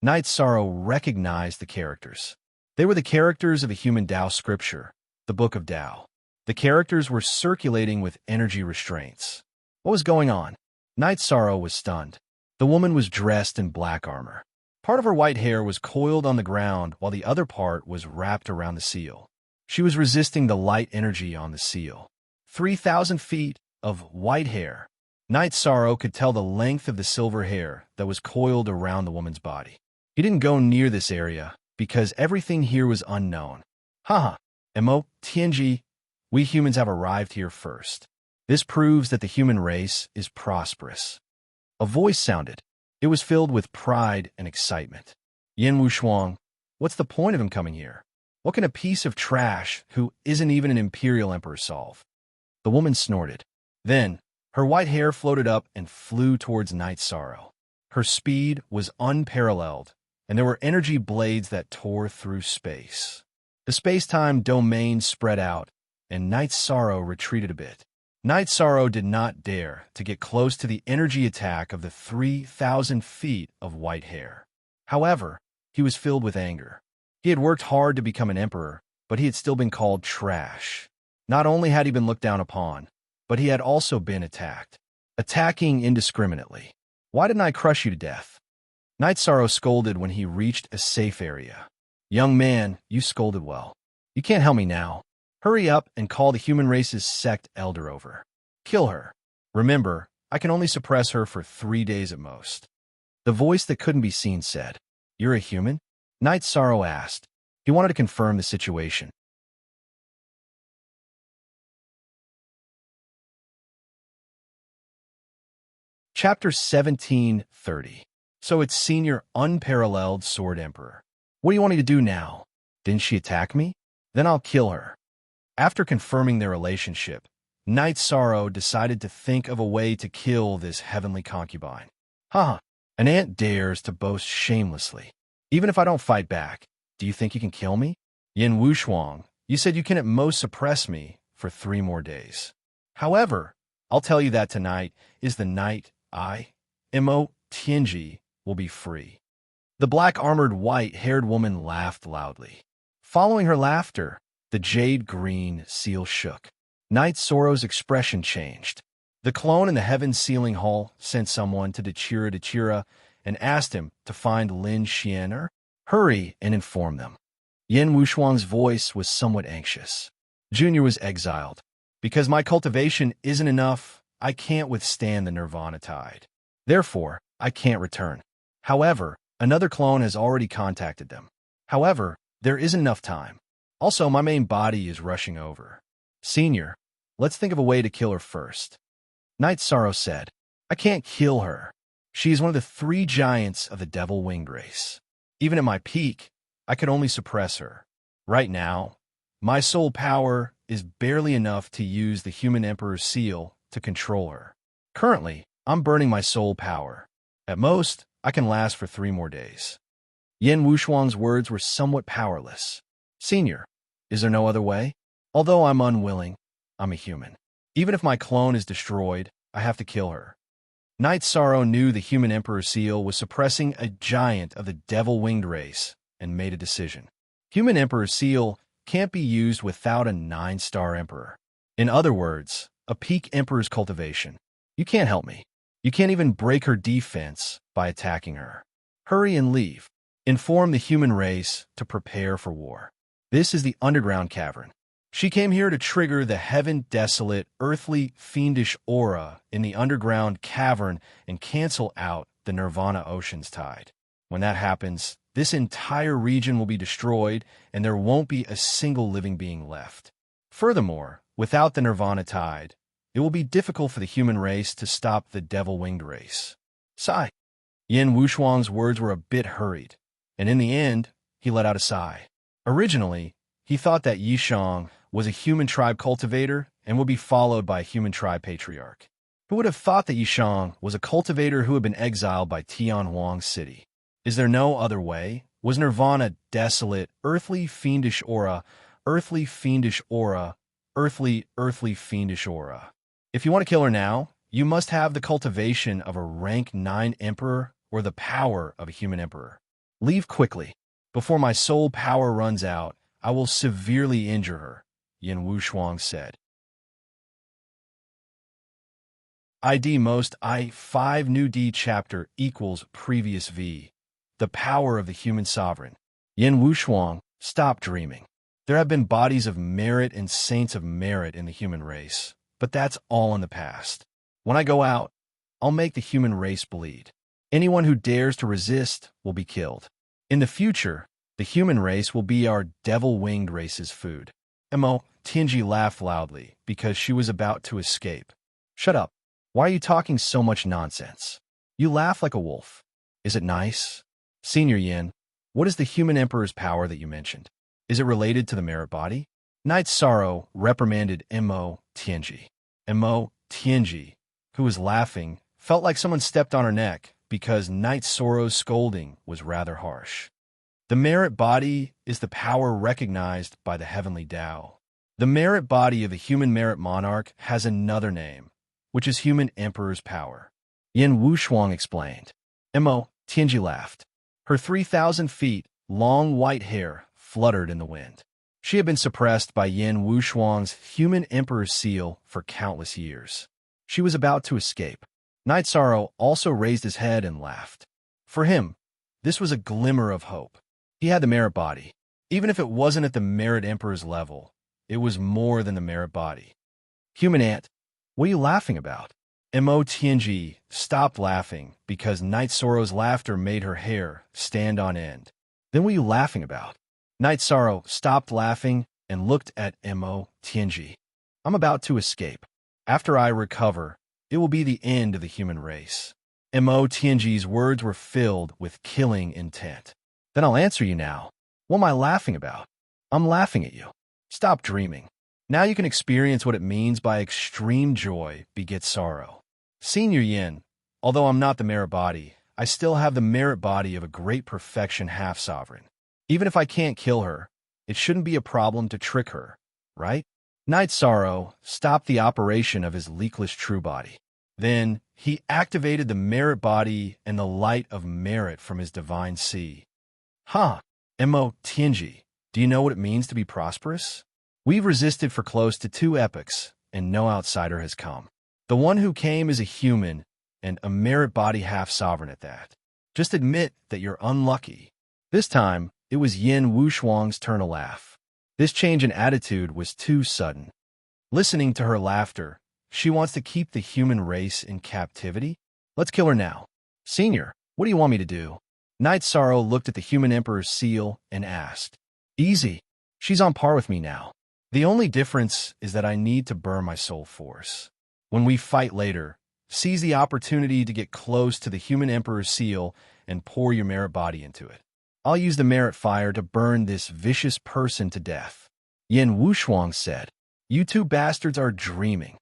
Night Sorrow recognized the characters. They were the characters of a human Tao scripture, the Book of Tao. The characters were circulating with energy restraints. What was going on? Night Sorrow was stunned. The woman was dressed in black armor. Part of her white hair was coiled on the ground while the other part was wrapped around the seal. She was resisting the light energy on the seal. 3,000 feet of white hair. Night Sorrow could tell the length of the silver hair that was coiled around the woman's body. He didn't go near this area because everything here was unknown. Haha, Immortality, we humans have arrived here first. This proves that the human race is prosperous. A voice sounded. It was filled with pride and excitement. Yin Wushuang, what's the point of him coming here? What can a piece of trash who isn't even an imperial emperor solve? The woman snorted. Then, her white hair floated up and flew towards Night Sorrow. Her speed was unparalleled, and there were energy blades that tore through space. The space-time domain spread out, and Night Sorrow retreated a bit. Night Sorrow did not dare to get close to the energy attack of the 3,000 feet of white hair. However, he was filled with anger. He had worked hard to become an emperor, but he had still been called trash. Not only had he been looked down upon, but he had also been attacked. Attacking indiscriminately. Why didn't I crush you to death? Night Sorrow scolded when he reached a safe area. Young man, you scolded well. You can't help me now. Hurry up and call the human race's sect elder over. Kill her. Remember, I can only suppress her for 3 days at most. The voice that couldn't be seen said, You're a human? Night Sorrow asked. He wanted to confirm the situation. Chapter 1730. So it's Senior Unparalleled Sword Emperor. What do you want me to do now? Didn't she attack me? Then I'll kill her. After confirming their relationship, Night Sorrow decided to think of a way to kill this heavenly concubine. Haha, an ant dares to boast shamelessly. Even if I don't fight back, do you think you can kill me? Yin Wushuang, you said you can at most suppress me for 3 more days. However, I'll tell you that tonight is the night I, Immortality, will be free. The black-armored, white-haired woman laughed loudly. Following her laughter, the jade-green seal shook. Night Sorrow's expression changed. The clone in the Heaven Sealing Hall sent someone to Dechira and asked him to find Lin Xianer. Hurry and inform them. Yin Wushuang's voice was somewhat anxious. Junior was exiled. Because my cultivation isn't enough, I can't withstand the Nirvana tide. Therefore, I can't return. However, another clone has already contacted them. However, there isn't enough time. Also, my main body is rushing over. Senior, let's think of a way to kill her first. Night Sorrow said, I can't kill her. She is one of the 3 giants of the devil-winged race. Even at my peak, I could only suppress her. Right now, my soul power is barely enough to use the human emperor's seal to control her. Currently, I'm burning my soul power. At most, I can last for 3 more days. Yin Wushuang's words were somewhat powerless. Senior, is there no other way? Although I'm unwilling, I'm a human. Even if my clone is destroyed, I have to kill her. Night Sorrow knew the human emperor's seal was suppressing a giant of the devil-winged race and made a decision. Human emperor's seal can't be used without a 9-star emperor. In other words, a peak emperor's cultivation. You can't help me. You can't even break her defense by attacking her. Hurry and leave. Inform the human race to prepare for war. This is the underground cavern. She came here to trigger the heaven-desolate, earthly, fiendish aura in the underground cavern and cancel out the Nirvana Ocean's tide. When that happens, this entire region will be destroyed and there won't be a single living being left. Furthermore, without the Nirvana tide, it will be difficult for the human race to stop the devil-winged race. Sigh. Yin Wushuang's words were a bit hurried, and in the end, he let out a sigh. Originally, he thought that Yishang was a human tribe cultivator and would be followed by a human tribe patriarch. Who would have thought that Yishang was a cultivator who had been exiled by Tianhuang City? Is there no other way? Was Nirvana desolate, earthly, fiendish aura, earthly, fiendish aura, earthly, fiendish aura? If you want to kill her now, you must have the cultivation of a rank 9 emperor or the power of a human emperor. Leave quickly. Before my soul power runs out, I will severely injure her, Yin Wushuang said. ID most I5 new D chapter equals previous V. The power of the human sovereign. Yin Wushuang, stop dreaming. There have been bodies of merit and saints of merit in the human race, but that's all in the past. When I go out, I'll make the human race bleed. Anyone who dares to resist will be killed. In the future, the human race will be our devil-winged race's food. Tianji laughed loudly because she was about to escape. Shut up. Why are you talking so much nonsense? You laugh like a wolf. Is it nice? Senior Yin, what is the human emperor's power that you mentioned? Is it related to the merit body? Night Sorrow reprimanded Tianji. Tianji, who was laughing, felt like someone stepped on her neck because Night Sorrow's scolding was rather harsh. The merit body is the power recognized by the heavenly Tao. The merit body of the human merit monarch has another name, which is human emperor's power. Yin Wushuang explained. Tianji laughed. Her 3,000 feet long white hair fluttered in the wind. She had been suppressed by Yin Wushuang's human emperor's seal for countless years. She was about to escape. Night Sorrow also raised his head and laughed. For him, this was a glimmer of hope. He had the merit body. Even if it wasn't at the merit emperor's level, it was more than the merit body. Human ant, what are you laughing about? Tianji stopped laughing because Night Sorrow's laughter made her hair stand on end. Then what are you laughing about? Night Sorrow stopped laughing and looked at Tianji. I'm about to escape. After I recover, it will be the end of the human race. Tianji's words were filled with killing intent. Then I'll answer you now. What am I laughing about? I'm laughing at you. Stop dreaming. Now you can experience what it means by extreme joy begets sorrow. Senior Yin, although I'm not the merit body, I still have the merit body of a great perfection half-sovereign. Even if I can't kill her, it shouldn't be a problem to trick her, right? Night Sorrow stopped the operation of his leakless true body. Then he activated the merit body and the light of merit from his divine sea. Tianji, do you know what it means to be prosperous? We've resisted for close to 2 epochs, and no outsider has come. The one who came is a human, and a merit body half-sovereign at that. Just admit that you're unlucky. This time, it was Yin Wushuang's turn to laugh. This change in attitude was too sudden. Listening to her laughter, she wants to keep the human race in captivity? Let's kill her now. Senior, what do you want me to do? Night Sorrow looked at the human emperor's seal and asked. Easy. She's on par with me now. The only difference is that I need to burn my soul force. When we fight later, seize the opportunity to get close to the human emperor's seal and pour your merit body into it. I'll use the merit fire to burn this vicious person to death. Yin Wushuang said. You two bastards are dreaming.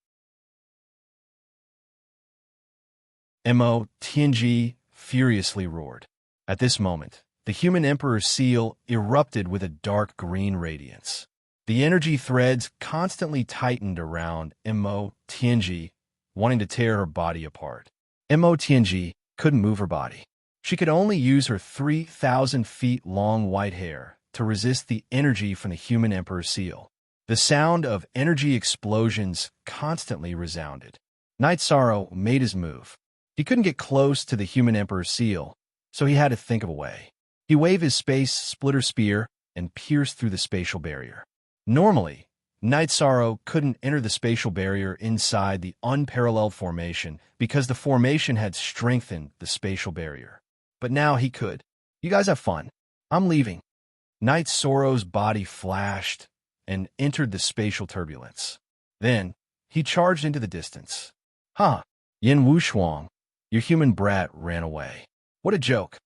Mo Tianji furiously roared. At this moment, the human emperor's seal erupted with a dark green radiance. The energy threads constantly tightened around Mo Tianji, wanting to tear her body apart. Mo Tianji couldn't move her body. She could only use her 3,000 feet long white hair to resist the energy from the human emperor's seal. The sound of energy explosions constantly resounded. Night Sorrow made his move. He couldn't get close to the human emperor's seal, so he had to think of a way. He waved his space splitter spear and pierced through the spatial barrier. Normally, Night Sorrow couldn't enter the spatial barrier inside the unparalleled formation because the formation had strengthened the spatial barrier. But now he could. You guys have fun. I'm leaving. Night Sorrow's body flashed and entered the spatial turbulence. Then, he charged into the distance. Huh, Yin Wushuang, your human brat ran away. What a joke.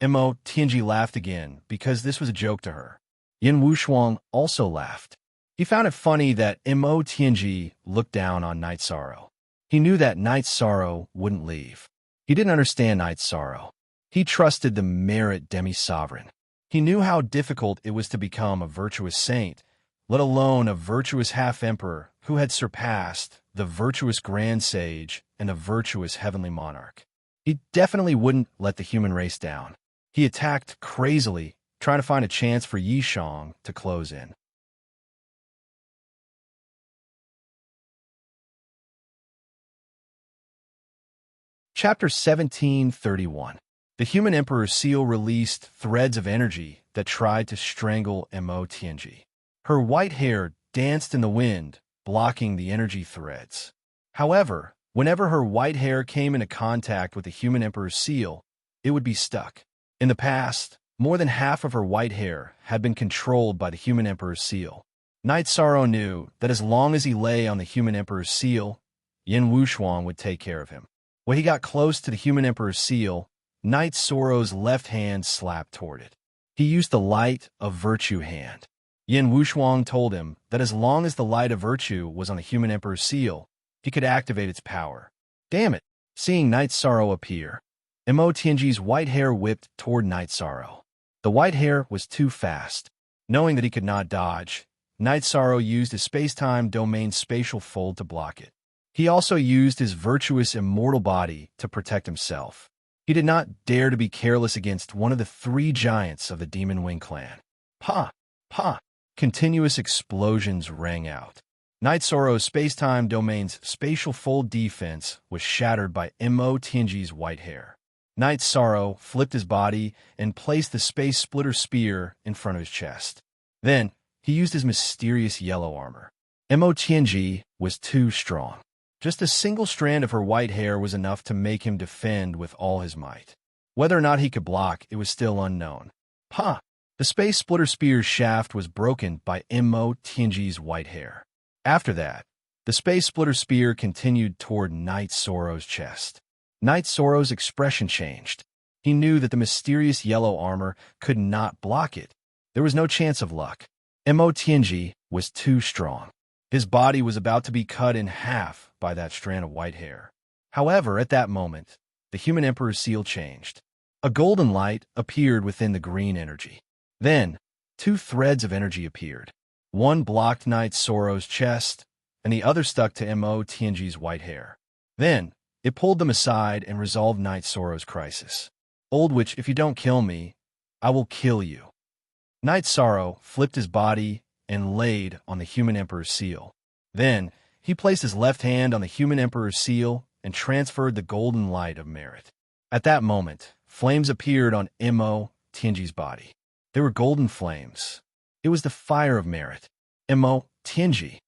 Mo Tianji laughed again because this was a joke to her. Yin Wushuang also laughed. He found it funny that Mo Tianji looked down on Night Sorrow. He knew that Night Sorrow wouldn't leave. He didn't understand Night Sorrow. He trusted the merit demi-sovereign. He knew how difficult it was to become a virtuous saint, let alone a virtuous half-emperor who had surpassed the virtuous grand sage and the virtuous heavenly monarch. He definitely wouldn't let the human race down. He attacked crazily, trying to find a chance for Yishang to close in. Chapter 1731. The human emperor's seal released threads of energy that tried to strangle Mo Tianji. Her white hair danced in the wind, blocking the energy threads. However, whenever her white hair came into contact with the human emperor's seal, it would be stuck. In the past, more than half of her white hair had been controlled by the human emperor's seal. Night Sorrow knew that as long as he lay on the human emperor's seal, Yin Wushuang would take care of him. When he got close to the human emperor's seal, Night Sorrow's left hand slapped toward it. He used the light of virtue hand. Yin Wushuang told him that as long as the light of virtue was on the human emperor's seal, he could activate its power. Damn it! Seeing Night Sorrow appear, Mo Tianji's white hair whipped toward Night Sorrow. The white hair was too fast. Knowing that he could not dodge, Night Sorrow used his space-time domain spatial fold to block it. He also used his virtuous immortal body to protect himself. He did not dare to be careless against one of the three giants of the Demon Wing clan. Pa! Pa! Continuous explosions rang out. Night Sorrow's space-time domain's spatial fold defense was shattered by Mo Tianji's white hair. Night Sorrow flipped his body and placed the space splitter spear in front of his chest. Then, he used his mysterious yellow armor. Mo Tianji was too strong. Just a single strand of her white hair was enough to make him defend with all his might. Whether or not he could block, it was still unknown. Pa! The space splitter spear's shaft was broken by Mo Tianji's white hair. After that, the space splitter spear continued toward Night Sorrow's chest. Night Sorrow's expression changed. He knew that the mysterious yellow armor could not block it. There was no chance of luck. Mo Tianji was too strong. His body was about to be cut in half by that strand of white hair. However, at that moment, the human emperor's seal changed. A golden light appeared within the green energy. Then, two threads of energy appeared. One blocked Night Sorrow's chest, and the other stuck to Mo Tianji's white hair. Then, it pulled them aside and resolved Night Sorrow's crisis. Old Witch, if you don't kill me, I will kill you. Night Sorrow flipped his body and laid on the human emperor's seal. Then, he placed his left hand on the human emperor's seal and transferred the golden light of merit. At that moment, flames appeared on Mo Tianji's body. They were golden flames. It was the fire of merit. Immortality.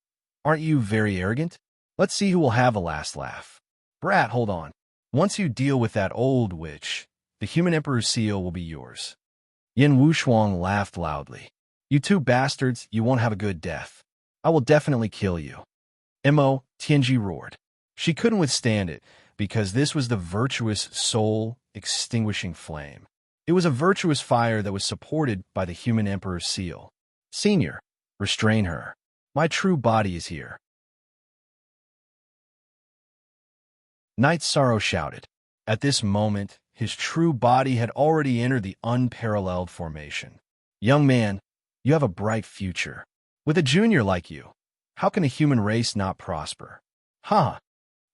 Aren't you very arrogant? Let's see who will have the last laugh. Brat, hold on. Once you deal with that old witch, the human emperor's seal will be yours. Yin Wushuang laughed loudly. You two bastards, you won't have a good death. I will definitely kill you. Tianji roared. She couldn't withstand it, because this was the virtuous soul-extinguishing flame. It was a virtuous fire that was supported by the human emperor's seal. Senior, restrain her. My true body is here. Night Sorrow shouted. At this moment, his true body had already entered the unparalleled formation. Young man, you have a bright future. With a junior like you, how can a human race not prosper? Ha!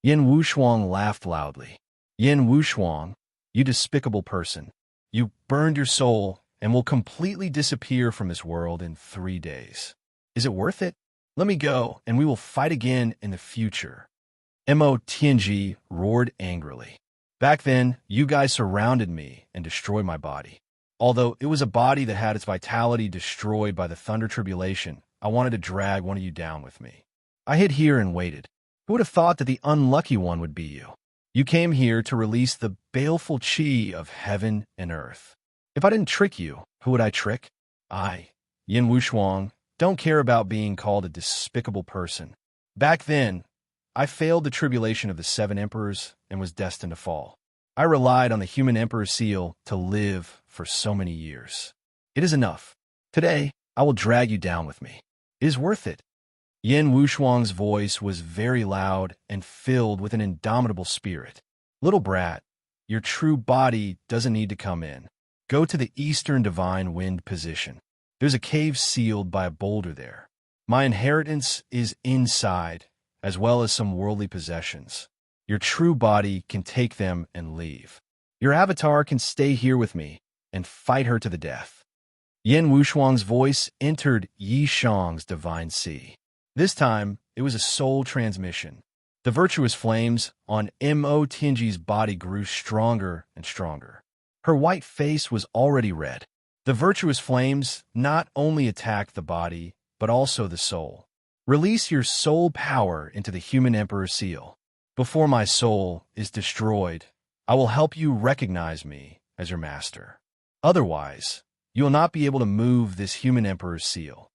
Yin Wushuang laughed loudly. Yin Wushuang, you despicable person. You burned your soul and will completely disappear from this world in 3 days. Is it worth it? Let me go, and we will fight again in the future. Tianji roared angrily. Back then, you guys surrounded me and destroyed my body. Although it was a body that had its vitality destroyed by the thunder tribulation, I wanted to drag one of you down with me. I hid here and waited. Who would have thought that the unlucky one would be you? You came here to release the baleful chi of heaven and earth. If I didn't trick you, who would I trick? I, Yin Wushuang, don't care about being called a despicable person. Back then, I failed the tribulation of the 7 emperors and was destined to fall. I relied on the human emperor's seal to live for so many years. It is enough. Today, I will drag you down with me. It is worth it. Yin Wushuang's voice was very loud and filled with an indomitable spirit. Little brat, your true body doesn't need to come in. Go to the eastern divine wind position. There's a cave sealed by a boulder there. My inheritance is inside, as well as some worldly possessions. Your true body can take them and leave. Your avatar can stay here with me and fight her to the death. Yin Wushuang's voice entered Yi Shang's divine sea. This time, it was a soul transmission. The virtuous flames on Tianji's body grew stronger and stronger. Her white face was already red. The virtuous flames not only attacked the body, but also the soul. Release your soul power into the human emperor's seal. Before my soul is destroyed, I will help you recognize me as your master. Otherwise, you will not be able to move this human emperor's seal.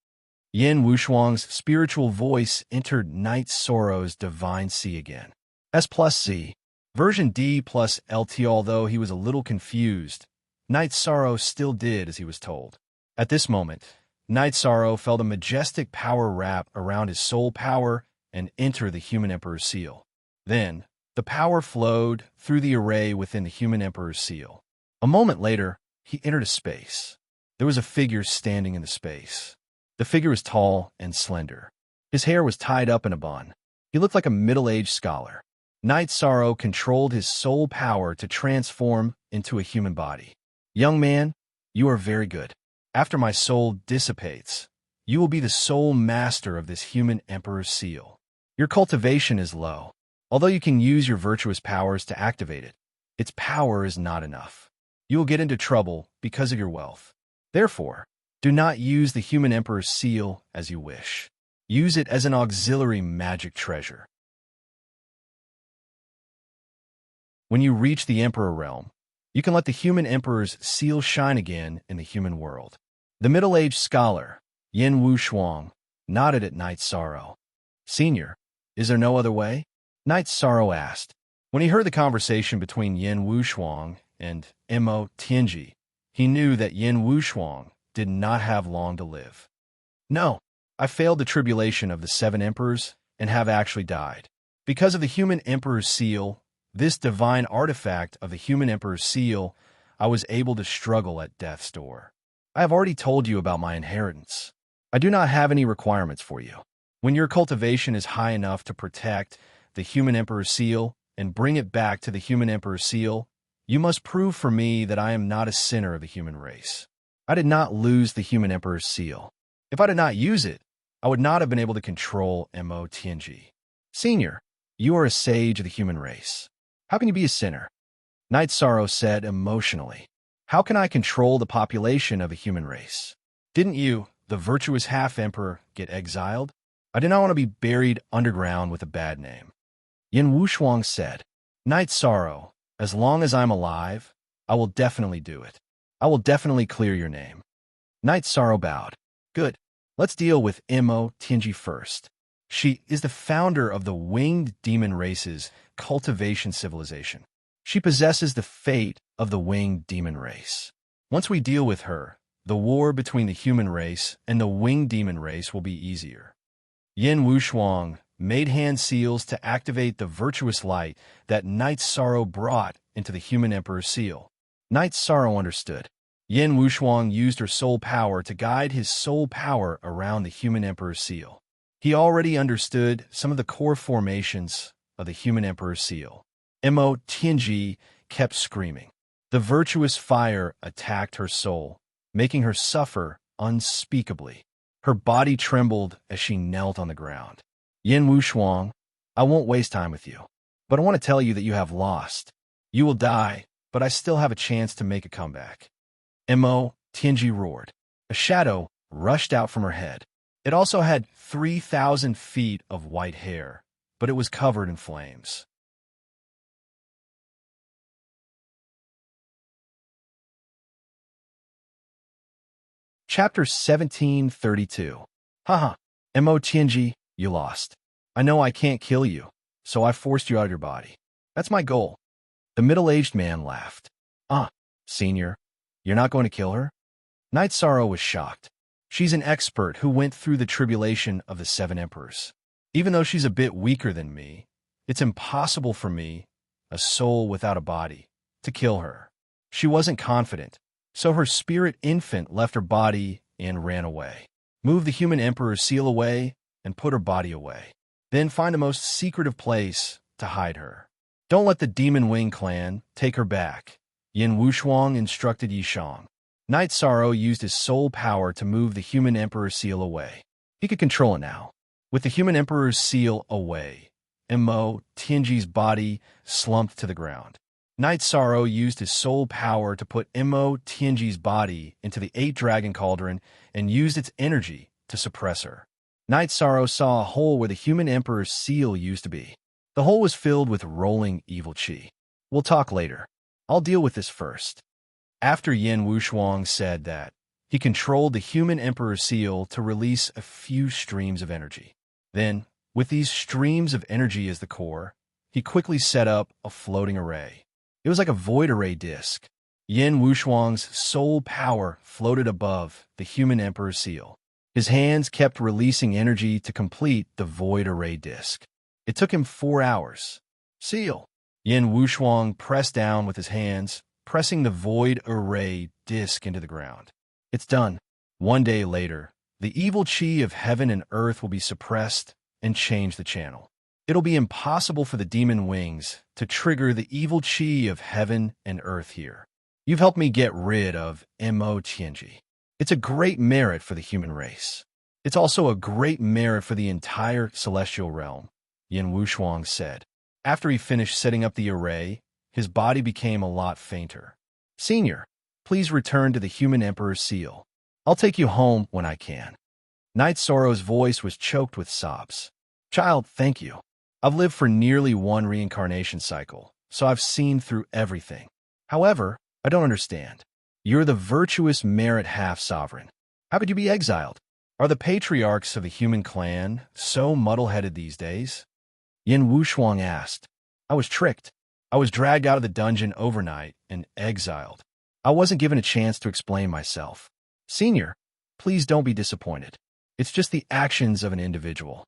Yin Wushuang's spiritual voice entered Night Sorrow's divine sea again. S+C, version D plus LT. Although he was a little confused, Night Sorrow still did as he was told. At this moment, Night Sorrow felt a majestic power wrap around his soul power and enter the human emperor's seal. Then, the power flowed through the array within the human emperor's seal. A moment later, he entered a space. There was a figure standing in the space. The figure was tall and slender. His hair was tied up in a bun. He looked like a middle-aged scholar. Night Sorrow controlled his soul power to transform into a human body. Young man, you are very good. After my soul dissipates, you will be the sole master of this human emperor's seal. Your cultivation is low. Although you can use your virtuous powers to activate it, its power is not enough. You will get into trouble because of your wealth. Therefore, do not use the human emperor's seal as you wish. Use it as an auxiliary magic treasure. When you reach the emperor realm, you can let the human emperor's seal shine again in the human world. The middle-aged scholar, Yin Wushuang, nodded at Night Sorrow. Senior, is there no other way? Night Sorrow asked. When he heard the conversation between Yin Wushuang and Tianji, he knew that Yin Wushuang did not have long to live. No, I failed the tribulation of the 7 emperors and have actually died. Because of the human emperor's seal, this divine artifact of the human emperor's seal, I was able to struggle at death's door. I have already told you about my inheritance. I do not have any requirements for you. When your cultivation is high enough to protect the human emperor's seal and bring it back to the human emperor's seal, you must prove for me that I am not a sinner of the human race. I did not lose the human emperor's seal. If I did not use it, I would not have been able to control Tianji. Senior, you are a sage of the human race. How can you be a sinner? Night Sorrow said emotionally. How can I control the population of a human race? Didn't you, the virtuous half-emperor, get exiled? I do not want to be buried underground with a bad name. Yin Wushuang said, Knight Sorrow, as long as I'm alive, I will definitely do it. I will definitely clear your name. Knight Sorrow bowed. Good. Let's deal with Immortality first. She is the founder of the winged demon race's cultivation civilization. She possesses the fate of the winged demon race. Once we deal with her, the war between the human race and the winged demon race will be easier. Yin Wushuang made hand seals to activate the virtuous light that Knight Sorrow brought into the human emperor's seal. Knight Sorrow understood. Yin Wushuang used her soul power to guide his soul power around the human emperor's seal. He already understood some of the core formations of the human emperor's seal. Immortality kept screaming. The virtuous fire attacked her soul, making her suffer unspeakably. Her body trembled as she knelt on the ground. Yin Wushuang, I won't waste time with you, but I want to tell you that you have lost. You will die, but I still have a chance to make a comeback. Immortality roared. A shadow rushed out from her head. It also had 3,000 feet of white hair, but it was covered in flames. Chapter 1732. Haha, Immortality, you lost. I know I can't kill you, so I forced you out of your body. That's my goal. The middle-aged man laughed. Senior, you're not going to kill her? Knight Sorrow was shocked. She's an expert who went through the tribulation of the 7 emperors. Even though she's a bit weaker than me, it's impossible for me, a soul without a body, to kill her. She wasn't confident, so her spirit infant left her body and ran away. Move the human emperor's seal away and put her body away. Then find a most secretive place to hide her. Don't let the Demon Wing clan take her back. Yin Wushuang instructed Yishang. Knight Sorrow used his soul power to move the human emperor's seal away. He could control it now. With the human emperor's seal away, Immortality's body slumped to the ground. Knight Sorrow used his soul power to put Immortality's body into the 8-dragon cauldron and used its energy to suppress her. Knight Sorrow saw a hole where the human emperor's seal used to be. The hole was filled with rolling evil chi. We'll talk later. I'll deal with this first. After Yin Wushuang said that, he controlled the human emperor's seal to release a few streams of energy. Then, with these streams of energy as the core, he quickly set up a floating array. It was like a void array disk. Yin Wushuang's soul power floated above the human emperor's seal. His hands kept releasing energy to complete the void array disk. It took him 4 hours. Seal. Yin Wushuang pressed down with his hands, pressing the void array disk into the ground. It's done. 1 day later, the evil chi of heaven and earth will be suppressed and change the channel. It'll be impossible for the demon wings to trigger the evil chi of heaven and earth here. You've helped me get rid of Immortality. It's a great merit for the human race. It's also a great merit for the entire celestial realm, Yin Wushuang said. After he finished setting up the array, his body became a lot fainter. Senior, please return to the human emperor's seal. I'll take you home when I can. Knight Sorrow's voice was choked with sobs. Child, thank you. I've lived for nearly 1 reincarnation cycle, so I've seen through everything. However, I don't understand. You're the virtuous merit half-sovereign. How could you be exiled? Are the patriarchs of the human clan so muddle-headed these days? Yin Wushuang asked. I was tricked. I was dragged out of the dungeon overnight and exiled. I wasn't given a chance to explain myself. Senior, please don't be disappointed. It's just the actions of an individual.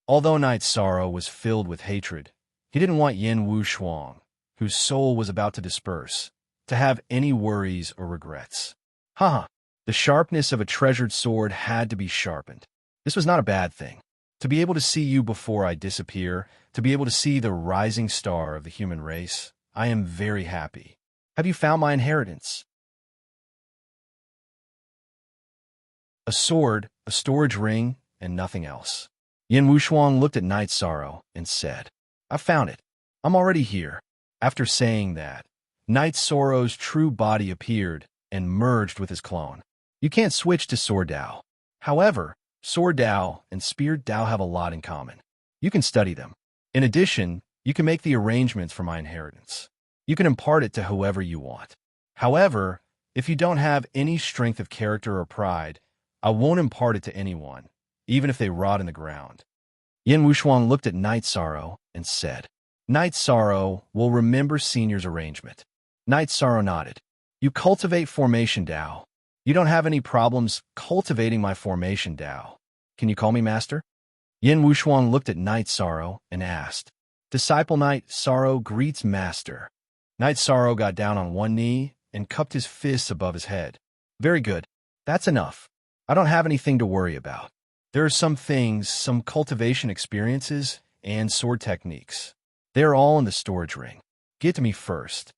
Although Knight Sorrow was filled with hatred, he didn't want Yin Wushuang, whose soul was about to disperse, to have any worries or regrets. The sharpness of a treasured sword had to be sharpened. This was not a bad thing. To be able to see you before I disappear, to be able to see the rising star of the human race, I am very happy. Have you found my inheritance? A sword, a storage ring, and nothing else. Yin Wushuang looked at Knight Sorrow and said, I found it. I'm already here. After saying that, Knight Sorrow's true body appeared and merged with his clone. You can't switch to Sword Dao. However, Sword Dao and Spear Dao have a lot in common. You can study them. In addition, you can make the arrangements for my inheritance. You can impart it to whoever you want. However, if you don't have any strength of character or pride, I won't impart it to anyone, even if they rot in the ground. Yin Wushuang looked at Night Sorrow and said, Night Sorrow will remember Senior's arrangement. Night Sorrow nodded. You cultivate Formation Dao. You don't have any problems cultivating my Formation Dao. Can you call me Master? Yin Wushuang looked at Night Sorrow and asked, Disciple Night Sorrow greets Master. Night Sorrow got down on one knee and cupped his fists above his head. Very good. That's enough. I don't have anything to worry about. There are some things, some cultivation experiences, and sword techniques. They are all in the storage ring. Get to me first.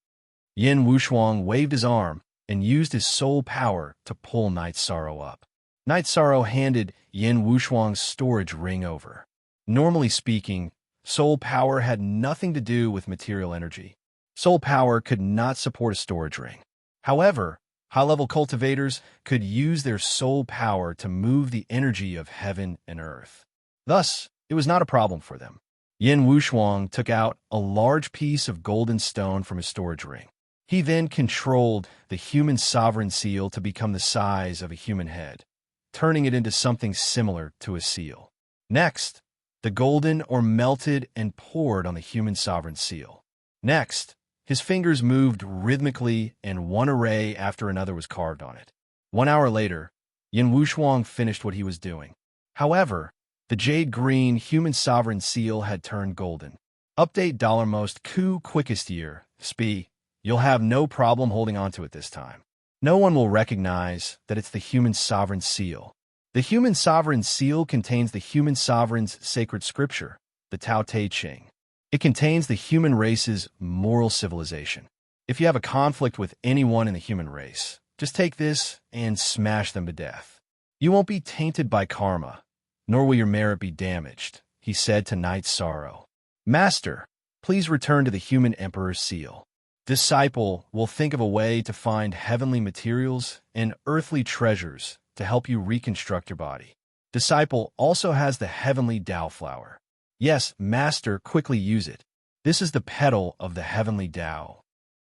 Yin Wushuang waved his arm and used his soul power to pull Night Sorrow up. Night Sorrow handed Yin Wushuang's storage ring over. Normally speaking, soul power had nothing to do with material energy. Soul power could not support a storage ring. However, high-level cultivators could use their soul power to move the energy of heaven and earth. Thus, it was not a problem for them. Yin Wushuang took out a large piece of golden stone from his storage ring. He then controlled the human sovereign seal to become the size of a human head, turning it into something similar to a seal. Next, the golden ore melted and poured on the human sovereign seal. Next, his fingers moved rhythmically and one array after another was carved on it. 1 hour later, Yin Wushuang finished what he was doing. However, the jade-green human sovereign seal had turned golden. Update $most quickest year, SPI. You'll have no problem holding onto it this time. No one will recognize that it's the human sovereign seal. The human sovereign seal contains the human sovereign's sacred scripture, the Tao Te Ching. It contains the human race's moral civilization. If you have a conflict with anyone in the human race, just take this and smash them to death. You won't be tainted by karma, nor will your merit be damaged, he said to Night Sorrow. Master, please return to the human emperor's seal. Disciple will think of a way to find heavenly materials and earthly treasures to help you reconstruct your body. Disciple also has the heavenly Dao flower. Yes, Master, quickly use it. This is the petal of the heavenly Dao.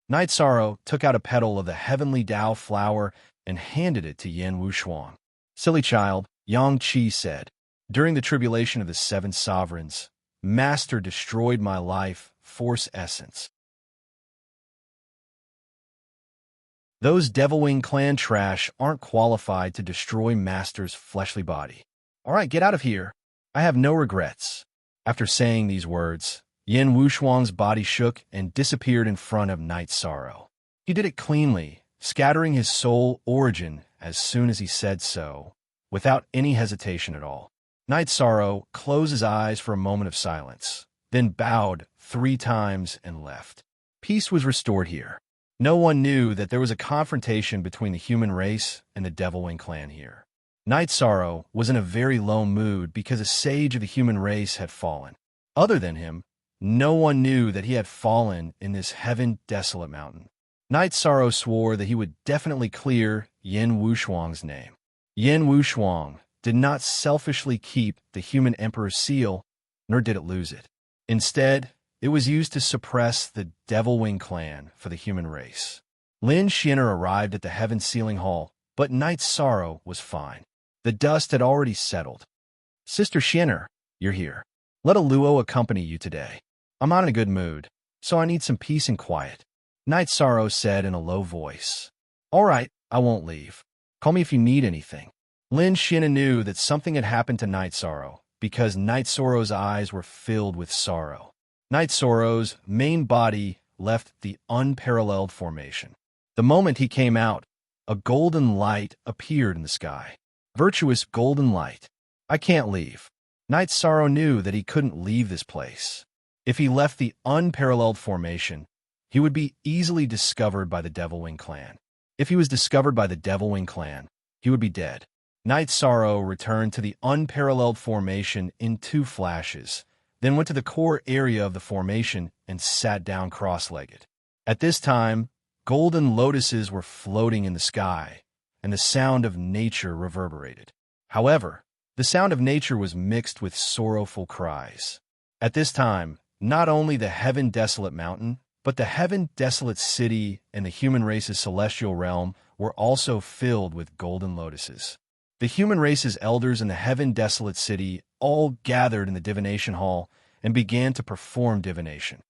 Night Sorrow took out a petal of the heavenly Dao flower and handed it to Yin Wushuang. Silly child, Yang Qi said, during the tribulation of the 7 sovereigns, Master destroyed my life force essence. Those Devilwing clan trash aren't qualified to destroy Master's fleshly body. All right, get out of here. I have no regrets. After saying these words, Yin Wushuang's body shook and disappeared in front of Night Sorrow. He did it cleanly, scattering his soul origin as soon as he said so, without any hesitation at all. Night Sorrow closed his eyes for a moment of silence, then bowed 3 times and left. Peace was restored here. No one knew that there was a confrontation between the human race and the Devilwing clan here. Night Sorrow was in a very low mood because a sage of the human race had fallen. Other than him, no one knew that he had fallen in this heaven-desolate mountain. Night Sorrow swore that he would definitely clear Yin Wushuang's name. Yin Wushuang did not selfishly keep the human emperor's seal, nor did it lose it. Instead, it was used to suppress the Devilwing clan for the human race. Lin Xiner arrived at the Heaven Sealing Hall, but Night Sorrow was fine. The dust had already settled. Sister Xiner, you're here. Let a Luo accompany you today. I'm not in a good mood, so I need some peace and quiet. Night Sorrow said in a low voice. All right, I won't leave. Call me if you need anything. Lin Xiner knew that something had happened to Night Sorrow because Night Sorrow's eyes were filled with sorrow. Night Sorrow's main body left the unparalleled formation. The moment he came out, a golden light appeared in the sky. Virtuous golden light. I can't leave. Night Sorrow knew that he couldn't leave this place. If he left the unparalleled formation, he would be easily discovered by the Devilwing clan. If he was discovered by the Devilwing clan, he would be dead. Night Sorrow returned to the unparalleled formation in 2 flashes, then went to the core area of the formation and sat down cross-legged. At this time, golden lotuses were floating in the sky, and the sound of nature reverberated. However, the sound of nature was mixed with sorrowful cries. At this time, not only the heaven-desolate mountain, but the heaven-desolate city and the human race's celestial realm were also filled with golden lotuses. The human race's elders in the heaven-desolate city all gathered in the divination hall and began to perform divination.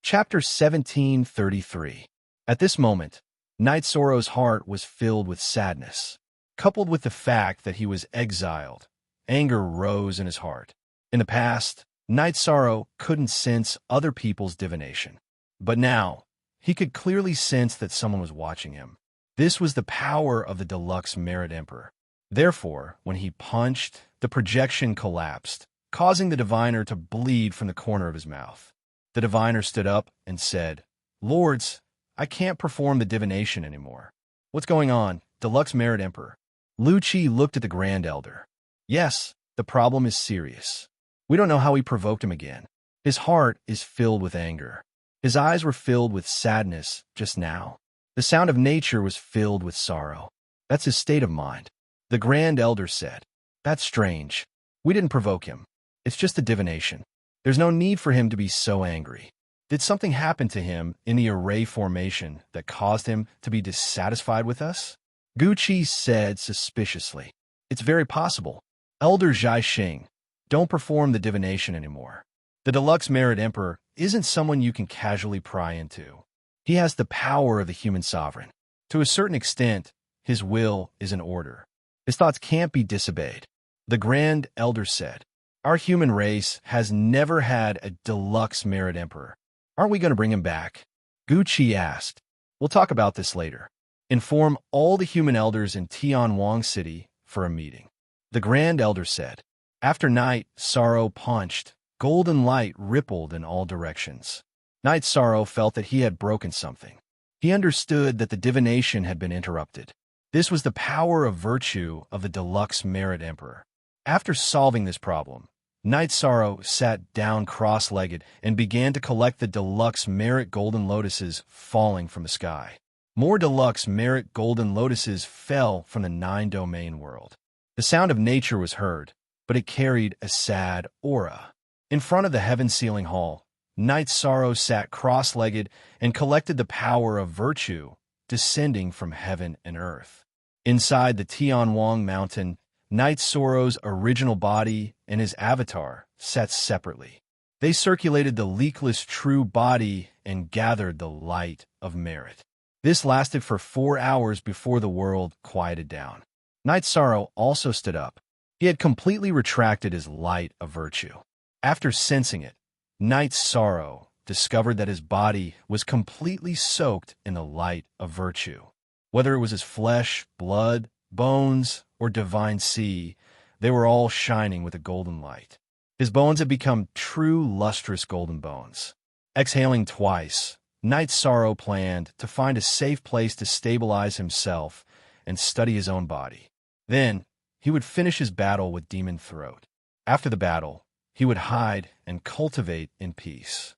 Chapter 1733. At this moment, Knight Sorrow's heart was filled with sadness. Coupled with the fact that he was exiled, anger rose in his heart. In the past, Knight Sorrow couldn't sense other people's divination. But now, he could clearly sense that someone was watching him. This was the power of the deluxe Myriad Emperor. Therefore, when he punched, the projection collapsed, causing the diviner to bleed from the corner of his mouth. The diviner stood up and said, "Lords, I can't perform the divination anymore." "What's going on, deluxe Myriad Emperor?" Lu Chi looked at the Grand Elder. "Yes, the problem is serious. We don't know how we provoked him again. His heart is filled with anger. His eyes were filled with sadness just now. The sound of nature was filled with sorrow. That's his state of mind." The Grand Elder said, "That's strange. We didn't provoke him. It's just a divination. There's no need for him to be so angry. Did something happen to him in the array formation that caused him to be dissatisfied with us?" Gu Qi said suspiciously. "It's very possible. Elder Zhai Xing, don't perform the divination anymore. The deluxe Myriad Emperor isn't someone you can casually pry into. He has the power of the human sovereign. To a certain extent, his will is an order. His thoughts can't be disobeyed." The Grand Elder said, "Our human race has never had a deluxe Myriad Emperor. Aren't we going to bring him back?" Gu Qi asked. "We'll talk about this later. Inform all the human elders in Tianwang City for a meeting." The Grand Elder said. After Knight Sorrow punched, golden light rippled in all directions. Knight Sorrow felt that he had broken something. He understood that the divination had been interrupted. This was the power of virtue of the deluxe Myriad Emperor. After solving this problem, Knight Sorrow sat down cross-legged and began to collect the deluxe Merit golden lotuses falling from the sky. More deluxe Merit golden lotuses fell from the 9-domain world. The sound of nature was heard, but it carried a sad aura. In front of the heaven-sealing hall, Knight Sorrow sat cross-legged and collected the power of virtue descending from heaven and earth. Inside the Tianwang mountain, Knight Sorrow's original body and his avatar sat separately. They circulated the leakless true body and gathered the light of merit. This lasted for 4 hours before the world quieted down. Knight Sorrow also stood up. He had completely retracted his light of virtue. After sensing it, Knight Sorrow discovered that his body was completely soaked in the light of virtue. Whether it was his flesh, blood, bones, or divine sea, they were all shining with a golden light. His bones had become true lustrous golden bones. Exhaling twice, Knight Sorrow planned to find a safe place to stabilize himself and study his own body. Then, he would finish his battle with Demon Throat. After the battle, he would hide and cultivate in peace.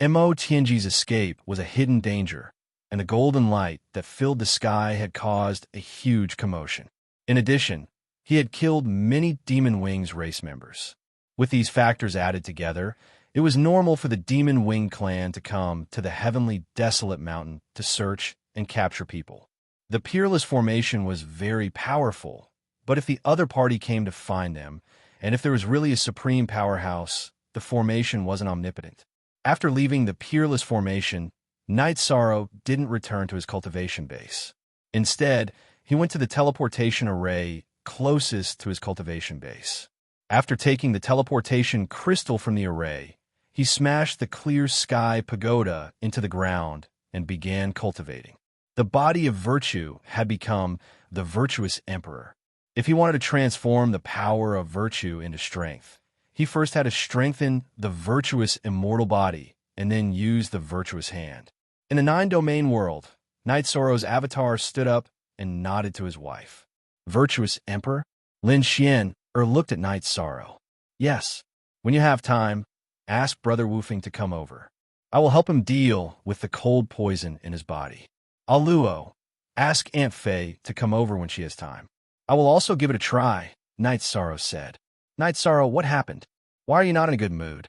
Mo Tianji's escape was a hidden danger, and the golden light that filled the sky had caused a huge commotion. In addition, he had killed many Demon Wings race members. With these factors added together, it was normal for the Demon Wing clan to come to the heavenly desolate mountain to search and capture people. The Peerless formation was very powerful, but if the other party came to find them, and if there was really a supreme powerhouse, the formation wasn't omnipotent. After leaving the Peerless formation, Knight Sorrow didn't return to his cultivation base. Instead, he went to the teleportation array closest to his cultivation base. After taking the teleportation crystal from the array, he smashed the clear sky pagoda into the ground and began cultivating. The body of virtue had become the virtuous emperor. If he wanted to transform the power of virtue into strength, he first had to strengthen the virtuous immortal body and then use the virtuous hand. In the 9-domain world, Knight Sorrow's avatar stood up and nodded to his wife. "Virtuous Emperor?" Lin Xian looked at Knight Sorrow. "Yes. When you have time, ask Brother Woofing to come over. I will help him deal with the cold poison in his body. Aluo, ask Aunt Faye to come over when she has time. I will also give it a try, Night Sorrow said. Night Sorrow, what happened? Why are you not in a good mood?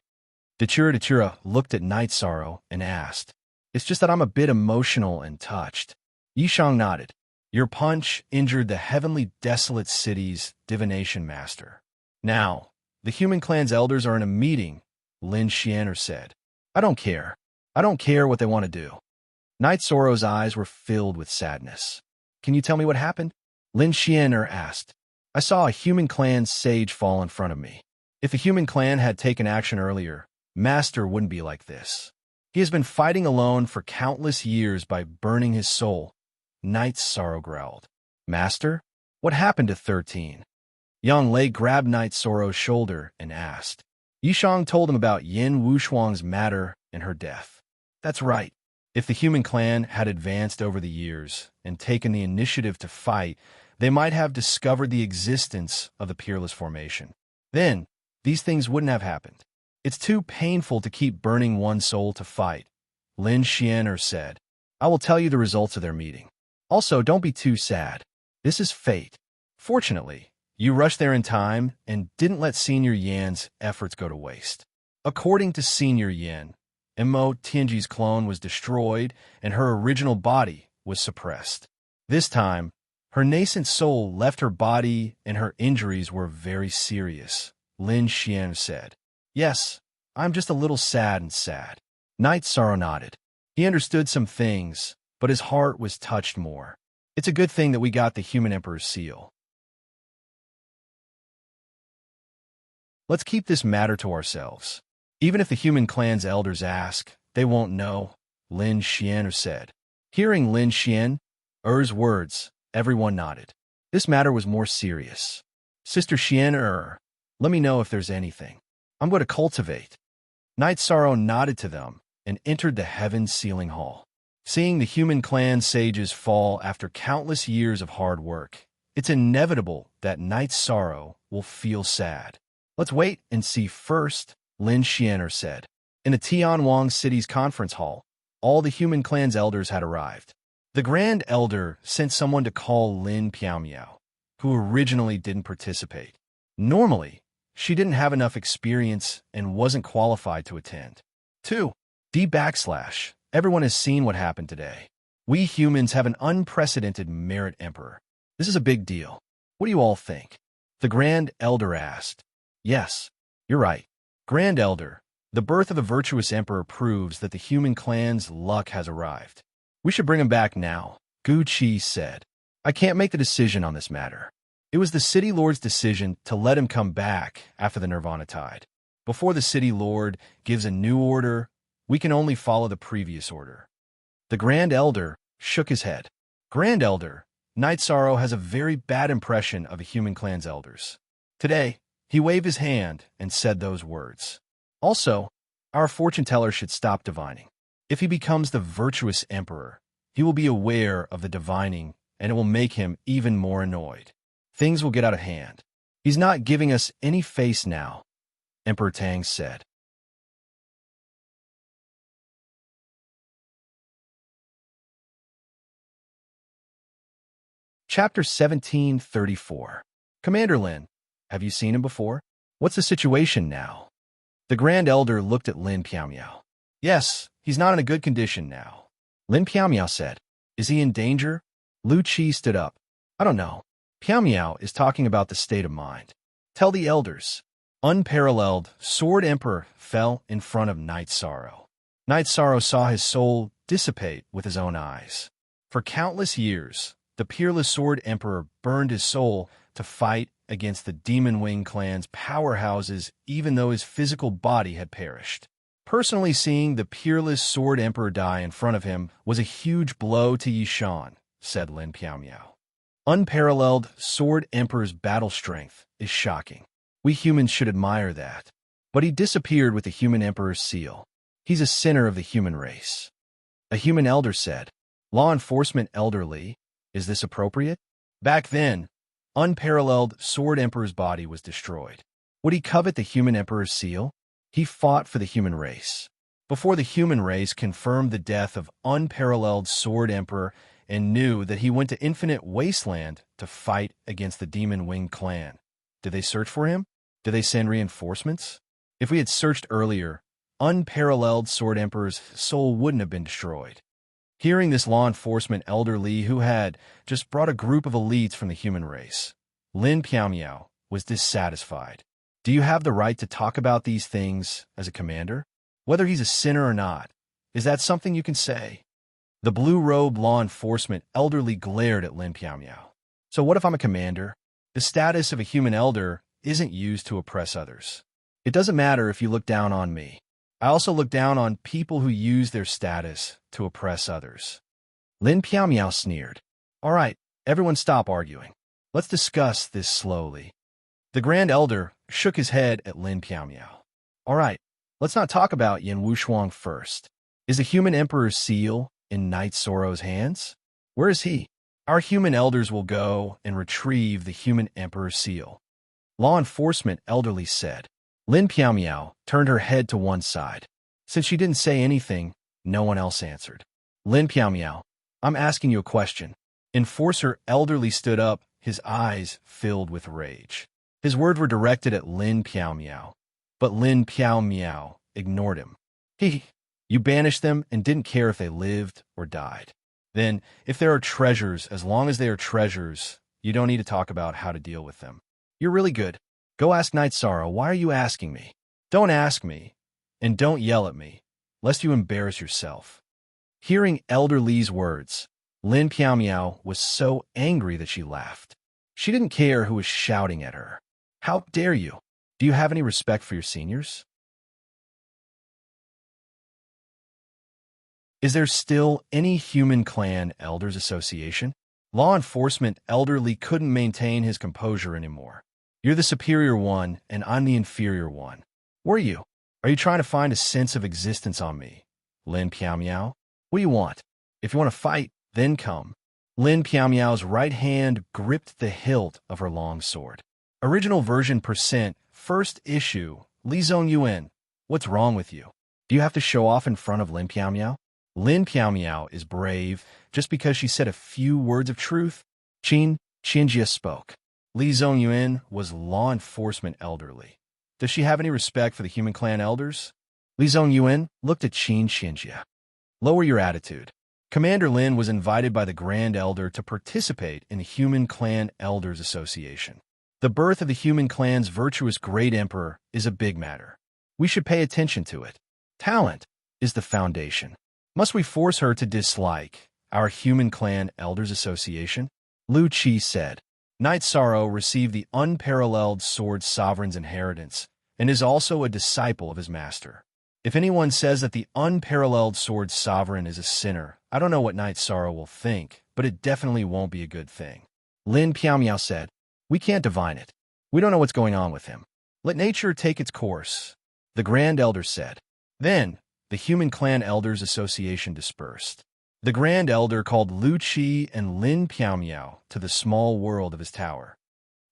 Dachura looked at Night Sorrow and asked. It's just that I'm a bit emotional and touched. Yishang nodded. Your punch injured the heavenly desolate city's divination master. Now, the human clan's elders are in a meeting, Lin Xianer said. I don't care. I don't care what they want to do. Night Sorrow's eyes were filled with sadness. Can you tell me what happened? Lin Xianer asked. I saw a human clan sage fall in front of me. If the human clan had taken action earlier, Master wouldn't be like this. He has been fighting alone for countless years by burning his soul. Night Sorrow growled. Master? What happened to 13? Yang Lei grabbed Night Sorrow's shoulder and asked. Yishang told him about Yin Wushuang's matter and her death. That's right. If the human clan had advanced over the years and taken the initiative to fight, they might have discovered the existence of the Peerless Formation. Then, these things wouldn't have happened. It's too painful to keep burning one soul to fight, Lin Xianer said. I will tell you the results of their meeting. Also, don't be too sad. This is fate. Fortunately, you rushed there in time and didn't let Senior Yan's efforts go to waste. According to Senior Yan, Imo Tianji's clone was destroyed and her original body was suppressed. This time, her nascent soul left her body and her injuries were very serious, Lin Xian said. Yes, I'm just a little sad and sad. Night Sorrow nodded. He understood some things, but his heart was touched more. It's a good thing that we got the Human Emperor's seal. Let's keep this matter to ourselves. Even if the human clan's elders ask, they won't know, Lin Xian said. Hearing Lin Xian's words, everyone nodded. This matter was more serious. Sister Xian, let me know if there's anything. I'm going to cultivate. Night Sorrow nodded to them and entered the heaven-sealing hall. Seeing the human clan sages fall after countless years of hard work, it's inevitable that Night Sorrow will feel sad. Let's wait and see first, Lin Xianer said. In the Tianwang City's conference hall, all the human clan's elders had arrived. The Grand Elder sent someone to call Lin Piaomiao, who originally didn't participate. Normally, she didn't have enough experience and wasn't qualified to attend. 2. Everyone has seen what happened today. We humans have an unprecedented merit emperor. This is a big deal. What do you all think? The Grand Elder asked. Yes, you're right. Grand Elder, the birth of a virtuous emperor proves that the human clan's luck has arrived. We should bring him back now, Gu Qi said. I can't make the decision on this matter. It was the City Lord's decision to let him come back after the Nirvana tide. Before the City Lord gives a new order, we can only follow the previous order. The Grand Elder shook his head. Grand Elder, Night Sorrow has a very bad impression of the human clan's elders. Today, he waved his hand and said those words. Also, our fortune teller should stop divining. If he becomes the virtuous emperor, he will be aware of the divining and it will make him even more annoyed. Things will get out of hand. He's not giving us any face now, Emperor Tang said. Chapter 1734. Commander Lin, have you seen him before? What's the situation now? The Grand Elder looked at Lin Piaomiao. Yes, he's not in a good condition now. Lin Piaomiao said. Is he in danger? Lu Qi stood up. I don't know. Piaomiao is talking about the state of mind. Tell the elders. Unparalleled Sword Emperor fell in front of Night Sorrow. Night Sorrow saw his soul dissipate with his own eyes. For countless years, the peerless Sword Emperor burned his soul to fight against the Demon Wing clan's powerhouses even though his physical body had perished. Personally seeing the peerless Sword Emperor die in front of him was a huge blow to Yishan, said Lin Piaomiao. Unparalleled Sword Emperor's battle strength is shocking. We humans should admire that. But he disappeared with the Human Emperor's seal. He's a sinner of the human race. A human elder said, Law Enforcement Elder Li, is this appropriate? Back then, Unparalleled Sword Emperor's body was destroyed. Would he covet the Human Emperor's seal? He fought for the human race. Before the human race confirmed the death of unparalleled Sword Emperor and knew that he went to Infinite Wasteland to fight against the Demon-Winged clan. Did they search for him? Did they send reinforcements? If we had searched earlier, unparalleled Sword Emperor's soul wouldn't have been destroyed. Hearing this law enforcement elderly who had just brought a group of elites from the human race, Lin Piao was dissatisfied. Do you have the right to talk about these things as a commander? Whether he's a sinner or not, is that something you can say? The blue-robed law enforcement elderly glared at Lin Piao. So what if I'm a commander? The status of a human elder isn't used to oppress others. It doesn't matter if you look down on me. I also look down on people who use their status to oppress others. Lin Piao sneered. All right, everyone stop arguing. Let's discuss this slowly. The Grand Elder shook his head at Lin Piao. All right, let's not talk about Yin Wushuang first. Is the human emperor's seal in Knight Soro's hands? Where is he? Our human elders will go and retrieve the human emperor's seal. Law enforcement elderly said. Lin Piao turned her head to one side. Since she didn't say anything, no one else answered. Lin Piao, I'm asking you a question. Enforcer elderly stood up, his eyes filled with rage. His words were directed at Lin Piao, but Lin Piao ignored him. You banished them and didn't care if they lived or died. Then, if there are treasures, as long as they are treasures, you don't need to talk about how to deal with them. You're really good. Go ask Knight Soro, why are you asking me? Don't ask me, and don't yell at me, lest you embarrass yourself. Hearing Elder Li's words, Lin Piao was so angry that she laughed. She didn't care who was shouting at her. How dare you? Do you have any respect for your seniors? Is there still any human clan elders association? Law enforcement elderly couldn't maintain his composure anymore. You're the superior one, and I'm the inferior one. Were you? Are you trying to find a sense of existence on me? Lin Piao? What do you want? If you want to fight, then come. Lin Piao's right hand gripped the hilt of her long sword. Original version %, first issue, Li Zongyuan. What's wrong with you? Do you have to show off in front of Lin Piao? Lin Piao is brave just because she said a few words of truth. Qinjia spoke. Li Zongyuan was law enforcement elderly. Does she have any respect for the human clan elders? Li Zongyuan looked at Qinjia. Lower your attitude. Commander Lin was invited by the Grand Elder to participate in the Human Clan Elders Association. The birth of the human clan's virtuous great emperor is a big matter. We should pay attention to it. Talent is the foundation. Must we force her to dislike our Human Clan Elders Association? Lu Qi said. Knight Soro received the unparalleled sword sovereign's inheritance and is also a disciple of his master. If anyone says that the unparalleled sword sovereign is a sinner, I don't know what Knight Soro will think, but it definitely won't be a good thing. Lin Piao said, we can't divine it. We don't know what's going on with him. Let nature take its course. The Grand Elder said. Then, the Human Clan Elders Association dispersed. The Grand Elder called Lu Qi and Lin Piao to the small world of his tower.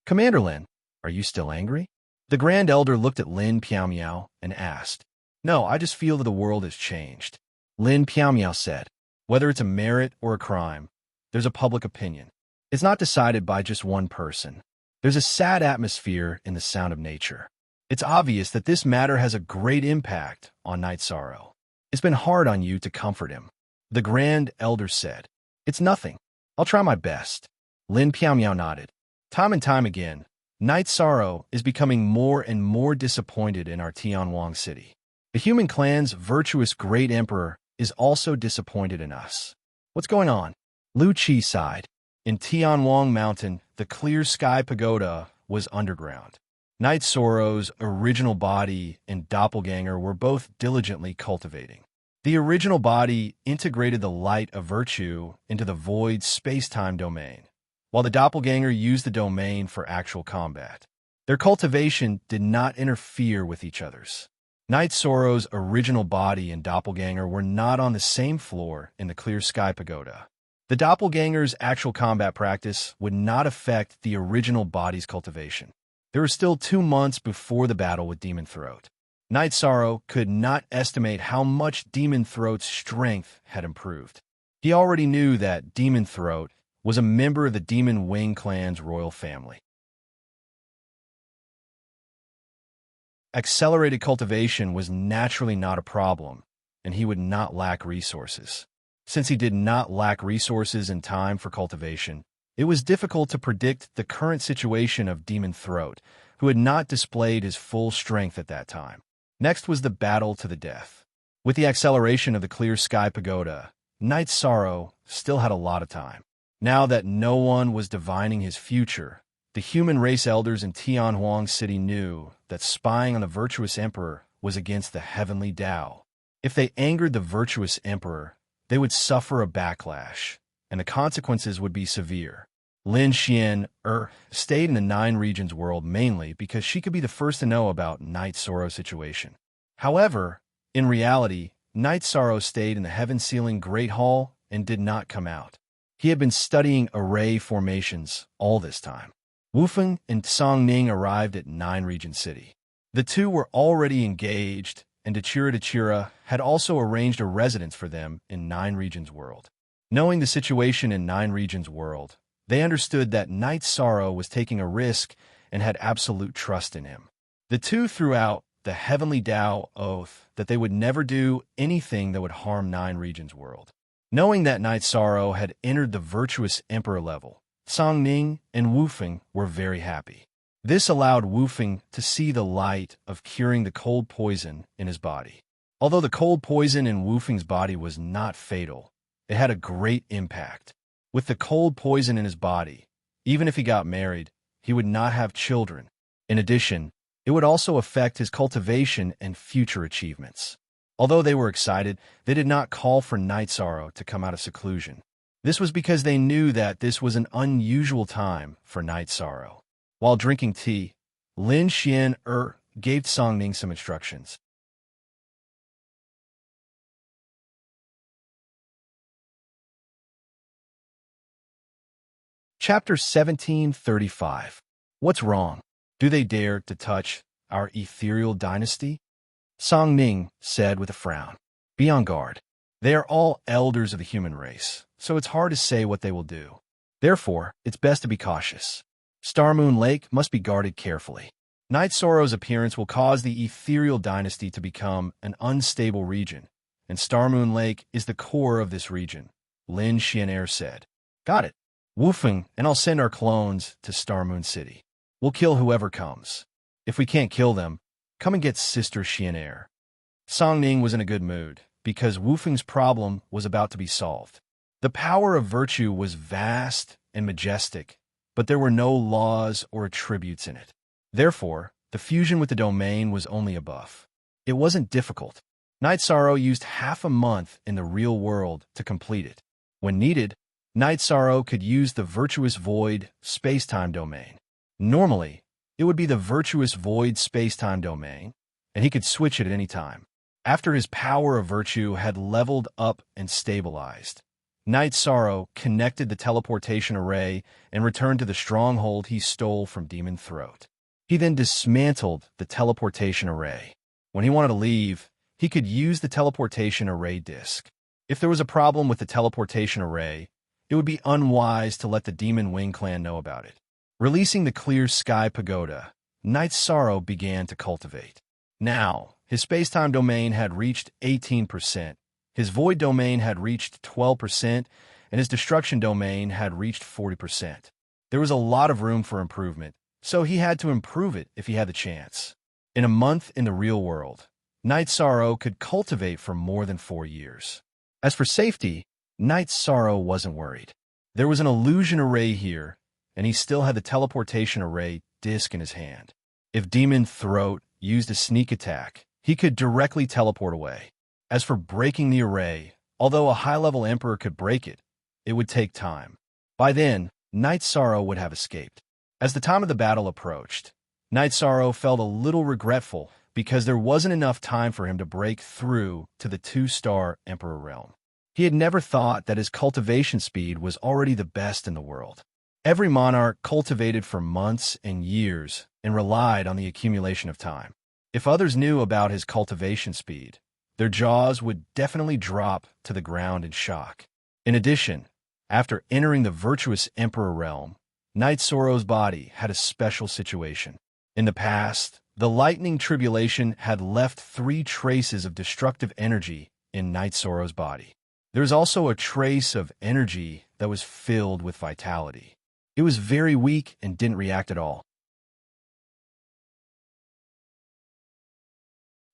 Commander Lin, are you still angry? The Grand Elder looked at Lin Piao and asked. No, I just feel that the world has changed. Lin Piao said, whether it's a merit or a crime, there's a public opinion. It's not decided by just one person. There's a sad atmosphere in the sound of nature. It's obvious that this matter has a great impact on Knight Soro. It's been hard on you to comfort him. The Grand Elder said, it's nothing. I'll try my best. Lin Piao nodded. Time and time again, Knight Soro is becoming more and more disappointed in our Tianwang city. The human clan's virtuous great emperor is also disappointed in us. What's going on? Lu Qi sighed. In Tianwang Mountain, the Clear Sky Pagoda was underground. Knight Soro's original body and doppelganger were both diligently cultivating. The original body integrated the light of virtue into the void space-time domain, while the doppelganger used the domain for actual combat. Their cultivation did not interfere with each other's. Knight Soro's original body and doppelganger were not on the same floor in the Clear Sky Pagoda. The doppelganger's actual combat practice would not affect the original body's cultivation. There were still 2 months before the battle with Demon Throat. Night Sorrow could not estimate how much Demon Throat's strength had improved. He already knew that Demon Throat was a member of the Demon Wing clan's royal family. Accelerated cultivation was naturally not a problem, and he would not lack resources. Since he did not lack resources and time for cultivation, it was difficult to predict the current situation of Demon Throat, who had not displayed his full strength at that time. Next was the battle to the death. With the acceleration of the Clear Sky Pagoda, Night Sorrow still had a lot of time. Now that no one was divining his future, the human race elders in Tianhuang City knew that spying on the virtuous emperor was against the heavenly Tao. If they angered the virtuous emperor, they would suffer a backlash, and the consequences would be severe. Lin Xian stayed in the Nine Regions world mainly because she could be the first to know about Night Sorrow's situation. However, in reality, Night Sorrow stayed in the Heaven-Sealing Great Hall and did not come out. He had been studying array formations all this time. Wufeng and Song Ning arrived at Nine Regions City. The two were already engaged, and Dachira had also arranged a residence for them in Nine Regions world. Knowing the situation in Nine Regions world, they understood that Night Sorrow was taking a risk and had absolute trust in him. The two threw out the Heavenly Tao oath that they would never do anything that would harm Nine Regions world. Knowing that Night Sorrow had entered the virtuous emperor level, Song Ning and Wufeng were very happy. This allowed Wufeng to see the light of curing the cold poison in his body. Although the cold poison in Wufeng's body was not fatal, it had a great impact. With the cold poison in his body, even if he got married, he would not have children. In addition, it would also affect his cultivation and future achievements. Although they were excited, they did not call for Night Sorrow to come out of seclusion. This was because they knew that this was an unusual time for Night Sorrow. While drinking tea, Lin Xian gave Song Ning some instructions. Chapter 1735. What's wrong? Do they dare to touch our ethereal dynasty? Song Ning said with a frown. Be on guard. They are all elders of the human race, so it's hard to say what they will do. Therefore, it's best to be cautious. Star Moon Lake must be guarded carefully. Night Sorrow's appearance will cause the ethereal dynasty to become an unstable region, and Star Moon Lake is the core of this region, Lin Xianair said. Got it. Wufeng and I'll send our clones to Star Moon City. We'll kill whoever comes. If we can't kill them, come and get Sister Xianair. Song Ning was in a good mood, because Wufeng's problem was about to be solved. The power of virtue was vast and majestic, but there were no laws or attributes in it. Therefore, the fusion with the domain was only a buff. It wasn't difficult. Night Sorrow used half a month in the real world to complete it. When needed, Night Sorrow could use the Virtuous Void space-time domain. Normally, it would be the Virtuous Void space-time domain, and he could switch it at any time. After his power of virtue had leveled up and stabilized, Night Sorrow connected the teleportation array and returned to the stronghold he stole from Demon Throat. He then dismantled the teleportation array. When he wanted to leave, he could use the teleportation array disk. If there was a problem with the teleportation array, it would be unwise to let the Demon Wing clan know about it. Releasing the Clear Sky Pagoda, Night Sorrow began to cultivate. Now, his space-time domain had reached 18%, his void domain had reached 12%, and his destruction domain had reached 40%. There was a lot of room for improvement, so he had to improve it if he had the chance. In a month in the real world, Night Sorrow could cultivate for more than 4 years. As for safety, Night Sorrow wasn't worried. There was an illusion array here, and he still had the teleportation array disk in his hand. If Demon Throat used a sneak attack, he could directly teleport away. As for breaking the array, although a high-level emperor could break it, it would take time. By then, Night Sorrow would have escaped. As the time of the battle approached, Night Sorrow felt a little regretful because there wasn't enough time for him to break through to the 2-star Emperor realm. He had never thought that his cultivation speed was already the best in the world. Every monarch cultivated for months and years and relied on the accumulation of time. If others knew about his cultivation speed, their jaws would definitely drop to the ground in shock. In addition, after entering the virtuous Emperor realm, Knight Sorrow's body had a special situation. In the past, the lightning tribulation had left 3 traces of destructive energy in Knight Sorrow's body. There was also a trace of energy that was filled with vitality. It was very weak and didn't react at all.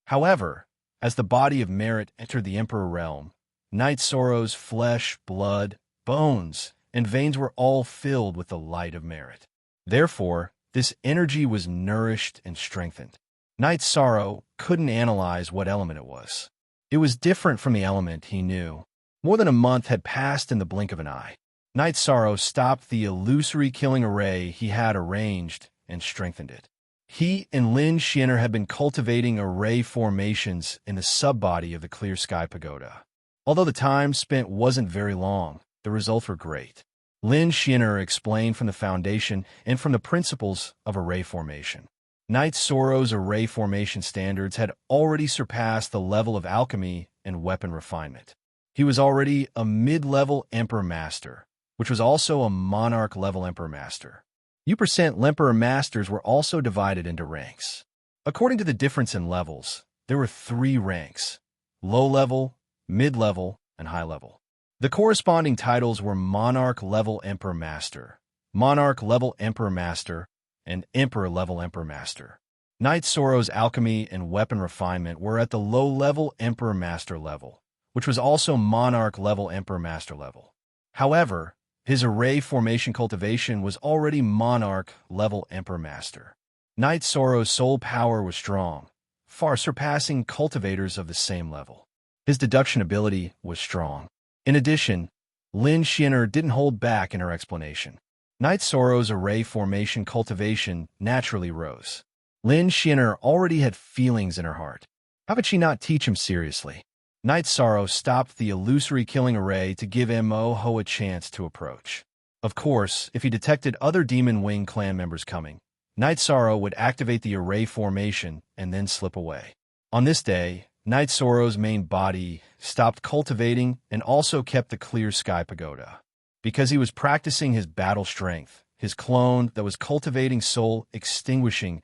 However, as the body of Merit entered the Emperor realm, Knight Sorrow's flesh, blood, bones, and veins were all filled with the light of Merit. Therefore, this energy was nourished and strengthened. Knight Sorrow couldn't analyze what element it was. It was different from the element he knew. More than a month had passed in the blink of an eye. Knight Sorrow stopped the illusory killing array he had arranged and strengthened it. He and Lin Xianer had been cultivating array formations in the subbody of the Clear Sky Pagoda. Although the time spent wasn't very long, the results were great. Lin Xianer explained from the foundation and from the principles of array formation. Knight Sorrow's array formation standards had already surpassed the level of alchemy and weapon refinement. He was already a mid-level Emperor Master, which was also a Monarch-level Emperor Master. U% Emperor Masters were also divided into ranks. According to the difference in levels, there were 3 ranks: low-level, mid-level, and high-level. The corresponding titles were Monarch-level Emperor Master, Monarch-level Emperor Master, and Emperor-level Emperor Master. Knight Sorrow's alchemy and weapon refinement were at the low-level Emperor Master level, which was also Monarch-level Emperor Master level. However, his array formation cultivation was already Monarch-level Emperor Master. Knight Sorrow's soul power was strong, far surpassing cultivators of the same level. His deduction ability was strong. In addition, Lin Xianer didn't hold back in her explanation. Knight Sorrow's array formation cultivation naturally rose. Lin Xianer already had feelings in her heart. How could she not teach him seriously? Knight Sorrow stopped the illusory killing array to give Mo Ho a chance to approach. Of course, if he detected other Demon Wing clan members coming, Knight Sorrow would activate the array formation and then slip away. On this day, Knight Sorrow's main body stopped cultivating and also kept the Clear Sky Pagoda. Because he was practicing his battle strength, his clone that was cultivating soul extinguishing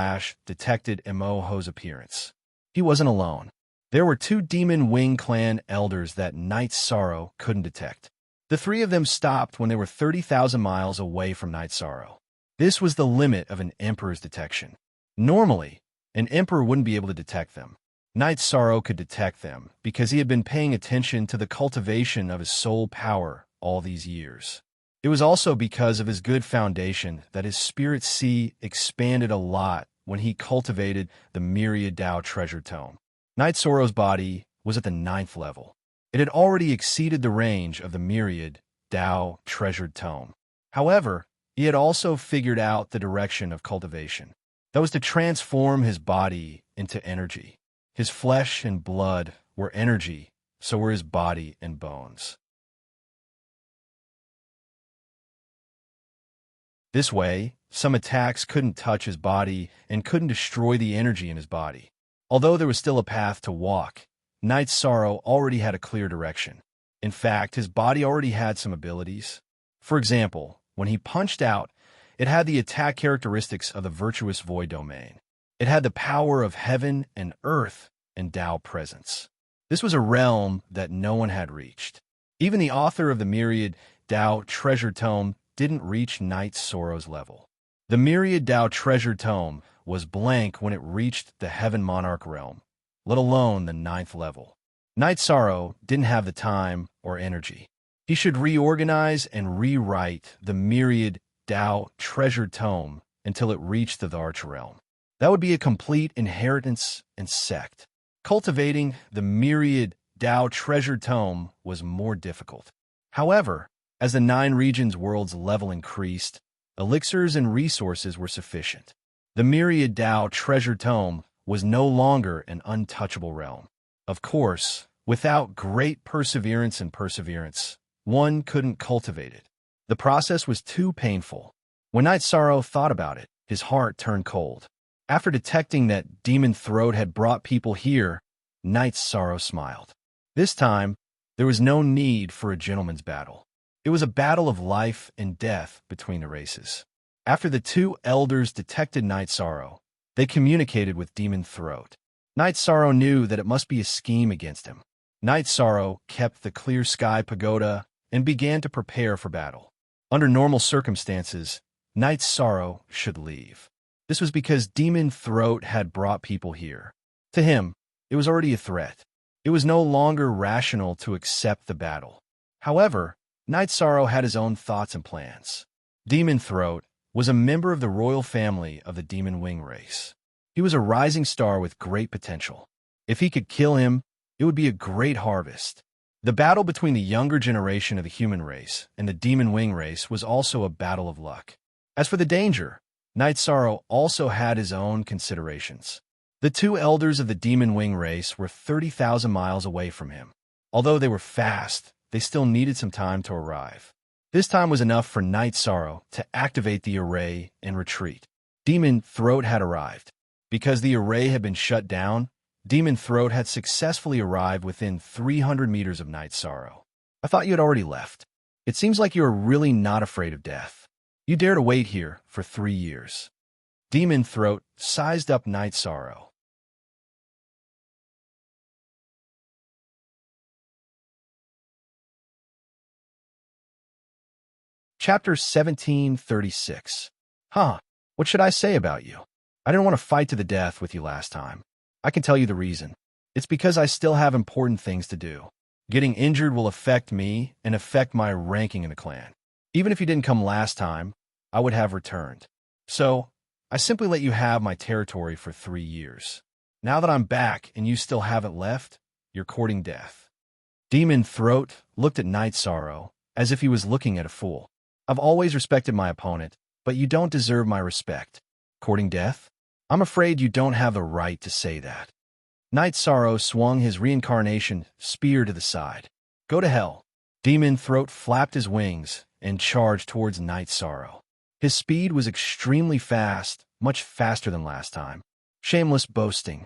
/ detected Mo Ho's appearance. He wasn't alone. There were 2 Demon Wing clan elders that Knight Sorrow couldn't detect. The 3 of them stopped when they were 30,000 miles away from Knight Sorrow. This was the limit of an Emperor's detection. Normally, an Emperor wouldn't be able to detect them. Knight Sorrow could detect them because he had been paying attention to the cultivation of his soul power all these years. It was also because of his good foundation that his spirit sea expanded a lot when he cultivated the Myriad Dao treasure tome. Knight Sorrow's body was at the 9th level. It had already exceeded the range of the Myriad Dao treasured tome. However, he had also figured out the direction of cultivation. That was to transform his body into energy. His flesh and blood were energy, so were his body and bones. This way, some attacks couldn't touch his body and couldn't destroy the energy in his body. Although there was still a path to walk, Knight Sorrow already had a clear direction. In fact, his body already had some abilities. For example, when he punched out, it had the attack characteristics of the virtuous void domain. It had the power of heaven and earth and Tao presence. This was a realm that no one had reached. Even the author of the Myriad Dao treasure tome didn't reach Knight Sorrow's level. The Myriad Dao treasure tome was blank when it reached the Heaven Monarch realm, let alone the 9th level. Knight Sorrow didn't have the time or energy. He should reorganize and rewrite the Myriad Dao treasure tome until it reached the Arch realm. That would be a complete inheritance and sect. Cultivating the Myriad Dao treasure tome was more difficult. However, as the 9 regions' world's level increased, elixirs and resources were sufficient. The Myriad Dao treasure tome was no longer an untouchable realm. Of course, without great perseverance, one couldn't cultivate it. The process was too painful. When Knight Sorrow thought about it, his heart turned cold. After detecting that Demon Throat had brought people here, Knight Sorrow smiled. This time, there was no need for a gentleman's battle. It was a battle of life and death between the races. After the two elders detected Knight Sorrow, they communicated with Demon Throat. Knight Sorrow knew that it must be a scheme against him. Knight Sorrow kept the clear sky pagoda and began to prepare for battle. Under normal circumstances, Knight Sorrow should leave. This was because Demon Throat had brought people here. To him, it was already a threat. It was no longer rational to accept the battle. However, Knight Sorrow had his own thoughts and plans. Demon Throat was a member of the royal family of the Demon Wing race. He was a rising star with great potential. If he could kill him, it would be a great harvest. The battle between the younger generation of the human race and the Demon Wing race was also a battle of luck. As for the danger, Knight Sorrow also had his own considerations. The two elders of the Demon Wing race were 30,000 miles away from him. Although they were fast, they still needed some time to arrive. This time was enough for Knight Sorrow to activate the array and retreat. Demon Throat had arrived. Because the array had been shut down, Demon Throat had successfully arrived within 300 meters of Knight Sorrow. I thought you had already left. It seems like you are really not afraid of death. You dare to wait here for 3 years. Demon Throat sized up Knight Sorrow. Chapter 1736. What should I say about you? I didn't want to fight to the death with you last time. I can tell you the reason. It's because I still have important things to do. Getting injured will affect me and affect my ranking in the clan. Even if you didn't come last time, I would have returned. So, I simply let you have my territory for 3 years. Now that I'm back and you still haven't left, you're courting death. Demon Throat looked at Knight Sorrow as if he was looking at a fool. I've always respected my opponent, but you don't deserve my respect. Courting death? I'm afraid you don't have the right to say that. Knight Sorrow swung his reincarnation spear to the side. Go to hell. Demon Throat flapped his wings and charged towards Knight Sorrow. His speed was extremely fast, much faster than last time. Shameless boasting.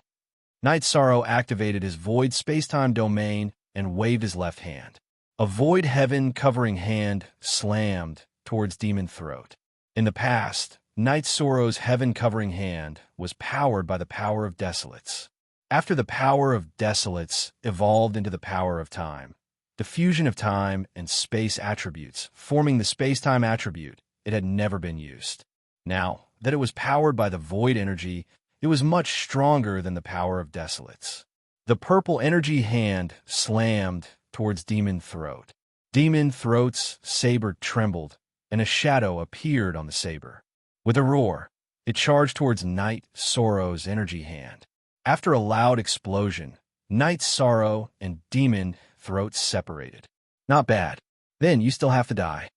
Knight Sorrow activated his void spacetime domain and waved his left hand. A void heaven-covering hand slammed towards Demon Throat. In the past, Knight Sorrow's heaven-covering hand was powered by the power of Desolates. After the power of Desolates evolved into the power of time, the fusion of time and space attributes, forming the spacetime attribute, it had never been used. Now that it was powered by the void energy, it was much stronger than the power of Desolates. The purple energy hand slammed towards Demon Throat. Demon Throat's saber trembled, and a shadow appeared on the saber. With a roar, it charged towards Knight Sorrow's energy hand. After a loud explosion, Knight Sorrow and Demon Throat separated. Not bad. Then you still have to die.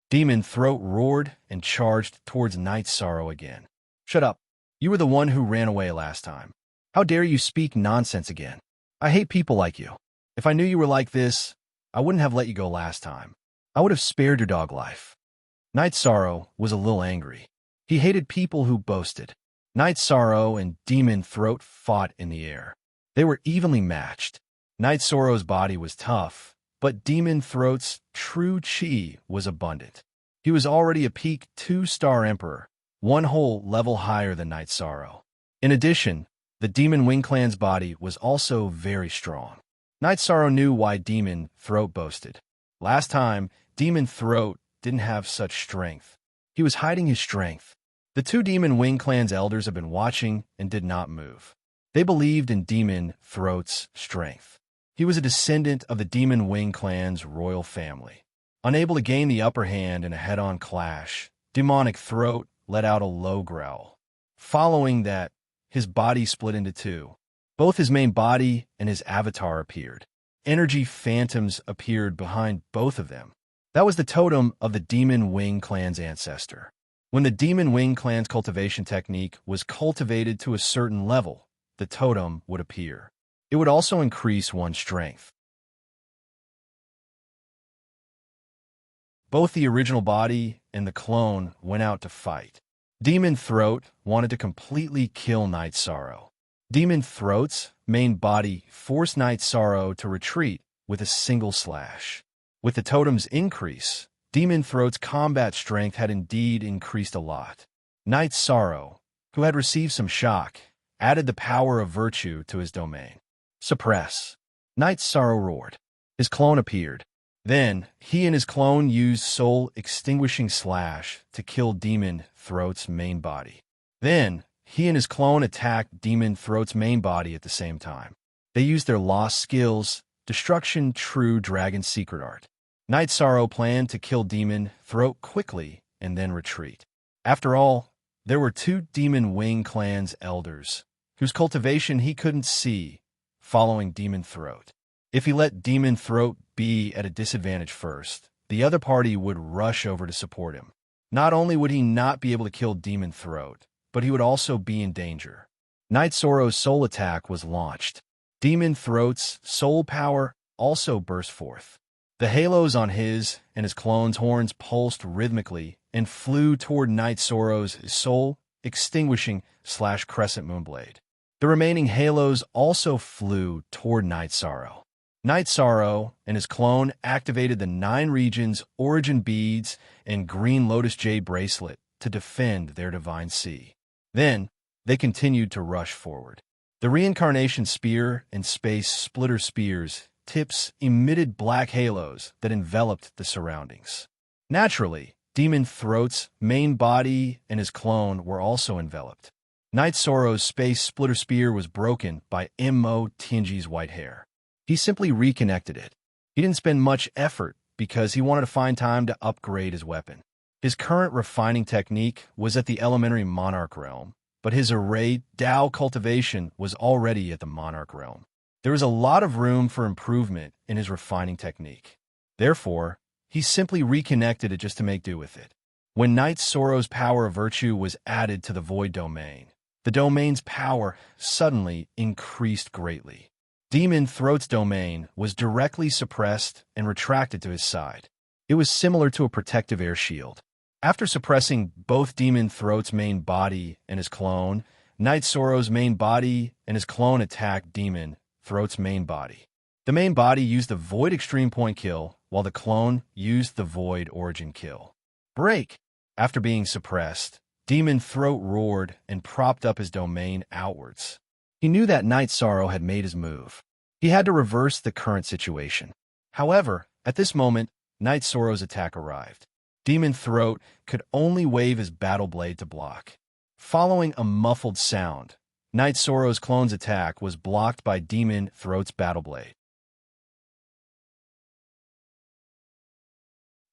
Demon Throat roared and charged towards Knight Sorrow again. Shut up. You were the one who ran away last time. How dare you speak nonsense again? I hate people like you. If I knew you were like this, I wouldn't have let you go last time. I would have spared your dog life. Knight Sorrow was a little angry. He hated people who boasted. Knight Sorrow and Demon Throat fought in the air. They were evenly matched. Knight Sorrow's body was tough, but Demon Throat's true chi was abundant. He was already a peak 2-star emperor, one whole level higher than Knight Sorrow. In addition, the Demon Wing Clan's body was also very strong. Knight Sorrow knew why Demon Throat boasted. Last time, Demon Throat didn't have such strength. He was hiding his strength. The two Demon Wing Clan's elders had been watching and did not move. They believed in Demon Throat's strength. He was a descendant of the Demon Wing Clan's royal family. Unable to gain the upper hand in a head-on clash, Demonic Throat let out a low growl. Following that, his body split into two. Both his main body and his avatar appeared. Energy phantoms appeared behind both of them. That was the totem of the Demon Wing Clan's ancestor. When the Demon Wing Clan's cultivation technique was cultivated to a certain level, the totem would appear. It would also increase one's strength. Both the original body and the clone went out to fight. Demon Throat wanted to completely kill Night Sorrow. Demon Throat's main body forced Night Sorrow to retreat with a single slash. With the totem's increase, Demon Throat's combat strength had indeed increased a lot. Night Sorrow, who had received some shock, added the power of virtue to his domain. Suppress. Night Sorrow roared. His clone appeared. Then, he and his clone used Soul Extinguishing Slash to kill Demon Throat's main body. Then, he and his clone attacked Demon Throat's main body at the same time. They used their lost skills, Destruction True Dragon Secret Art. Night Sorrow planned to kill Demon Throat quickly and then retreat. After all, there were 2 Demon Wing Clan's elders, whose cultivation he couldn't see, following Demon Throat. If he let Demon Throat be at a disadvantage first, the other party would rush over to support him. Not only would he not be able to kill Demon Throat, but he would also be in danger. Night Sorrow's soul attack was launched. Demon Throat's soul power also burst forth. The halos on his and his clone's horns pulsed rhythmically and flew toward Night Sorrow's soul extinguishing / crescent moonblade. The remaining halos also flew toward Night Sorrow. Night Sorrow and his clone activated the 9 regions, origin beads, and green lotus jade bracelet to defend their divine sea. Then, they continued to rush forward. The reincarnation spear and space splitter spears tips emitted black halos that enveloped the surroundings. Naturally, Demon Throat's main body and his clone were also enveloped. Night Sorrow's space splitter spear was broken by Mo Tingy's white hair. He simply reconnected it. He didn't spend much effort because he wanted to find time to upgrade his weapon. His current refining technique was at the elementary Monarch realm, but his array Dao cultivation was already at the Monarch realm. There was a lot of room for improvement in his refining technique. Therefore, he simply reconnected it just to make do with it. When Night Sorrow's power of virtue was added to the Void domain, the domain's power suddenly increased greatly. Demon Throat's domain was directly suppressed and retracted to his side. It was similar to a protective air shield. After suppressing both Demon Throat's main body and his clone, Night Sorrow's main body and his clone attacked Demon Throat's main body. The main body used the Void Extreme Point kill, while the clone used the Void Origin kill. Break! After being suppressed, Demon Throat roared and propped up his domain outwards. He knew that Night Sorrow had made his move. He had to reverse the current situation. However, at this moment, Night Sorrow's attack arrived. Demon Throat could only wave his battle blade to block. Following a muffled sound, Night Sorrow's clone's attack was blocked by Demon Throat's battle blade.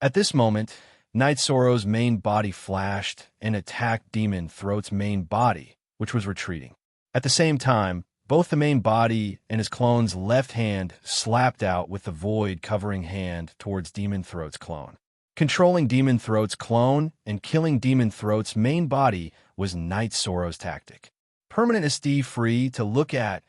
At this moment, Night Sorrow's main body flashed and attacked Demon Throat's main body, which was retreating. At the same time, both the main body and his clone's left hand slapped out with the void covering hand towards Demon Throat's clone. Controlling Demon Throat's clone and killing Demon Throat's main body was Night Sorrow's tactic. Permanent SD free to look at,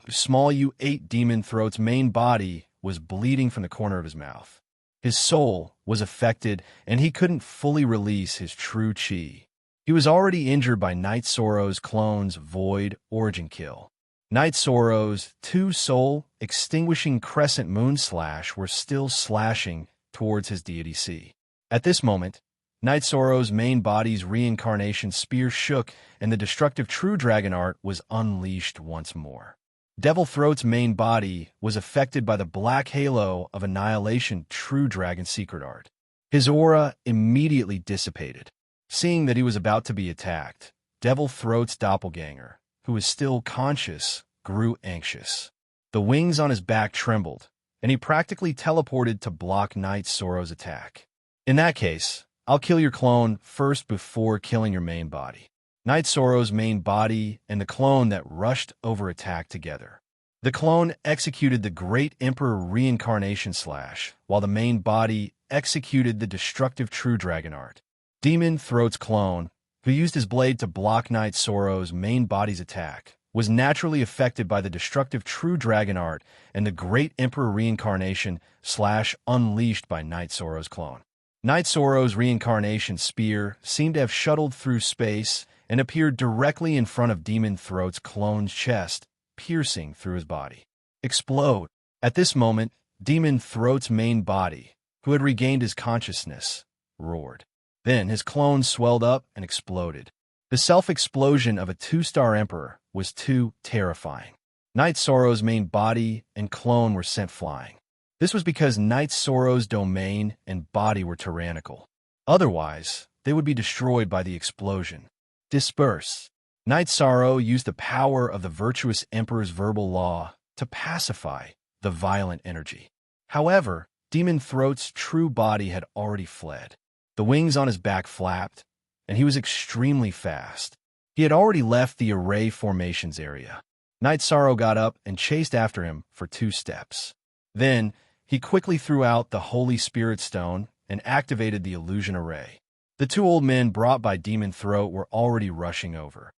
small U8 Demon Throat's main body was bleeding from the corner of his mouth. His soul was affected and he couldn't fully release his true chi. He was already injured by Night Sorrow's clone's Void Origin kill. Night Sorrow's 2 soul extinguishing crescent moon slash were still slashing towards his deity C. At this moment, Night Sorrow's main body's reincarnation spear shook and the destructive True Dragon art was unleashed once more. Devil Throat's main body was affected by the black halo of Annihilation True Dragon secret art. His aura immediately dissipated. Seeing that he was about to be attacked, Devil Throat's doppelganger, who was still conscious, grew anxious. The wings on his back trembled, and he practically teleported to block Night Sorrow's attack. In that case, I'll kill your clone first before killing your main body. Night Sorrow's main body and the clone that rushed over attacked together. The clone executed the Great Emperor Reincarnation Slash, while the main body executed the destructive True Dragon art. Demon Throat's clone, who used his blade to block Night Sorrow's main body's attack, was naturally affected by the destructive True Dragon art and the Great Emperor Reincarnation Slash unleashed by Night Sorrow's clone. Night Sorrow's reincarnation spear seemed to have shuttled through space and appeared directly in front of Demon Throat's clone's chest, piercing through his body. Explode! At this moment, Demon Throat's main body, who had regained his consciousness, roared. Then his clone swelled up and exploded. The self-explosion of a 2-star emperor was too terrifying. Night Sorrow's main body and clone were sent flying. This was because Night Sorrow's domain and body were tyrannical. Otherwise, they would be destroyed by the explosion. Disperse. Night Sorrow used the power of the virtuous emperor's verbal law to pacify the violent energy. However, Demon Throat's true body had already fled. The wings on his back flapped, and he was extremely fast. He had already left the array formations area. Night Sorrow got up and chased after him for 2 steps. Then, he quickly threw out the Holy Spirit Stone and activated the illusion array. The 2 old men brought by Demon Throat were already rushing over.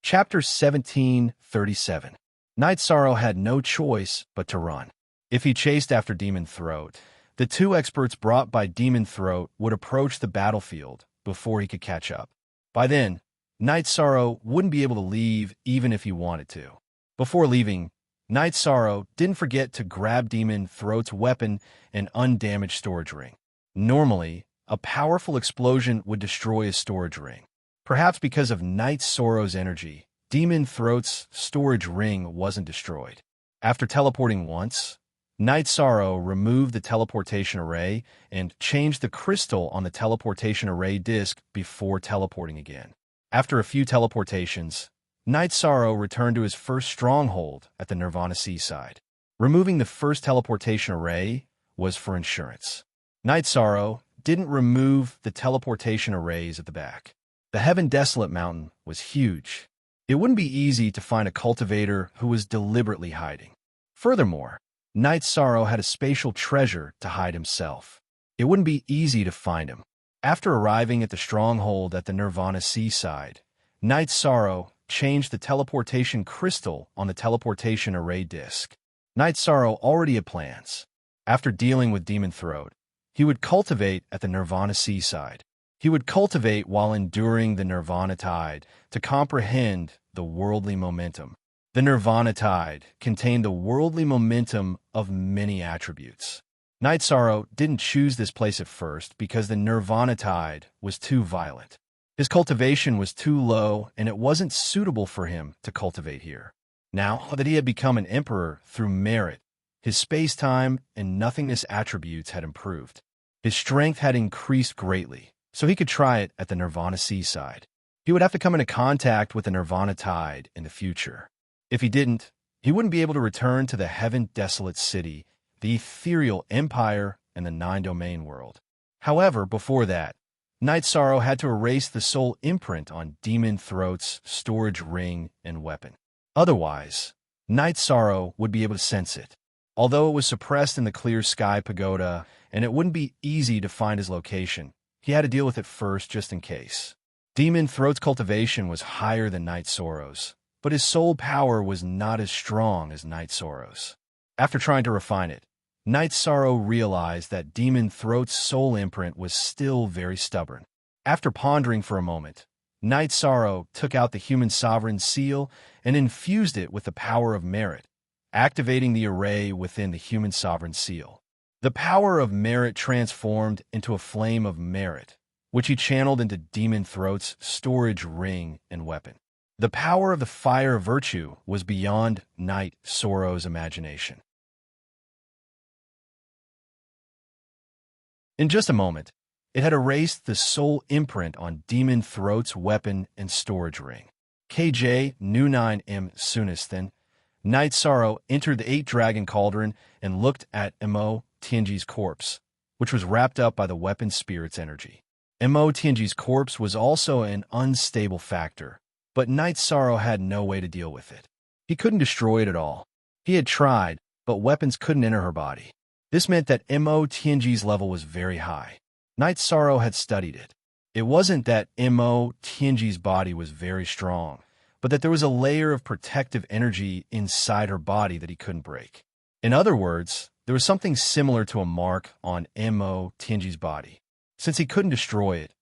Chapter 1737. Night Sorrow had no choice but to run. If he chased after Demon Throat, the 2 experts brought by Demon Throat would approach the battlefield before he could catch up. By then, Night Sorrow wouldn't be able to leave even if he wanted to. Before leaving, Night Sorrow didn't forget to grab Demon Throat's weapon and undamaged storage ring. Normally, a powerful explosion would destroy a storage ring. Perhaps because of Night Sorrow's energy, Demon Throat's storage ring wasn't destroyed. After teleporting once, Night Sorrow removed the teleportation array and changed the crystal on the teleportation array disk before teleporting again. After a few teleportations, Night Sorrow returned to his first stronghold at the Nirvana Seaside. Removing the first teleportation array was for insurance. Night Sorrow didn't remove the teleportation arrays at the back. The Heaven Desolate Mountain was huge. It wouldn't be easy to find a cultivator who was deliberately hiding. Furthermore, Night Sorrow had a spatial treasure to hide himself. It wouldn't be easy to find him. After arriving at the stronghold at the Nirvana Seaside, Night Sorrow changed the teleportation crystal on the teleportation array disk. Night Sorrow already had plans. After dealing with Demon Throat, he would cultivate at the Nirvana Seaside. He would cultivate while enduring the Nirvana Tide to comprehend the worldly momentum. The Nirvana Tide contained the worldly momentum of many attributes. Night Sorrow didn't choose this place at first because the Nirvana Tide was too violent. His cultivation was too low, and it wasn't suitable for him to cultivate here. Now that he had become an emperor through merit, his space-time and nothingness attributes had improved. His strength had increased greatly, so he could try it at the Nirvana Seaside. He would have to come into contact with the Nirvana Tide in the future. If he didn't, he wouldn't be able to return to the Heaven Desolate City, the ethereal empire, and the 9-domain world. However, before that, Night Sorrow had to erase the soul imprint on Demon Throat's storage ring and weapon. Otherwise, Night Sorrow would be able to sense it. Although it was suppressed in the Clear Sky Pagoda, and it wouldn't be easy to find his location, he had to deal with it first just in case. Demon Throat's cultivation was higher than Night Sorrow's, but his soul power was not as strong as Night Sorrow's. After trying to refine it, Night Sorrow realized that Demon Throat's soul imprint was still very stubborn. After pondering for a moment, Night Sorrow took out the Human Sovereign seal and infused it with the power of merit, activating the array within the Human Sovereign seal. The power of merit transformed into a flame of merit, which he channeled into Demon Throat's storage ring and weapon. The power of the fire of virtue was beyond Night Sorrow's imagination. In just a moment, it had erased the soul imprint on Demon Throat's weapon and storage ring. KJ Nu 9M Sunistan, Night Sorrow entered the 8-dragon cauldron and looked at Mo Tianji's corpse, which was wrapped up by the weapon spirit's energy. Mo Tianji's corpse was also an unstable factor, but Night Sorrow had no way to deal with it. He couldn't destroy it at all. He had tried, but weapons couldn't enter her body. This meant that Mo Tianji's level was very high. Night Sorrow had studied it. It wasn't that Mo Tianji's body was very strong, but that there was a layer of protective energy inside her body that he couldn't break. In other words, there was something similar to a mark on Mo Tingy's body. Since he couldn't destroy it,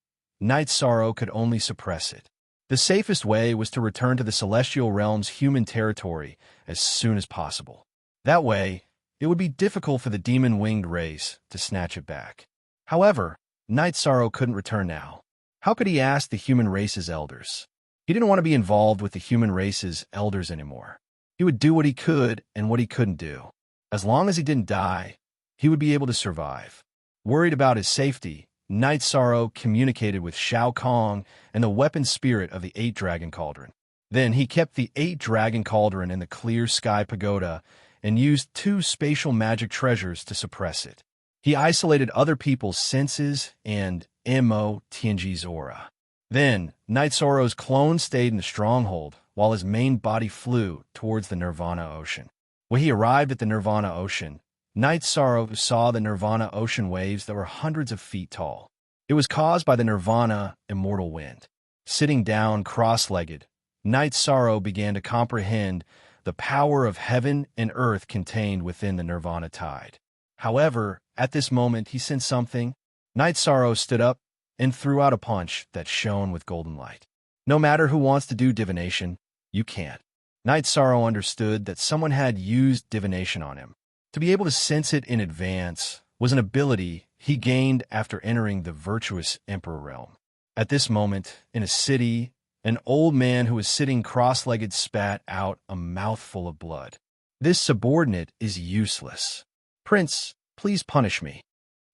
Night Sorrow could only suppress it. The safest way was to return to the Celestial Realm's human territory as soon as possible. That way, it would be difficult for the demon-winged race to snatch it back. However, Night Sorrow couldn't return now. How could he ask the human race's elders? He didn't want to be involved with the human race's elders anymore. He would do what he could and what he couldn't do. As long as he didn't die, he would be able to survive. Worried about his safety, Night Sorrow communicated with Shao Kong and the weapon spirit of the 8-Dragon Cauldron. Then he kept the 8-Dragon Cauldron in the Clear Sky Pagoda and used 2 spatial magic treasures to suppress it. He isolated other people's senses and Mo Tianji's aura. Then, Night Sorrow's clone stayed in the stronghold while his main body flew towards the Nirvana Ocean. When he arrived at the Nirvana Ocean, Night Sorrow saw the Nirvana Ocean waves that were hundreds of feet tall. It was caused by the Nirvana immortal wind. Sitting down cross-legged, Night Sorrow began to comprehend the power of heaven and earth contained within the Nirvana tide. However, at this moment he sensed something. Night Sorrow stood up and threw out a punch that shone with golden light. No matter who wants to do divination, you can't. Night Sorrow understood that someone had used divination on him. To be able to sense it in advance was an ability he gained after entering the virtuous Emperor realm. At this moment, in a city, an old man who was sitting cross-legged spat out a mouthful of blood. This subordinate is useless. Prince, please punish me.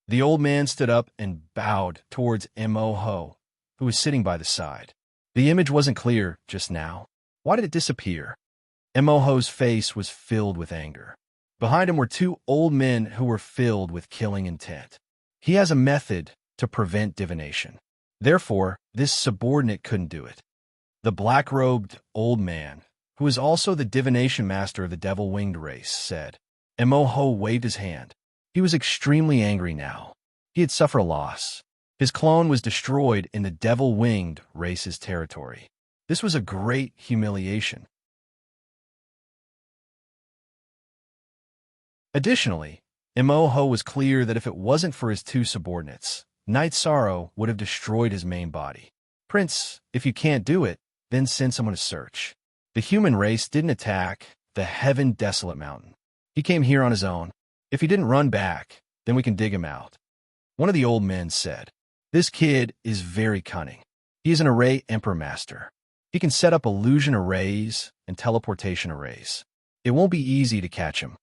The old man stood up and bowed towards Mo Ho, who was sitting by the side. The image wasn't clear just now. Why did it disappear? Mo Ho's face was filled with anger. Behind him were 2 old men who were filled with killing intent. He has a method to prevent divination. Therefore, this subordinate couldn't do it. The black-robed old man, who is also the divination master of the devil-winged race, said. Mo Ho waved his hand. He was extremely angry now. He had suffered a loss. His clone was destroyed in the devil-winged race's territory. This was a great humiliation. Additionally, Mo Ho was clear that if it wasn't for his 2 subordinates, Night Sorrow would have destroyed his main body. Prince, if you can't do it, then send someone to search. The human race didn't attack the Heaven Desolate Mountain. He came here on his own. If he didn't run back, then we can dig him out. One of the old men said, This kid is very cunning. He is an array Emperor Master. He can set up illusion arrays and teleportation arrays. It won't be easy to catch him.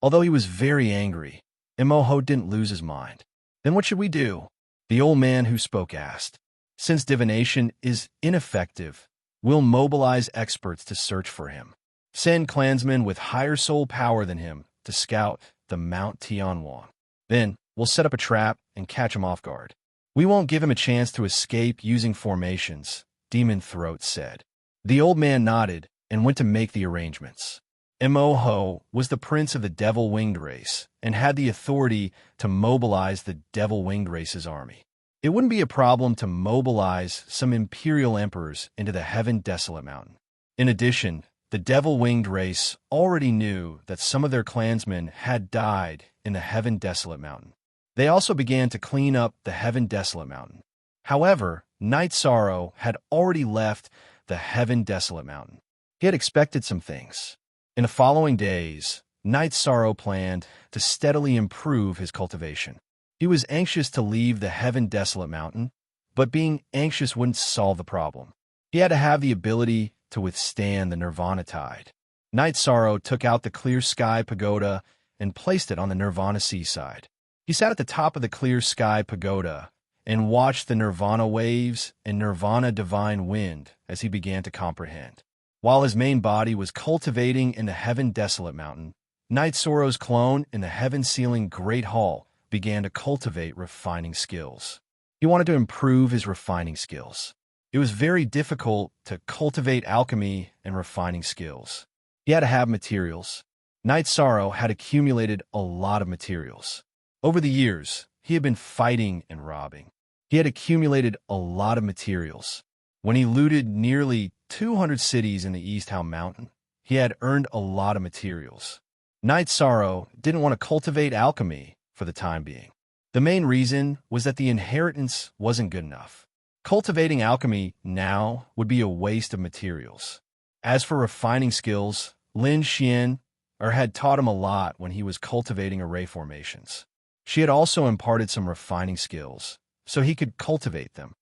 Although he was very angry, Mo Ho didn't lose his mind. Then what should we do? The old man who spoke asked. Since divination is ineffective, we'll mobilize experts to search for him. Send clansmen with higher soul power than him to scout the Mount Tianwan. Then we'll set up a trap and catch him off guard. We won't give him a chance to escape using formations, Demon Throat said. The old man nodded and went to make the arrangements. Mo Ho was the prince of the devil-winged race and had the authority to mobilize the devil-winged race's army. It wouldn't be a problem to mobilize some imperial emperors into the Heaven Desolate Mountain. In addition, the devil-winged race already knew that some of their clansmen had died in the Heaven Desolate Mountain. They also began to clean up the Heaven Desolate Mountain. However, Night Sorrow had already left the Heaven Desolate Mountain. He had expected some things. In the following days, Night Sorrow planned to steadily improve his cultivation. He was anxious to leave the Heaven Desolate Mountain, but being anxious wouldn't solve the problem. He had to have the ability to withstand the Nirvana tide. Night Sorrow took out the Clear Sky Pagoda and placed it on the Nirvana seaside. He sat at the top of the Clear Sky Pagoda and watched the Nirvana waves and Nirvana divine wind as he began to comprehend. While his main body was cultivating in the Heaven Desolate Mountain, Night Sorrow's clone in the Heaven Sealing Great Hall began to cultivate refining skills. He wanted to improve his refining skills. It was very difficult to cultivate alchemy and refining skills. He had to have materials. Night Sorrow had accumulated a lot of materials. Over the years, he had been fighting and robbing. He had accumulated a lot of materials. When he looted nearly 200 cities in the East How Mountain, he had earned a lot of materials. Night Sorrow didn't want to cultivate alchemy for the time being. The main reason was that the inheritance wasn't good enough. Cultivating alchemy now would be a waste of materials. As for refining skills, Lin Xian had taught him a lot when he was cultivating array formations. She had also imparted some refining skills, so he could cultivate them.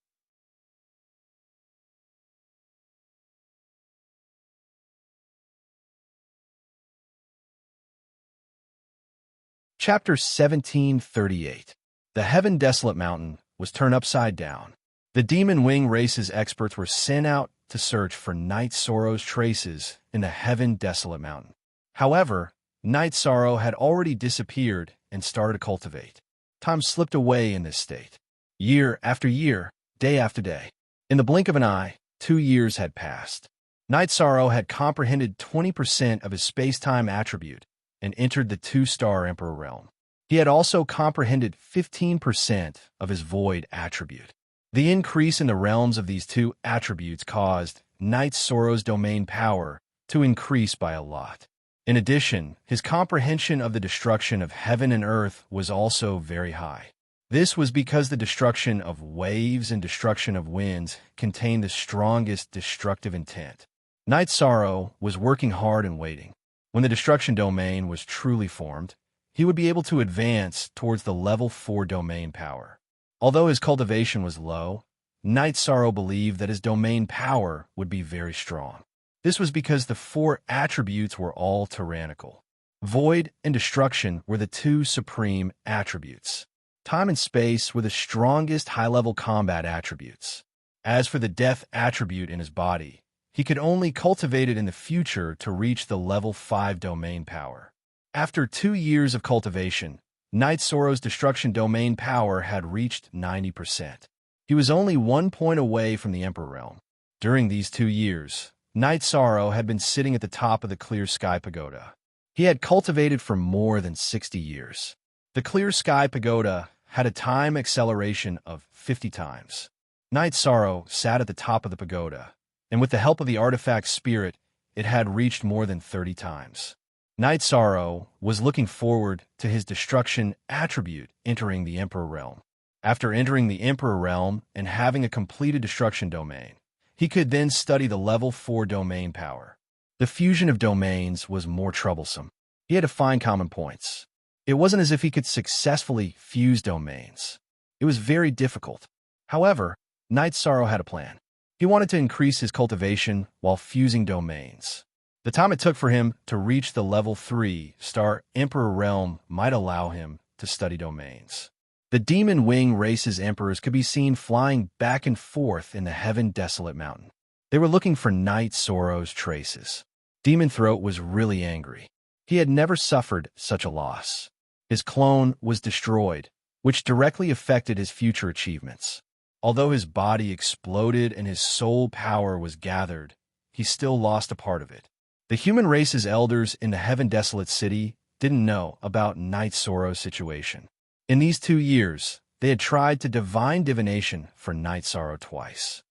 Chapter 1738. The Heaven Desolate Mountain was turned upside down. The Demon Wing race's experts were sent out to search for Night Sorrow's traces in the Heaven Desolate Mountain. However, Night Sorrow had already disappeared and started to cultivate. Time slipped away in this state. Year after year, day after day. In the blink of an eye, 2 years had passed. Night Sorrow had comprehended 20% of his space-time attribute and entered the 2-star Emperor realm. He had also comprehended 15% of his void attribute. The increase in the realms of these two attributes caused Night Sorrow's domain power to increase by a lot. In addition, his comprehension of the destruction of heaven and earth was also very high. This was because the destruction of waves and destruction of winds contained the strongest destructive intent. Night Sorrow was working hard and waiting. When the destruction domain was truly formed, he would be able to advance towards the level 4 domain power. Although his cultivation was low, Night Sorrow believed that his domain power would be very strong. This was because the 4 attributes were all tyrannical. Void and destruction were the 2 supreme attributes. Time and space were the strongest high-level combat attributes. As for the death attribute in his body, he could only cultivate it in the future to reach the level 5 domain power. After 2 years of cultivation, Night Sorrow's destruction domain power had reached 90%. He was only 1 point away from the Emperor realm. During these 2 years, Night Sorrow had been sitting at the top of the Clear Sky Pagoda. He had cultivated for more than 60 years. The Clear Sky Pagoda had a time acceleration of 50 times. Night Sorrow sat at the top of the pagoda, and with the help of the artifact spirit, it had reached more than 30 times. Night Sorrow was looking forward to his destruction attribute entering the Emperor realm. After entering the Emperor realm and having a completed destruction domain, he could then study the level 4 domain power. The fusion of domains was more troublesome. He had to find common points. It wasn't as if he could successfully fuse domains. It was very difficult. However, Night Sorrow had a plan. He wanted to increase his cultivation while fusing domains. The time it took for him to reach the level 3-star Emperor realm might allow him to study domains. The Demon Wing race's emperors could be seen flying back and forth in the Heaven Desolate Mountain. They were looking for Night Sorrow's traces. Demon Throat was really angry. He had never suffered such a loss. His clone was destroyed, which directly affected his future achievements. Although his body exploded and his soul power was gathered, he still lost a part of it. The human race's elders in the Heaven Desolate City didn't know about Night Sorrow's situation. In these 2 years, they had tried to divine divination for Night Sorrow twice.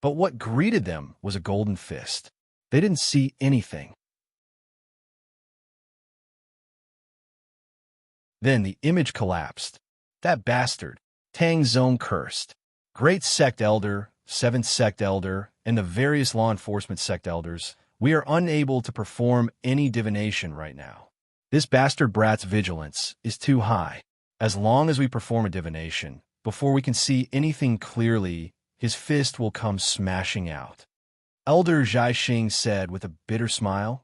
But what greeted them was a golden fist. They didn't see anything. Then the image collapsed. That bastard, Tang Zong cursed. Great Sect Elder, 7th Sect Elder, and the various law enforcement sect elders, we are unable to perform any divination right now. This bastard brat's vigilance is too high. As long as we perform a divination, before we can see anything clearly, his fist will come smashing out. Elder Zhaixing said with a bitter smile.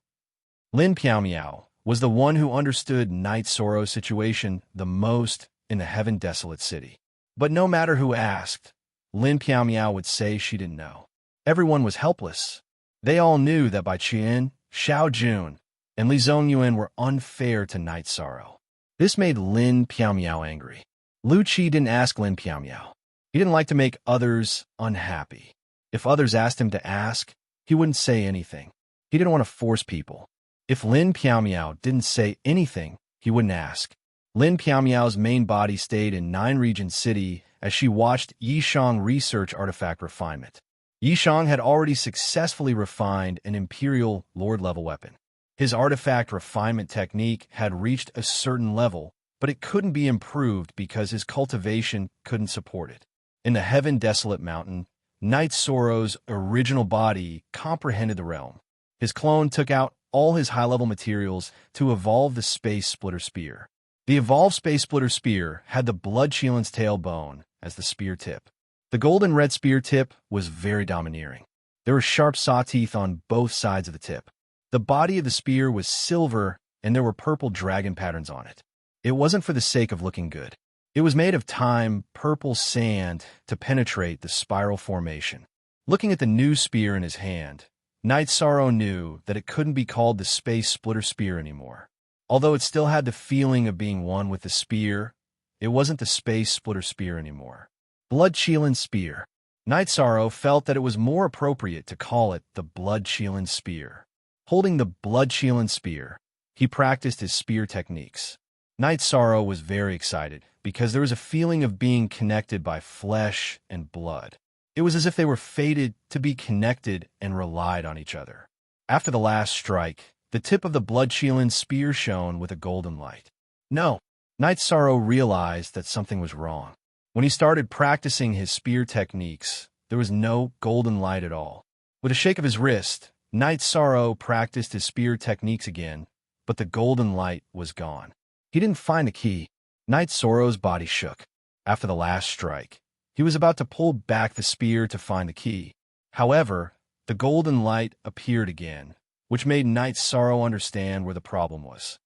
Lin Piaomiao was the one who understood Night Sorrow's situation the most in the Heaven Desolate City. But no matter who asked, Lin Piaomiao would say she didn't know. Everyone was helpless. They all knew that Bai Qian, Xiao Jun, and Li Zongyuan were unfair to Night Sorrow. This made Lin Piaomiao angry. Lu Qi didn't ask Lin Piaomiao. He didn't like to make others unhappy. If others asked him to ask, he wouldn't say anything. He didn't want to force people. If Lin Piaomiao didn't say anything, he wouldn't ask. Lin Piaomiao's main body stayed in 9 Region City as she watched Yishang research artifact refinement. Yishang had already successfully refined an Imperial Lord-level weapon. His artifact refinement technique had reached a certain level, but it couldn't be improved because his cultivation couldn't support it. In the Heaven Desolate Mountain, Knight Sorrow's original body comprehended the realm. His clone took out all his high-level materials to evolve the Space Splitter Spear. The evolved Space Splitter Spear had the Blood Shield's tailbone as the spear tip. The golden red spear tip was very domineering. There were sharp saw teeth on both sides of the tip. The body of the spear was silver, and there were purple dragon patterns on it. It wasn't for the sake of looking good. It was made of time, purple sand to penetrate the spiral formation. Looking at the new spear in his hand, Knight Sorrow knew that it couldn't be called the Space Splitter Spear anymore. Although it still had the feeling of being one with the spear, it wasn't the Space Splitter Spear anymore. Blood Shield's Spear. Knight Sorrow felt that it was more appropriate to call it the Blood Shield's Spear. Holding the Blood Shield's Spear, he practiced his spear techniques. Knight Sorrow was very excited because there was a feeling of being connected by flesh and blood. It was as if they were fated to be connected and relied on each other. After the last strike, the tip of the Blood Shield's spear shone with a golden light. No, Knight Sorrow realized that something was wrong. When he started practicing his spear techniques, there was no golden light at all. With a shake of his wrist, Knight Sorrow practiced his spear techniques again, but the golden light was gone. He didn't find the key. Knight Sorrow's body shook. After the last strike, he was about to pull back the spear to find the key. However, the golden light appeared again, which made Knight Sorrow understand where the problem was.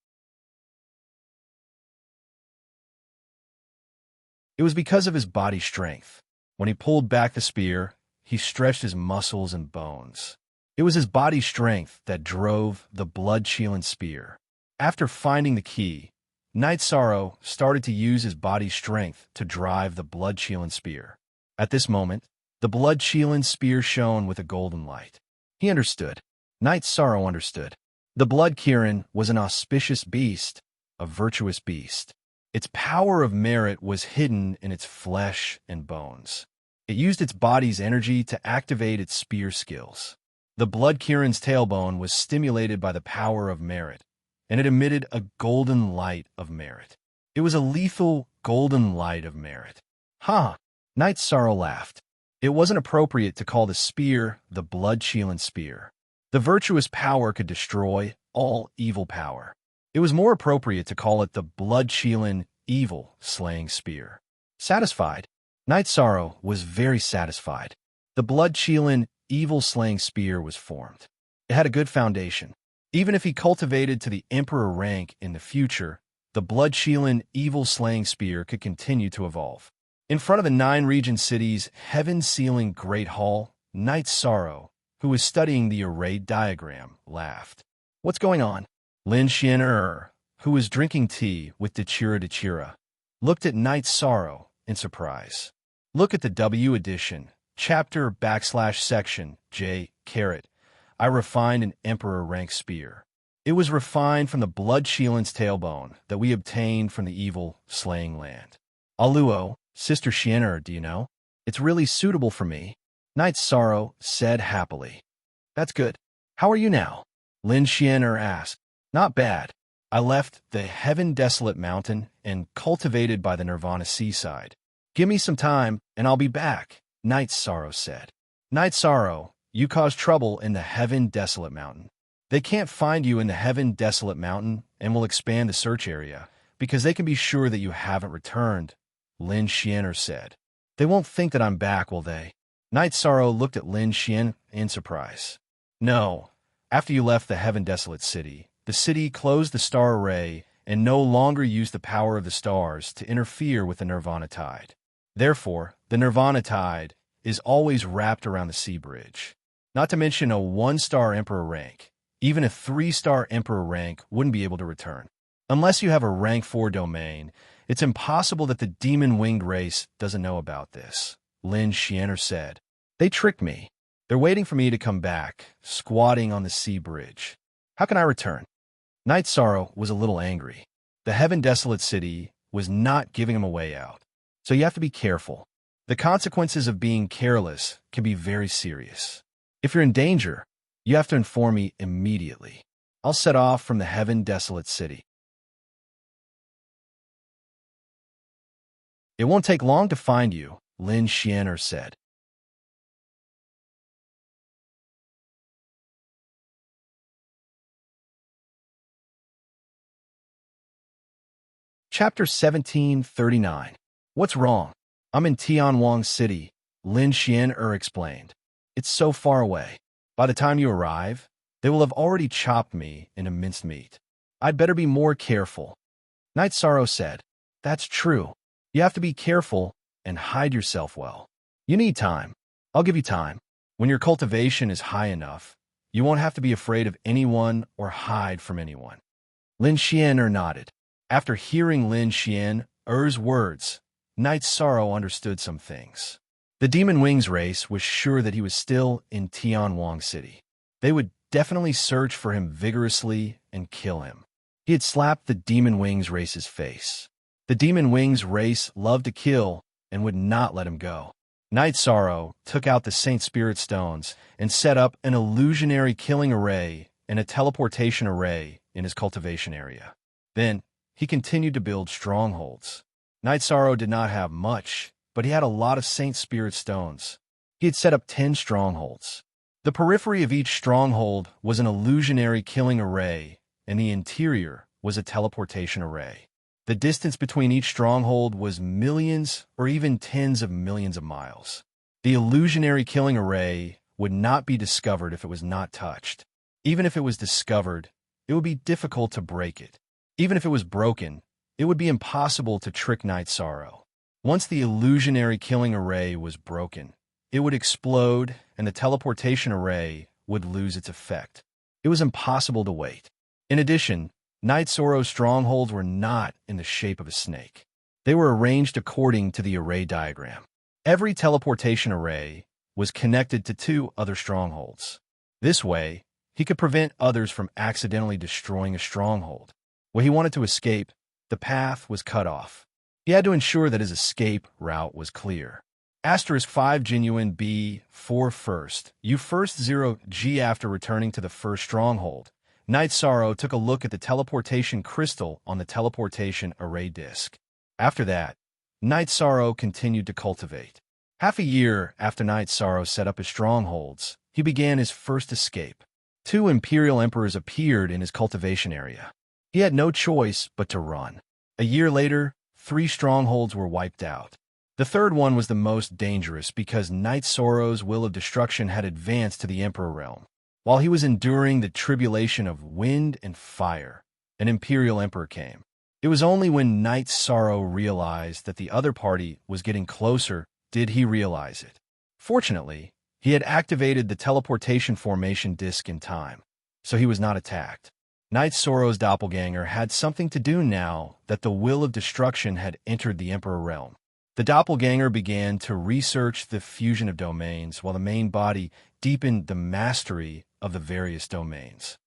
It was because of his body strength. When he pulled back the spear, he stretched his muscles and bones. It was his body strength that drove the Blood Shield's spear. After finding the key, Knight Sorrow started to use his body strength to drive the Blood Shield's spear. At this moment, the Blood Shield's spear shone with a golden light. He understood. Knight Sorrow understood. The Blood Kirin was an auspicious beast, a virtuous beast. Its power of merit was hidden in its flesh and bones. It used its body's energy to activate its spear skills. The Blood Kirin's tailbone was stimulated by the power of merit, and it emitted a golden light of merit. It was a lethal golden light of merit. Ha! Knight Sorrow laughed. It wasn't appropriate to call the spear the Blood Shield's spear. The virtuous power could destroy all evil power. It was more appropriate to call it the Blood Shield's evil-slaying spear. Satisfied, Knight Sorrow was very satisfied. The Blood Shield's evil-slaying spear was formed. It had a good foundation. Even if he cultivated to the Emperor rank in the future, the Blood Shield's evil-slaying spear could continue to evolve. In front of the 9-region city's heaven-sealing Great Hall, Knight Sorrow, who was studying the arrayed diagram, laughed. What's going on? Lin Xian'er, who was drinking tea with Dechira, looked at Knight Sorrow in surprise. Look at the W edition, chapter/section, J, caret. I refined an Emperor rank spear. It was refined from the Blood Shield's tailbone that we obtained from the evil slaying land. Aluo, Sister Xian'er, do you know? It's really suitable for me. Knight Sorrow said happily. That's good. How are you now? Lin Xian'er asked. Not bad. I left the Heaven Desolate Mountain and cultivated by the Nirvana seaside. Give me some time, and I'll be back, Knight Sorrow said. Knight Sorrow, you caused trouble in the Heaven Desolate Mountain. They can't find you in the Heaven Desolate Mountain and will expand the search area, because they can be sure that you haven't returned, Lin Xian'er said. They won't think that I'm back, will they? Knight Sorrow looked at Lin Xian in surprise. No. After you left the Heaven Desolate City, the city closed the star array and no longer used the power of the stars to interfere with the Nirvana tide. Therefore, the Nirvana tide is always wrapped around the sea bridge. Not to mention a 1-star Emperor rank. Even a 3-star Emperor rank wouldn't be able to return. Unless you have a rank 4 domain, it's impossible that the demon-winged race doesn't know about this, Lin Xian'er said. They tricked me. They're waiting for me to come back, squatting on the sea bridge. How can I return? Knight Sorrow was a little angry. The Heaven Desolate City was not giving him a way out. So you have to be careful. The consequences of being careless can be very serious. If you're in danger, you have to inform me immediately. I'll set off from the heaven-desolate city. It won't take long to find you, Lin Xian'er said. Chapter 1739. What's wrong? I'm in Tianwang City, Lin Xian'er explained. It's so far away. By the time you arrive, they will have already chopped me into minced meat. I'd better be more careful. Night Sorrow said. That's true. You have to be careful and hide yourself well. You need time. I'll give you time. When your cultivation is high enough, you won't have to be afraid of anyone or hide from anyone. Lin Xian'er nodded. After hearing Lin Xian'er's words, Night Sorrow understood some things. The Demon Wings race was sure that he was still in Tianwang City. They would definitely search for him vigorously and kill him. He had slapped the Demon Wings race's face. The Demon Wings race loved to kill and would not let him go. Night Sorrow took out the Saint Spirit Stones and set up an illusionary killing array and a teleportation array in his cultivation area. Then, he continued to build strongholds. Night Sorrow did not have much, but he had a lot of Saint Spirit Stones. He had set up 10 strongholds. The periphery of each stronghold was an illusionary killing array, and the interior was a teleportation array. The distance between each stronghold was millions or even tens of millions of miles. The illusionary killing array would not be discovered if it was not touched. Even if it was discovered, it would be difficult to break it. Even if it was broken, it would be impossible to trick Night Sorrow. Once the illusionary killing array was broken, it would explode and the teleportation array would lose its effect. It was impossible to wait. In addition, Night Sorrow's strongholds were not in the shape of a snake. They were arranged according to the array diagram. Every teleportation array was connected to 2 other strongholds. This way, he could prevent others from accidentally destroying a stronghold. When he wanted to escape, the path was cut off. He had to ensure that his escape route was clear. *5 genuine B4 first. U first 0 G after returning to the first stronghold. Night Sorrow took a look at the teleportation crystal on the teleportation array disk. After that, Night Sorrow continued to cultivate. Half a year after Night Sorrow set up his strongholds, he began his first escape. 2 Imperial Emperors appeared in his cultivation area. He had no choice but to run. A year later, 3 strongholds were wiped out. The third one was the most dangerous because Night Sorrow's will of destruction had advanced to the Emperor realm. While he was enduring the tribulation of wind and fire, an Imperial Emperor came. It was only when Night Sorrow realized that the other party was getting closer did he realize it. Fortunately, he had activated the teleportation formation disk in time, so he was not attacked. Night Sorrow's doppelganger had something to do now that the will of destruction had entered the Emperor realm. The doppelganger began to research the fusion of domains while the main body deepened the mastery of the various domains.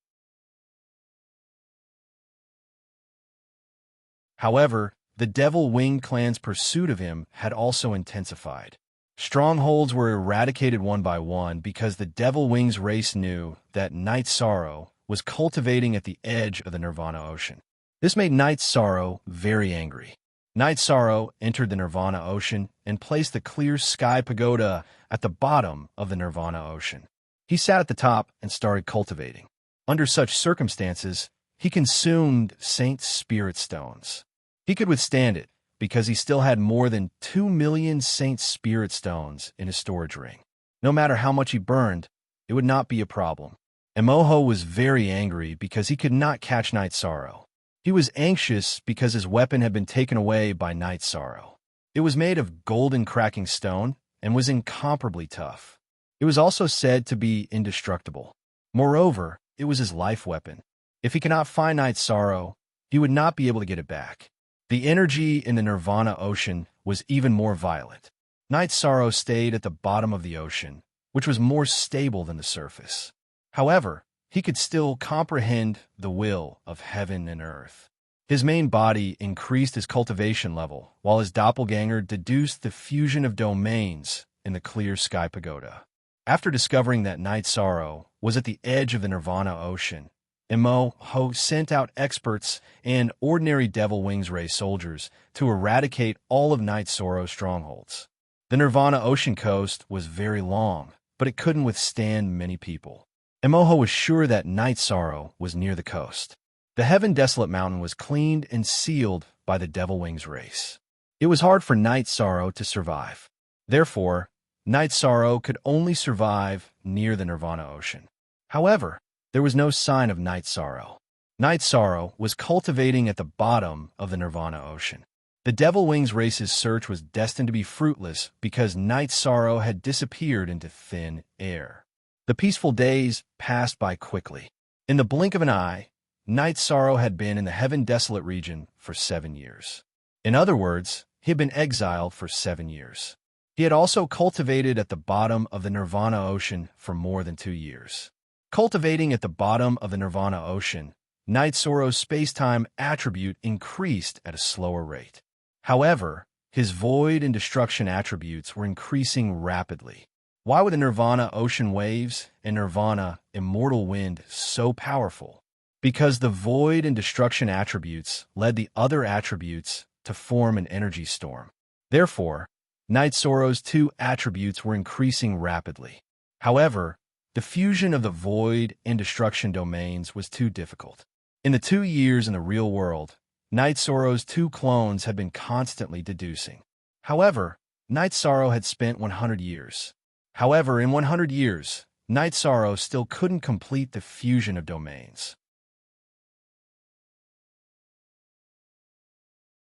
However, the Devil-Winged clan's pursuit of him had also intensified. Strongholds were eradicated one by one because the Devil-Wing's race knew that Night Sorrow was cultivating at the edge of the Nirvana Ocean. This made Night Sorrow very angry. Night Sorrow entered the Nirvana Ocean and placed the clear sky pagoda at the bottom of the Nirvana Ocean. He sat at the top and started cultivating. Under such circumstances, he consumed Saint Spirit Stones. He could withstand it because he still had more than 2 million Saint Spirit Stones in his storage ring. No matter how much he burned, it would not be a problem. Emoho was very angry because he could not catch Night Sorrow. He was anxious because his weapon had been taken away by Night Sorrow. It was made of golden cracking stone and was incomparably tough. It was also said to be indestructible. Moreover, it was his life weapon. If he could not find Night Sorrow, he would not be able to get it back. The energy in the Nirvana Ocean was even more violent. Night Sorrow stayed at the bottom of the ocean, which was more stable than the surface. However, he could still comprehend the will of heaven and earth. His main body increased his cultivation level, while his doppelganger deduced the fusion of domains in the clear sky pagoda. After discovering that Night Sorrow was at the edge of the Nirvana Ocean, Immo sent out experts and ordinary Devil Wings Ray soldiers to eradicate all of Night Sorrow's strongholds. The Nirvana Ocean coast was very long, but it couldn't withstand many people. Immo was sure that Night Sorrow was near the coast. The Heaven Desolate Mountain was cleaned and sealed by the Devil Wings race. It was hard for Night Sorrow to survive. Therefore, Night Sorrow could only survive near the Nirvana Ocean. However, there was no sign of Night Sorrow. Night Sorrow was cultivating at the bottom of the Nirvana Ocean. The Devil Wings race's search was destined to be fruitless because Night Sorrow had disappeared into thin air. The peaceful days passed by quickly. In the blink of an eye, Night Sorrow had been in the Heaven Desolate region for 7 years. In other words, he had been exiled for 7 years. He had also cultivated at the bottom of the Nirvana Ocean for more than 2 years. Cultivating at the bottom of the Nirvana Ocean, Night Sorrow's space-time attribute increased at a slower rate. However, his void and destruction attributes were increasing rapidly. Why were the Nirvana Ocean waves and Nirvana Immortal Wind so powerful? Because the void and destruction attributes led the other attributes to form an energy storm. Therefore, Night Sorrow's 2 attributes were increasing rapidly. However, the fusion of the void and destruction domains was too difficult. In the 2 years in the real world, Night Sorrow's 2 clones had been constantly deducing. However, Night Sorrow had spent 100 years. However, in 100 years, Night Sorrow still couldn't complete the fusion of domains.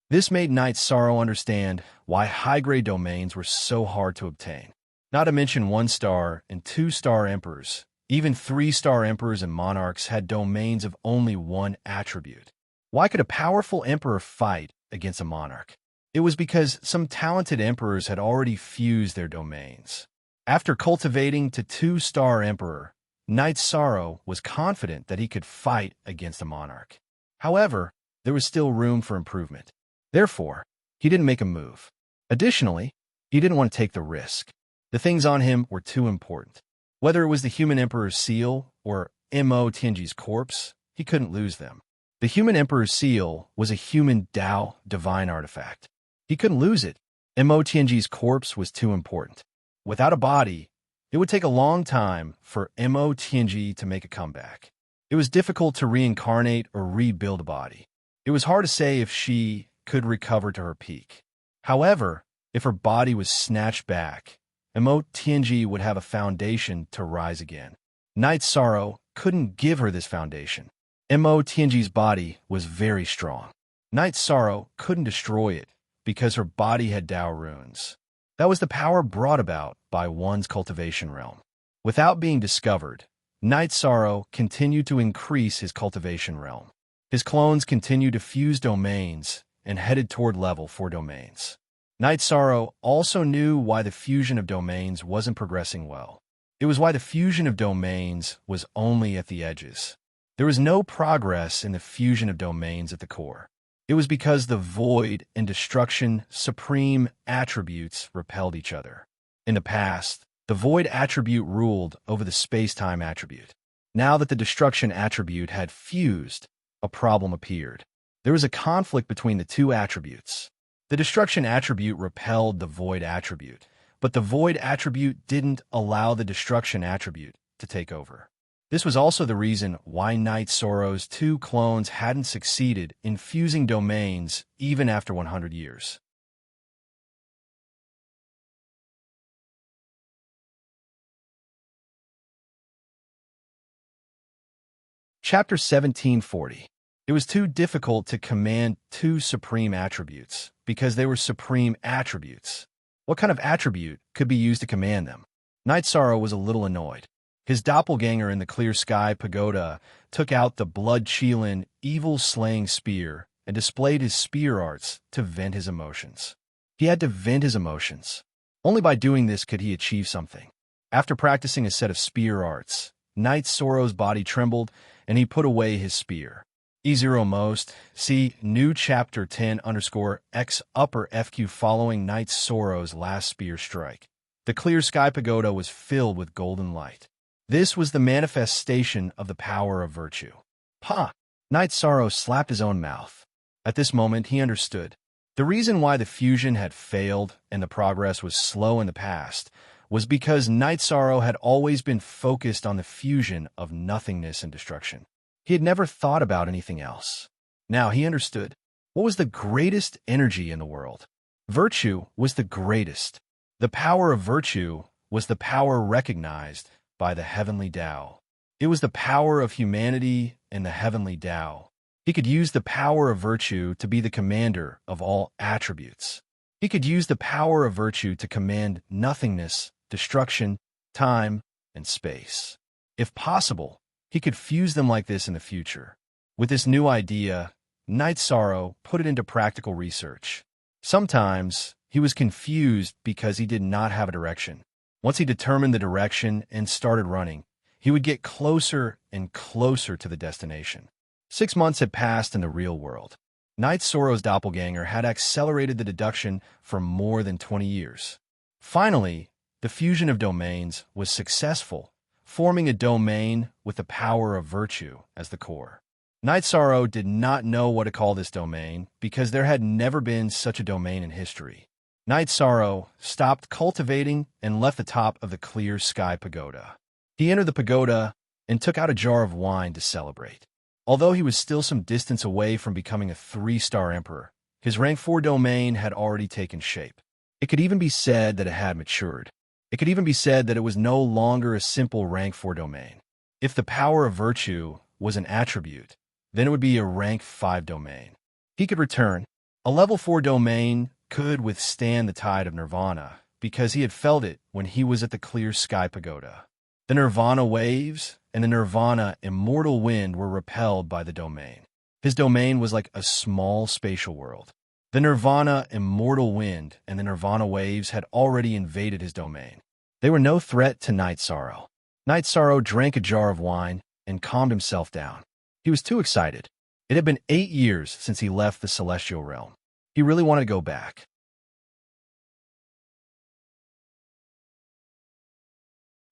This made Night Sorrow understand why high-grade domains were so hard to obtain. Not to mention 1-star and 2-star emperors, even 3-star emperors and monarchs had domains of only 1 attribute. Why could a powerful emperor fight against a monarch? It was because some talented emperors had already fused their domains. After cultivating to 2-star emperor, Night Sorrow was confident that he could fight against a monarch. However, there was still room for improvement. Therefore, he didn't make a move. Additionally, he didn't want to take the risk. The things on him were too important. Whether it was the human emperor's seal or Mo Tianji's corpse, he couldn't lose them. The human emperor's seal was a human Tao divine artifact. He couldn't lose it. Mo Tianji's corpse was too important. Without a body, it would take a long time for Mo Tianji to make a comeback. It was difficult to reincarnate or rebuild a body. It was hard to say if she could recover to her peak. However, if her body was snatched back, Mo Tianji would have a foundation to rise again. Night Sorrow couldn't give her this foundation. Mo Tianji's body was very strong. Night Sorrow couldn't destroy it because her body had Tao runes. That was the power brought about by one's cultivation realm. Without being discovered, Night Sorrow continued to increase his cultivation realm. His clones continued to fuse domains and headed toward level 4 domains. Night Sorrow also knew why the fusion of domains wasn't progressing well. It was why the fusion of domains was only at the edges. There was no progress in the fusion of domains at the core. It was because the void and destruction supreme attributes repelled each other. In the past, the void attribute ruled over the space-time attribute. Now that the destruction attribute had fused, a problem appeared. There was a conflict between the 2 attributes. The destruction attribute repelled the void attribute, but the void attribute didn't allow the destruction attribute to take over. This was also the reason why Night Sorrow's 2 clones hadn't succeeded in fusing domains even after 100 years. Chapter 1740. It was too difficult to command 2 supreme attributes because they were supreme attributes. What kind of attribute could be used to command them? Night Sorrow was a little annoyed. His doppelganger in the clear sky pagoda took out the blood-chilling, evil-slaying spear and displayed his spear arts to vent his emotions. He had to vent his emotions. Only by doing this could he achieve something. After practicing a set of spear arts, Night Sorrow's body trembled and he put away his spear. E0 most. See new chapter 10 underscore X upper FQ following Knight Sorrow's last spear strike. The clear sky pagoda was filled with golden light. This was the manifestation of the power of virtue. Pa! Knight Sorrow slapped his own mouth. At this moment, he understood. The reason why the fusion had failed and the progress was slow in the past was because Knight Sorrow had always been focused on the fusion of nothingness and destruction. He had never thought about anything else. Now he understood. What was the greatest energy in the world? Virtue was the greatest. The power of virtue was the power recognized by the heavenly Tao. It was the power of humanity in the heavenly Tao. He could use the power of virtue to be the commander of all attributes. He could use the power of virtue to command nothingness, destruction, time, and space. If possible, he could fuse them like this in the future. With this new idea, Knight Sorrow put it into practical research. Sometimes he was confused because he did not have a direction. Once he determined the direction and started running, he would get closer and closer to the destination. 6 months had passed in the real world. Knight Sorrow's doppelganger had accelerated the deduction for more than 20 years. Finally, the fusion of domains was successful, forming a domain with the power of virtue as the core. Knight Sorrow did not know what to call this domain because there had never been such a domain in history. Knight Sorrow stopped cultivating and left the top of the clear sky pagoda. He entered the pagoda and took out a jar of wine to celebrate. Although he was still some distance away from becoming a 3-star emperor, his rank 4 domain had already taken shape. It could even be said that it had matured. It could even be said that it was no longer a simple rank 4 domain. If the power of virtue was an attribute, then it would be a rank 5 domain. He could return. A level 4 domain could withstand the tide of nirvana because he had felt it when he was at the clear sky pagoda. The nirvana waves and the nirvana immortal wind were repelled by the domain. His domain was like a small spatial world. The nirvana immortal wind and the nirvana waves had already invaded his domain. They were no threat to Knight Sorrow. Knight Sorrow drank a jar of wine and calmed himself down. He was too excited. It had been 8 years since he left the celestial realm. He really wanted to go back.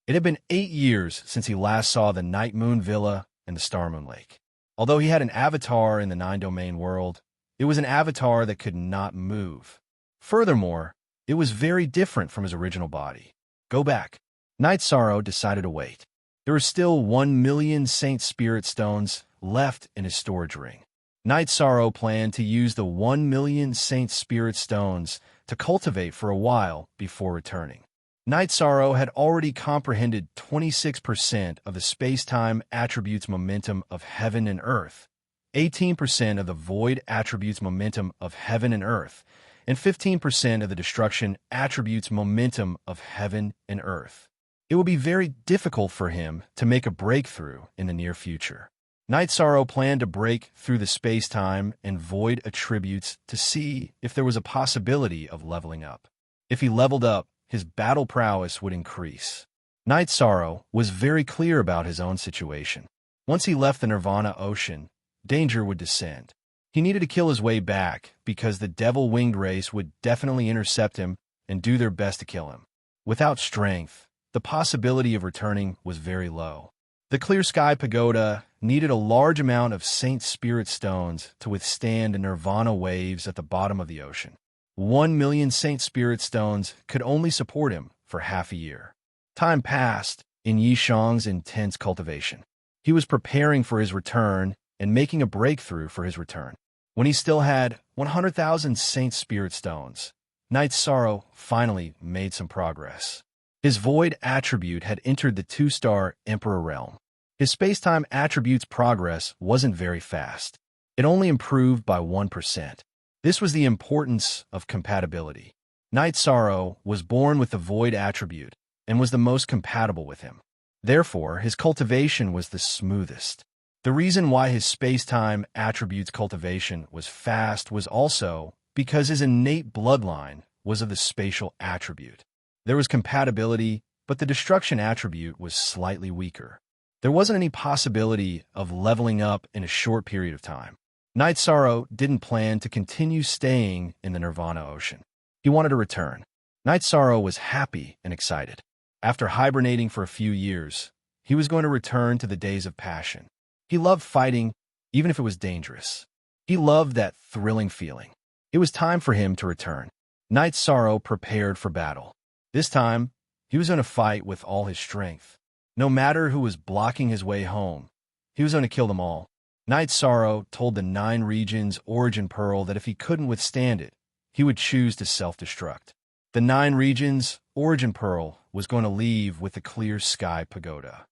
It had been 8 years since he last saw the Night Moon Villa and the Star Moon Lake. Although he had an avatar in the 9-domain world, it was an avatar that could not move. Furthermore, it was very different from his original body. Go back. Knight Sorrow decided to wait. There were still 1 million Saint Spirit Stones left in his storage ring. Knight Sorrow planned to use the 1 million Saint Spirit Stones to cultivate for a while before returning. Knight Sorrow had already comprehended 26% of the space-time attributes momentum of heaven and earth, 18% of the void attributes momentum of heaven and earth, and 15% of the destruction attributes momentum of heaven and earth. It would be very difficult for him to make a breakthrough in the near future. Knight Sorrow planned to break through the space-time and void attributes to see if there was a possibility of leveling up. If he leveled up, his battle prowess would increase. Knight Sorrow was very clear about his own situation. Once he left the Nirvana Ocean, danger would descend. He needed to kill his way back because the devil-winged race would definitely intercept him and do their best to kill him. Without strength, the possibility of returning was very low. The Clear Sky Pagoda needed a large amount of Saint Spirit Stones to withstand the Nirvana waves at the bottom of the ocean. 1 million Saint Spirit Stones could only support him for half a year. Time passed in Yishang's intense cultivation. He was preparing for his return and making a breakthrough for his return. When he still had 100,000 Saint Spirit Stones, Knight Sorrow finally made some progress. His void attribute had entered the 2-star Emperor realm. His space-time attribute's progress wasn't very fast. It only improved by 1%. This was the importance of compatibility. Knight Sorrow was born with the void attribute and was the most compatible with him. Therefore, his cultivation was the smoothest. The reason why his space-time attribute's cultivation was fast was also because his innate bloodline was of the spatial attribute. There was compatibility, but the destruction attribute was slightly weaker. There wasn't any possibility of leveling up in a short period of time. Night Sorrow didn't plan to continue staying in the Nirvana Ocean. He wanted to return. Night Sorrow was happy and excited. After hibernating for a few years, he was going to return to the days of passion. He loved fighting, even if it was dangerous. He loved that thrilling feeling. It was time for him to return. Night Sorrow prepared for battle. This time, he was going to fight with all his strength. No matter who was blocking his way home, he was going to kill them all. Night Sorrow told the 9 Regions Origin Pearl that if he couldn't withstand it, he would choose to self-destruct. The 9 Regions Origin Pearl was going to leave with the Clear Sky Pagoda.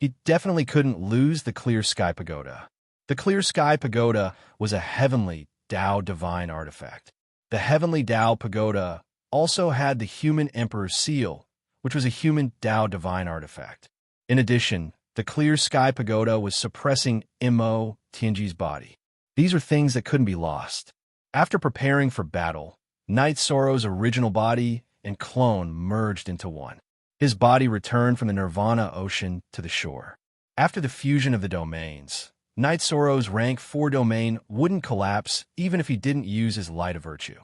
He definitely couldn't lose the Clear Sky Pagoda. The Clear Sky Pagoda was a heavenly Tao divine artifact. The heavenly Tao Pagoda also had the human Emperor's seal, which was a human Tao divine artifact. In addition, the Clear Sky Pagoda was suppressing Mo Tianji's body. These are things that couldn't be lost. After preparing for battle, Night Sorrow's original body and clone merged into one. His body returned from the Nirvana Ocean to the shore. After the fusion of the domains, Night Sorrow's rank 4 domain wouldn't collapse even if he didn't use his Light of Virtue.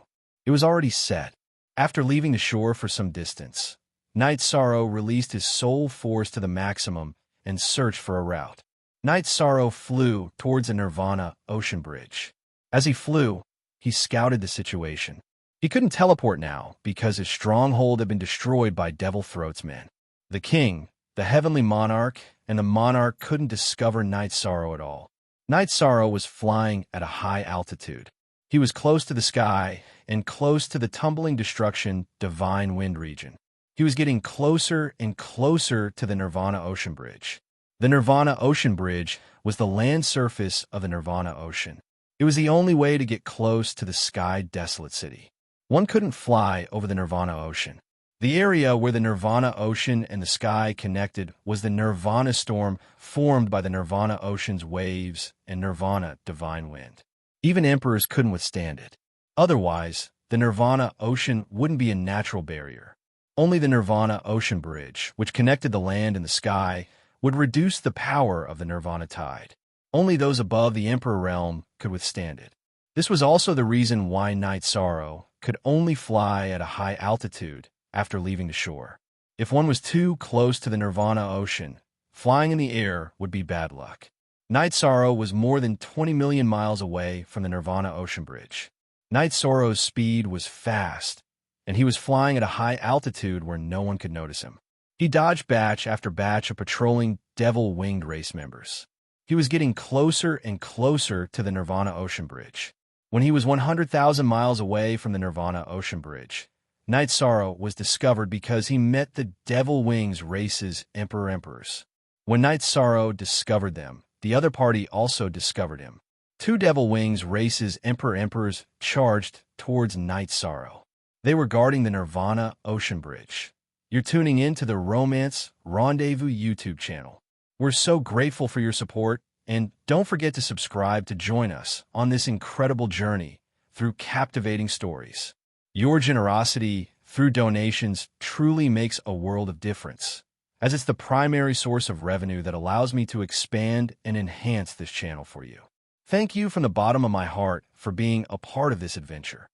It was already set. After leaving the shore for some distance, Night Sorrow released his soul force to the maximum and searched for a route. Night Sorrow flew towards the Nirvana Ocean Bridge. As he flew, he scouted the situation. He couldn't teleport now because his stronghold had been destroyed by Devil Throat's men. The king, the heavenly monarch, and the monarch couldn't discover Night Sorrow at all. Night Sorrow was flying at a high altitude. He was close to the sky and close to the tumbling destruction Divine Wind region. He was getting closer and closer to the Nirvana Ocean Bridge. The Nirvana Ocean Bridge was the land surface of the Nirvana Ocean. It was the only way to get close to the Sky Desolate City. One couldn't fly over the Nirvana Ocean. The area where the Nirvana Ocean and the sky connected was the Nirvana Storm formed by the Nirvana Ocean's waves and Nirvana Divine Wind. Even emperors couldn't withstand it. Otherwise, the Nirvana Ocean wouldn't be a natural barrier. Only the Nirvana Ocean Bridge, which connected the land and the sky, would reduce the power of the Nirvana Tide. Only those above the Emperor realm could withstand it. This was also the reason why Night Sorrow could only fly at a high altitude after leaving the shore. If one was too close to the Nirvana Ocean, flying in the air would be bad luck. Night Sorrow was more than 20 million miles away from the Nirvana Ocean Bridge. Night Sorrow's speed was fast, and he was flying at a high altitude where no one could notice him. He dodged batch after batch of patrolling devil-winged race members. He was getting closer and closer to the Nirvana Ocean Bridge. When he was 100,000 miles away from the Nirvana Ocean Bridge, Night Sorrow was discovered because he met the Devil Wings race's Emperors. When Night Sorrow discovered them, the other party also discovered him. 2 Devil Wings race's Emperors charged towards Night Sorrow. They were guarding the Nirvana Ocean Bridge. You're tuning in to the Romance Rendezvous YouTube channel. We're so grateful for your support, and don't forget to subscribe to join us on this incredible journey through captivating stories. Your generosity through donations truly makes a world of difference, as it's the primary source of revenue that allows me to expand and enhance this channel for you. Thank you from the bottom of my heart for being a part of this adventure.